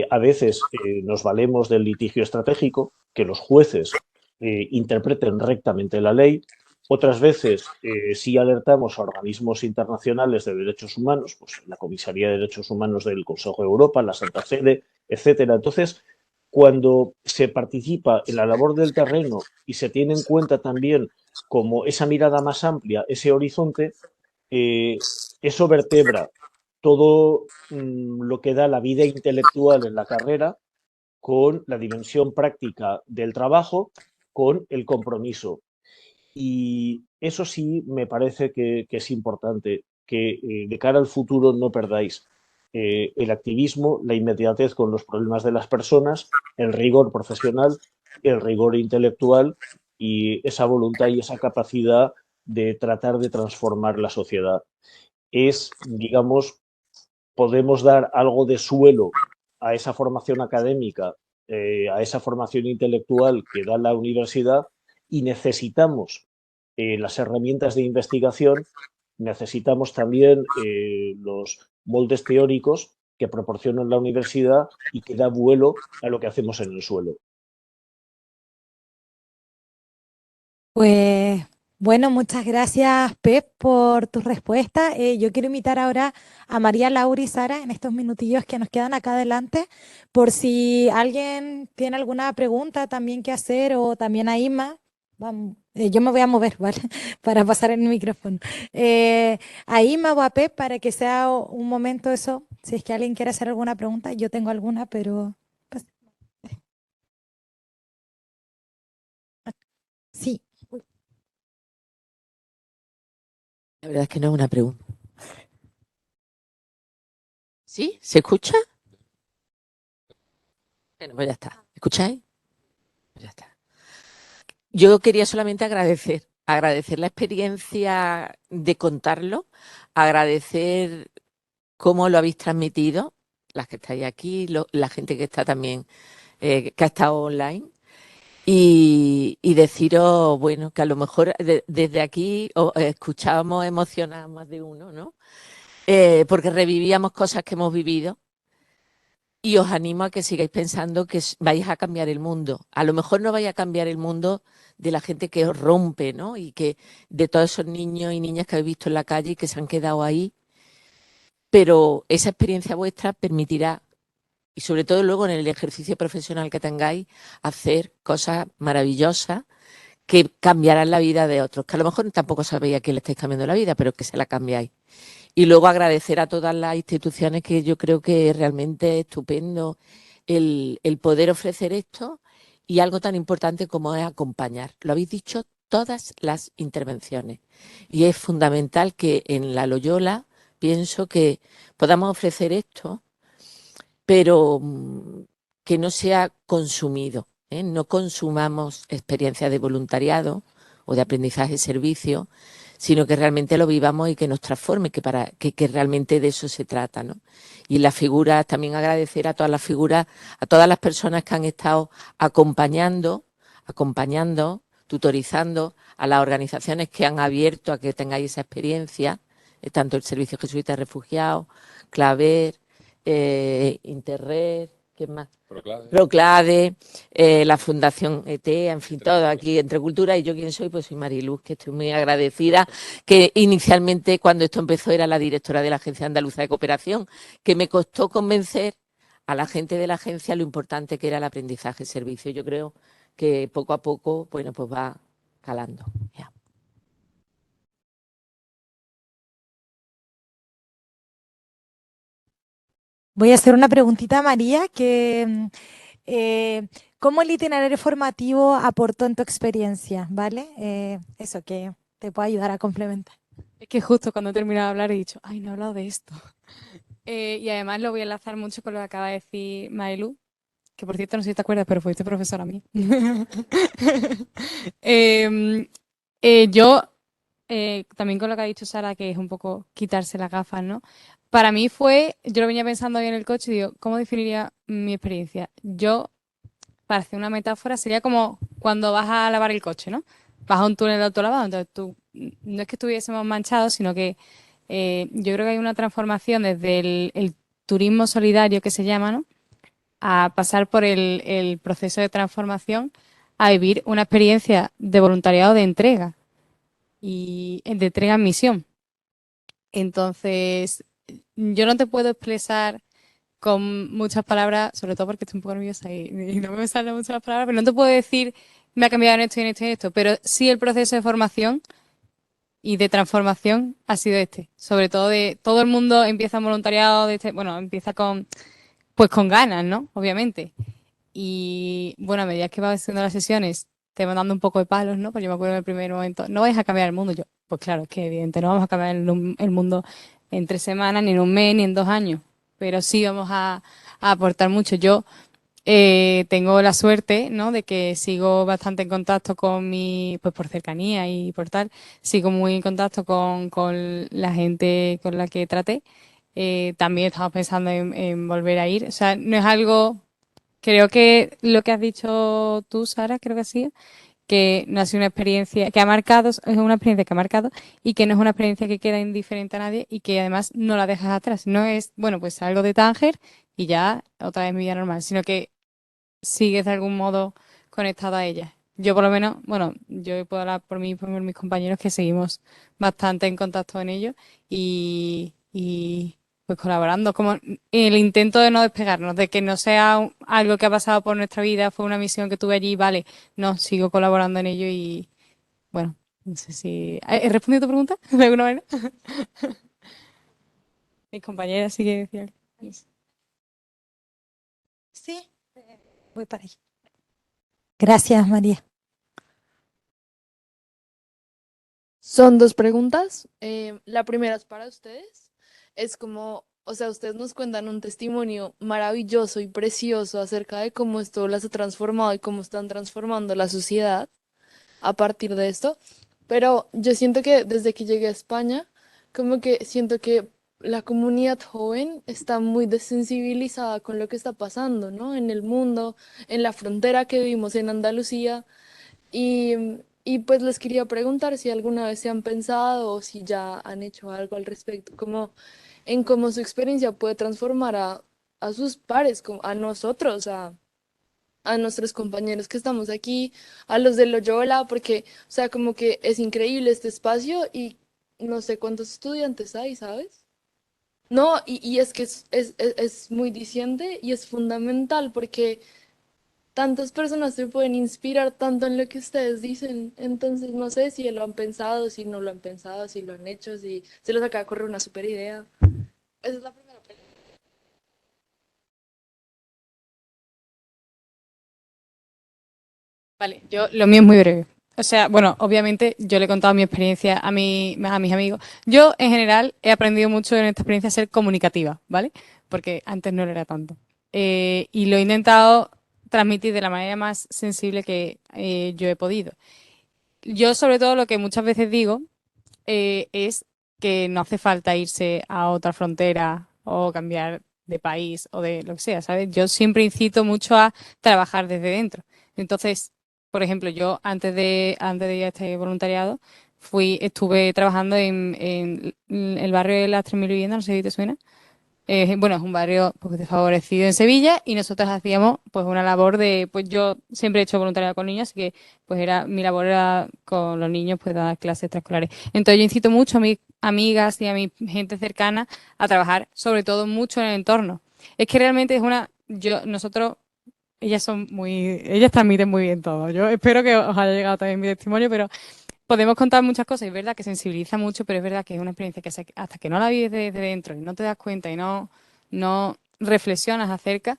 S9: A veces nos valemos del litigio estratégico, que los jueces interpreten rectamente la ley. Otras veces sí alertamos a organismos internacionales de derechos humanos, pues la Comisaría de Derechos Humanos del Consejo de Europa, la Santa Sede, etcétera. Entonces, cuando se participa en la labor del terreno y se tiene en cuenta también como esa mirada más amplia, ese horizonte, eso vertebra todo lo que da la vida intelectual en la carrera con la dimensión práctica del trabajo, con el compromiso. Y eso sí me parece que es importante, que de cara al futuro no perdáis el activismo, la inmediatez con los problemas de las personas, el rigor profesional, el rigor intelectual y esa voluntad y esa capacidad de tratar de transformar la sociedad. Es, digamos, podemos dar algo de suelo a esa formación académica, a esa formación intelectual que da la universidad y necesitamos las herramientas de investigación, necesitamos también los moldes teóricos que proporciona la universidad y que da vuelo a lo que hacemos en el suelo.
S3: Pues bueno, muchas gracias, Pep, por tu respuesta. Yo quiero invitar ahora a María Laura y Sara en estos minutillos que nos quedan acá adelante, por si alguien tiene alguna pregunta también que hacer o también a Inma. Vamos, yo me voy a mover, ¿vale? Para pasar el micrófono. A Inma o a Pep para que sea un momento eso. Si es que alguien quiere hacer alguna pregunta, yo tengo alguna, pero pues, sí.
S10: La verdad es que no es una pregunta. ¿Sí? ¿Se escucha? Bueno, pues ya está. ¿Escucháis? Pues ya está. Yo quería solamente agradecer la experiencia de contarlo, agradecer cómo lo habéis transmitido, las que estáis aquí, la gente que está también, que ha estado online. Y deciros, bueno, que a lo mejor desde aquí escuchábamos emocionar a más de uno, ¿no? Porque revivíamos cosas que hemos vivido y os animo a que sigáis pensando que vais a cambiar el mundo. A lo mejor no vais a cambiar el mundo de la gente que os rompe, ¿no? Y que de todos esos niños y niñas que habéis visto en la calle y que se han quedado ahí, pero esa experiencia vuestra permitirá, y sobre todo luego en el ejercicio profesional que tengáis, hacer cosas maravillosas que cambiarán la vida de otros, que a lo mejor tampoco sabéis a quién le estáis cambiando la vida, pero que se la cambiáis. Y luego agradecer a todas las instituciones, que yo creo que es realmente estupendo el poder ofrecer esto, y algo tan importante como es acompañar. Lo habéis dicho todas las intervenciones, y es fundamental que en la Loyola pienso que podamos ofrecer esto, pero que no sea consumido, ¿eh? No consumamos experiencias de voluntariado o de aprendizaje y servicio, sino que realmente lo vivamos y que nos transforme, que realmente de eso se trata, ¿no? Y las figuras, también agradecer a todas las figuras, a todas las personas que han estado acompañando, tutorizando, a las organizaciones que han abierto a que tengáis esa experiencia, tanto el Servicio Jesuita de Refugiados, Claver, Interred, ¿qué más? Proclade, la Fundación ET, en fin, todo aquí entre cultura. Y yo, ¿quién soy? Pues soy Mariluz, que estoy muy agradecida, que inicialmente cuando esto empezó era la directora de la Agencia Andaluza de Cooperación, que me costó convencer a la gente de la agencia lo importante que era el aprendizaje y servicio. Yo creo que poco a poco, bueno, pues va calando. Ya.
S3: Voy a hacer una preguntita a María, ¿cómo el itinerario formativo aportó en tu experiencia? ¿Vale? Eso que te puede ayudar a complementar.
S4: Es que justo cuando he terminado de hablar he dicho, ay, no he hablado de esto. Y además lo voy a enlazar mucho con lo que acaba de decir Mailu, que por cierto no sé si te acuerdas, pero fuiste profesora a mí. Yo, también con lo que ha dicho Sara, que es un poco quitarse las gafas, ¿no? Para mí fue, yo lo venía pensando hoy en el coche y digo, ¿cómo definiría mi experiencia? Yo, para hacer una metáfora, sería como cuando vas a lavar el coche, ¿no? Vas a un túnel de autolavado, entonces tú, no es que estuviésemos manchados, sino que yo creo que hay una transformación desde el turismo solidario que se llama, ¿no? A pasar por el proceso de transformación a vivir una experiencia de voluntariado de entrega y de entrega en misión. Entonces, yo no te puedo expresar con muchas palabras, sobre todo porque estoy un poco nerviosa y no me salen muchas palabras, pero no te puedo decir me ha cambiado en esto y en esto y en esto, pero sí el proceso de formación y de transformación ha sido este. Sobre todo de todo el mundo empieza en voluntariado, bueno, empieza pues con ganas, ¿no? Obviamente. Y bueno, a medida que vas haciendo las sesiones, te van dando un poco de palos, ¿no? Pues yo me acuerdo en el primer momento, no vais a cambiar el mundo. Yo, pues claro, es que evidente, no vamos a cambiar el mundo en 3 semanas, ni en un mes, ni en 2 años, pero sí vamos a aportar mucho. Yo tengo la suerte, ¿no? De que sigo bastante en contacto con pues por cercanía y por tal, sigo muy en contacto con la gente con la que traté. También estamos pensando en volver a ir. O sea, no es algo. Creo que lo que has dicho tú, Sara, creo que sí, que no ha sido una experiencia que ha marcado, es una experiencia que ha marcado y que no es una experiencia que queda indiferente a nadie y que además no la dejas atrás. No es, bueno, pues algo de Tánger y ya otra vez mi vida normal, sino que sigues de algún modo conectado a ella. Yo por lo menos, bueno, yo puedo hablar por mí y por mis compañeros que seguimos bastante en contacto en ello y pues colaborando, como el intento de no despegarnos, de que no sea algo que ha pasado por nuestra vida, fue una misión que tuve allí, vale, no, sigo colaborando en ello y bueno, no sé si... ¿He respondido a tu pregunta de alguna manera? Mis compañeras sí que decían.
S3: Sí, voy para allá. Gracias, María.
S11: Son dos preguntas. La primera es para ustedes. Es como O sea, ustedes nos cuentan un testimonio maravilloso y precioso acerca de cómo esto las ha transformado y cómo están transformando la sociedad a partir de esto. Pero yo siento que desde que llegué a España, como que siento que la comunidad joven está muy desensibilizada con lo que está pasando, ¿no? En el mundo, en la frontera que vivimos en Andalucía. Y, y pues les quería preguntar si alguna vez se han pensado o si ya han hecho algo al respecto, como en cómo su experiencia puede transformar a sus pares, como a nosotros, a nuestros compañeros que estamos aquí, a los de Loyola, porque, o sea, como que es increíble este espacio y no sé cuántos estudiantes hay, ¿sabes? No, y es que es muy diciente y es fundamental porque tantas personas se pueden inspirar tanto en lo que ustedes dicen. Entonces, no sé si lo han pensado, si no lo han pensado, si lo han hecho, si se les acaba de correr una super idea. Esa es la primera pregunta.
S4: Vale, yo lo mío es muy breve. O sea, bueno, obviamente yo le he contado mi experiencia a mis amigos. Yo, en general, he aprendido mucho en esta experiencia a ser comunicativa, ¿vale? Porque antes no lo era tanto. Y lo he intentado transmitir de la manera más sensible que yo he podido. Yo, sobre todo, lo que muchas veces digo es que no hace falta irse a otra frontera o cambiar de país o de lo que sea, ¿sabes? Yo siempre incito mucho a trabajar desde dentro. Entonces, por ejemplo, yo antes de ir a este voluntariado, estuve trabajando en el barrio de las 3.000 viviendas, no sé si te suena. Bueno, es un barrio pues, desfavorecido en Sevilla y nosotros hacíamos pues una labor de, pues yo siempre he hecho voluntariado con niños, así que pues mi labor era con los niños pues dar clases extraescolares. Entonces yo incito mucho a mis amigas y a mi gente cercana a trabajar sobre todo mucho en el entorno. Es que realmente nosotros, ellas transmiten muy bien todo. Yo espero que os haya llegado también mi testimonio, pero podemos contar muchas cosas, es verdad que sensibiliza mucho, pero es verdad que es una experiencia que hasta que no la vives desde dentro y no te das cuenta y no reflexionas acerca,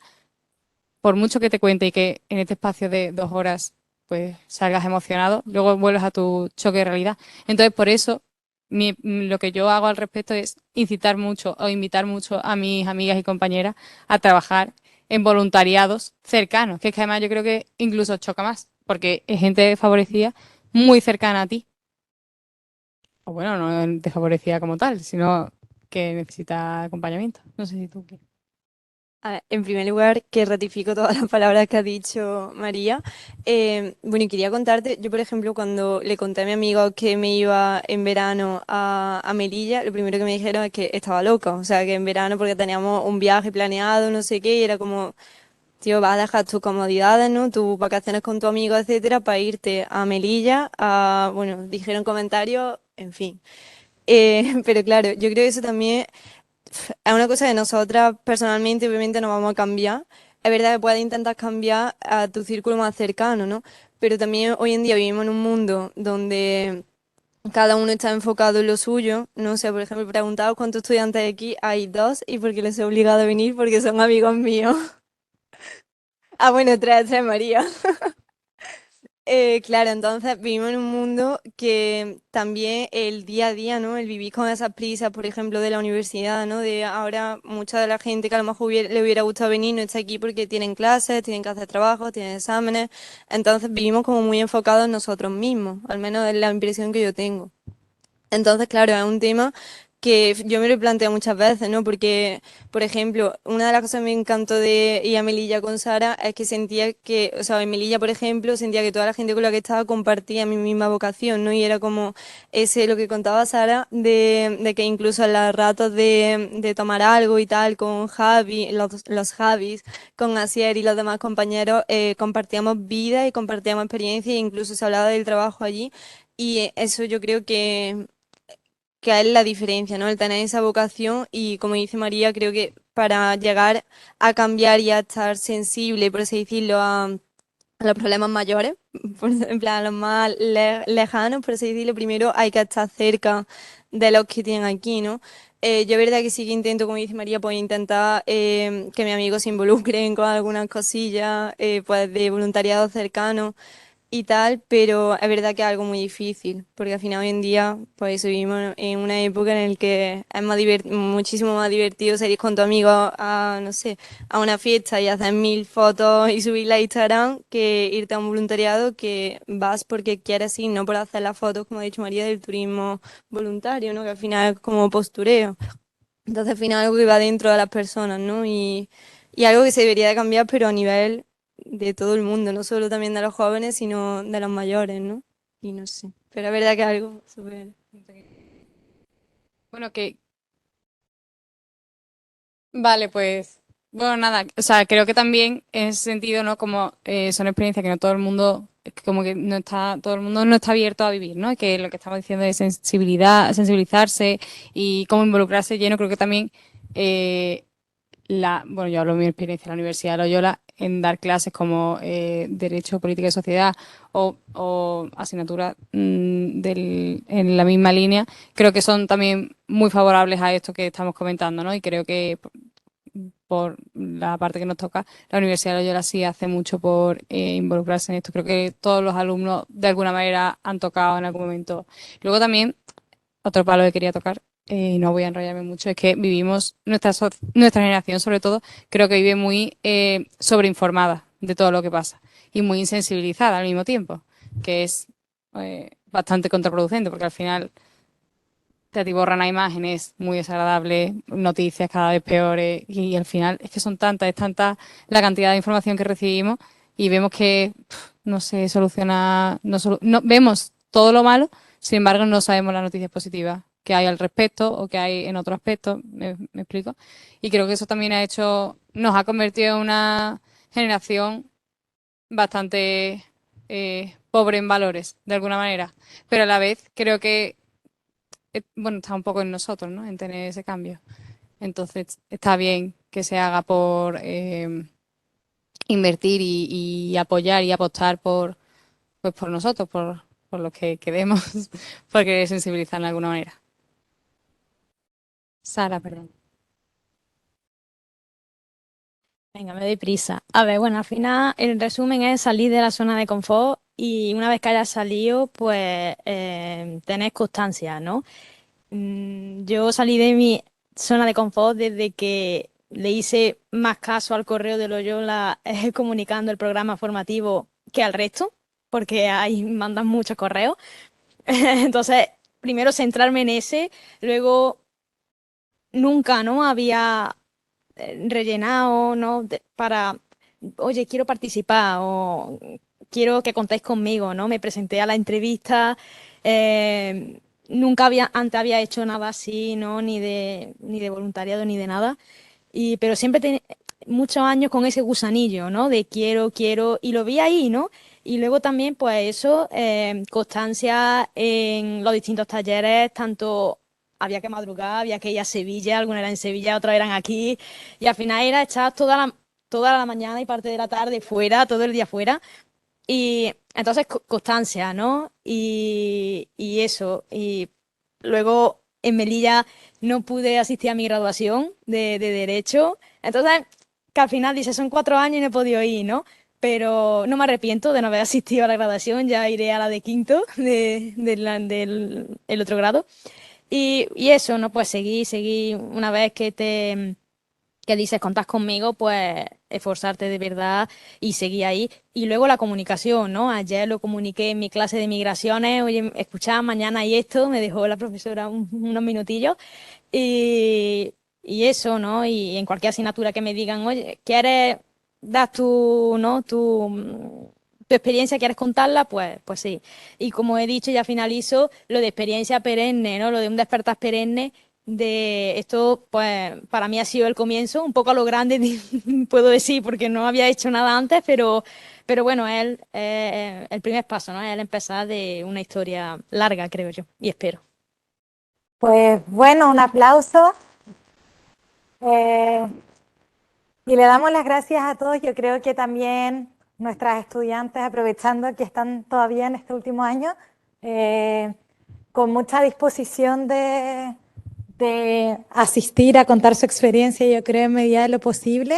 S4: por mucho que te cuente y que en este espacio de 2 horas pues salgas emocionado, luego vuelves a tu choque de realidad. Entonces, por eso, lo que yo hago al respecto es incitar mucho o invitar mucho a mis amigas y compañeras a trabajar en voluntariados cercanos, que es que además yo creo que incluso choca más, porque es gente favorecida muy cercana a ti. O bueno, no desfavorecida como tal, sino que necesita acompañamiento. No sé si tú quieres.
S6: En primer lugar, que ratifico todas las palabras que ha dicho María. Bueno, y quería contarte, yo por ejemplo, cuando le conté a mi amigo que me iba en verano a Melilla, lo primero que me dijeron es que estaba loca, o sea, que en verano porque teníamos un viaje planeado, no sé qué, y era como, tío, vas a dejar tus comodidades, ¿no? Tus vacaciones con tu amigo, etcétera, para irte a Melilla, bueno, dijeron comentarios, en fin. Pero claro, yo creo que eso también es una cosa que nosotras personalmente obviamente no vamos a cambiar. Es verdad que puedes intentar cambiar a tu círculo más cercano, ¿no? Pero también hoy en día vivimos en un mundo donde cada uno está enfocado en lo suyo. No sé, por ejemplo, preguntados cuántos estudiantes aquí, hay dos, y porque les he obligado a venir porque son amigos míos. Ah, bueno, tres, María. Claro, entonces vivimos en un mundo que también el día a día, ¿no? El vivir con esas prisas, por ejemplo, de la universidad, ¿no? De ahora mucha de la gente que a lo mejor le hubiera gustado venir no está aquí porque tienen clases, tienen que hacer trabajos, tienen exámenes. Entonces vivimos como muy enfocados en nosotros mismos, al menos es la impresión que yo tengo. Entonces, claro, es un tema que yo me lo he planteado muchas veces, ¿no? Porque, por ejemplo, una de las cosas que me encantó de ir a Melilla con Sara es que sentía que, o sea, en Melilla, por ejemplo, sentía que toda la gente con la que estaba compartía mi misma vocación, ¿no? Y era como ese, lo que contaba Sara, de que incluso en los ratos de tomar algo y tal, con Javi, los Javis, con Asier y los demás compañeros, compartíamos vida y compartíamos experiencia e incluso se hablaba del trabajo allí. Y eso yo creo que es la diferencia, ¿no? El tener esa vocación y como dice María, creo que para llegar a cambiar y a estar sensible, por así decirlo, a los problemas mayores, en plan, a los más lejanos, por así decirlo, primero hay que estar cerca de los que tienen aquí, ¿no? Yo es verdad que sí que intento, como dice María, pues intentar que mis amigos se involucren con algunas cosillas, pues de voluntariado cercano y tal, pero es verdad que es algo muy difícil, porque al final hoy en día, pues eso, vivimos en una época en la que es más muchísimo más divertido salir con tu amigo a, no sé, a una fiesta y hacer 1000 fotos y subirla a Instagram que irte a un voluntariado que vas porque quieres ir, no por hacer las fotos, como ha dicho María, del turismo voluntario, ¿no? Que al final es como postureo. Entonces, al final, algo que va dentro de las personas, ¿no? Y algo que se debería de cambiar, pero a nivel de todo el mundo, no solo también de los jóvenes, sino de los mayores, ¿no? Y no sé. Pero es verdad que es algo súper.
S4: Bueno, vale, pues, bueno, nada, o sea, creo que también en ese sentido, ¿no? Como son experiencias que no todo el mundo, como que no está, todo el mundo no está abierto a vivir, ¿no? Que lo que estamos diciendo es sensibilizarse y cómo involucrarse lleno, creo que también bueno, yo hablo de mi experiencia en la Universidad de Loyola en dar clases como Derecho, Política y Sociedad o asignaturas en la misma línea, creo que son también muy favorables a esto que estamos comentando, ¿no? Y creo que por la parte que nos toca, la Universidad de Loyola sí hace mucho por involucrarse en esto. Creo que todos los alumnos de alguna manera han tocado en algún momento. Luego también, otro palo que quería tocar, y no voy a enrollarme mucho, es que vivimos, nuestra generación sobre todo, creo que vive muy sobreinformada de todo lo que pasa y muy insensibilizada al mismo tiempo, que es bastante contraproducente porque al final te atiborran a imágenes muy desagradables, noticias cada vez peores y al final es que son tantas, es tanta la cantidad de información que recibimos y vemos que no se soluciona, no, vemos todo lo malo, sin embargo no sabemos las noticias positivas que hay al respecto o que hay en otro aspecto, me explico. Y creo que eso también nos ha convertido en una generación bastante pobre en valores, de alguna manera, pero a la vez creo que bueno, está un poco en nosotros, ¿no? En tener ese cambio. Entonces, está bien que se haga por invertir y apoyar y apostar pues, por nosotros, por lo que queremos, por querer sensibilizar de alguna manera. Sara, perdón.
S7: Venga, me doy prisa. A ver, bueno, al final el resumen es salir de la zona de confort y una vez que hayas salido, pues tener constancia, ¿no? Yo salí de mi zona de confort desde que le hice más caso al correo de Loyola comunicando el programa formativo que al resto, porque ahí mandan muchos correos. Entonces, primero centrarme en ese, luego nunca, ¿no? Había rellenado, ¿no? Para, oye, quiero participar o quiero que contéis conmigo, ¿no? Me presenté a la entrevista, nunca antes había hecho nada así, ¿no? Ni de voluntariado ni de nada. Pero siempre muchos años con ese gusanillo, ¿no? De quiero, y lo vi ahí, ¿no? Y luego también, pues eso, constancia en los distintos talleres, tanto había que madrugar, había que ir a Sevilla, algunos eran en Sevilla, otros eran aquí, y al final era estar toda la mañana y parte de la tarde fuera, todo el día fuera, y entonces constancia, ¿no? Y eso, y luego en Melilla no pude asistir a mi graduación de Derecho, entonces que al final dice, son 4 años y no he podido ir, ¿no? Pero no me arrepiento de no haber asistido a la graduación, ya iré a la de quinto del el otro grado. Y eso, ¿no? Pues seguí una vez que dices, contás conmigo, pues esforzarte de verdad y seguir ahí. Y luego la comunicación, ¿no? Ayer lo comuniqué en mi clase de migraciones, oye, escuchaba mañana y esto, me dejó la profesora unos minutillos. Y eso, ¿no? Y en cualquier asignatura que me digan, oye, ¿quieres dar ¿no? Tu experiencia, quieres contarla? Pues sí. Y como he dicho, ya finalizo lo de experiencia perenne, ¿no? Lo de un despertar perenne. De esto, pues para mí ha sido el comienzo, un poco a lo grande, puedo decir, porque no había hecho nada antes, pero bueno, es el primer paso, ¿no? Es el empezar de una historia larga, creo yo, y espero.
S3: Pues bueno, un aplauso. Y le damos las gracias a todos. Yo creo que también nuestras estudiantes, aprovechando que están todavía en este último año, con mucha disposición de asistir a contar su experiencia, yo creo, en medida de lo posible,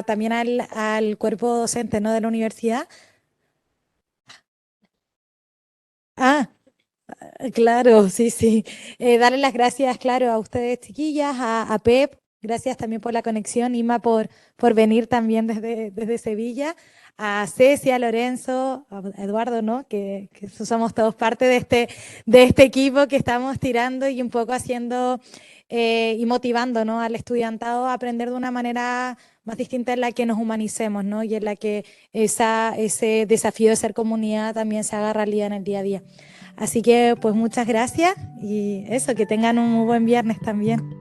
S3: también al cuerpo docente, ¿no? de la universidad. Ah, claro, sí, sí. Darle las gracias, claro, a ustedes, chiquillas, a Pep, gracias también por la conexión, Ima por venir también desde Sevilla, a Cecia, a Lorenzo, a Eduardo, ¿no? Que somos todos parte de este equipo que estamos tirando y un poco haciendo y motivando, ¿no? Al estudiantado a aprender de una manera más distinta en la que nos humanicemos, ¿no? Y en la que ese desafío de ser comunidad también se haga realidad en el día a día. Así que pues muchas gracias y eso, que tengan un muy buen viernes también.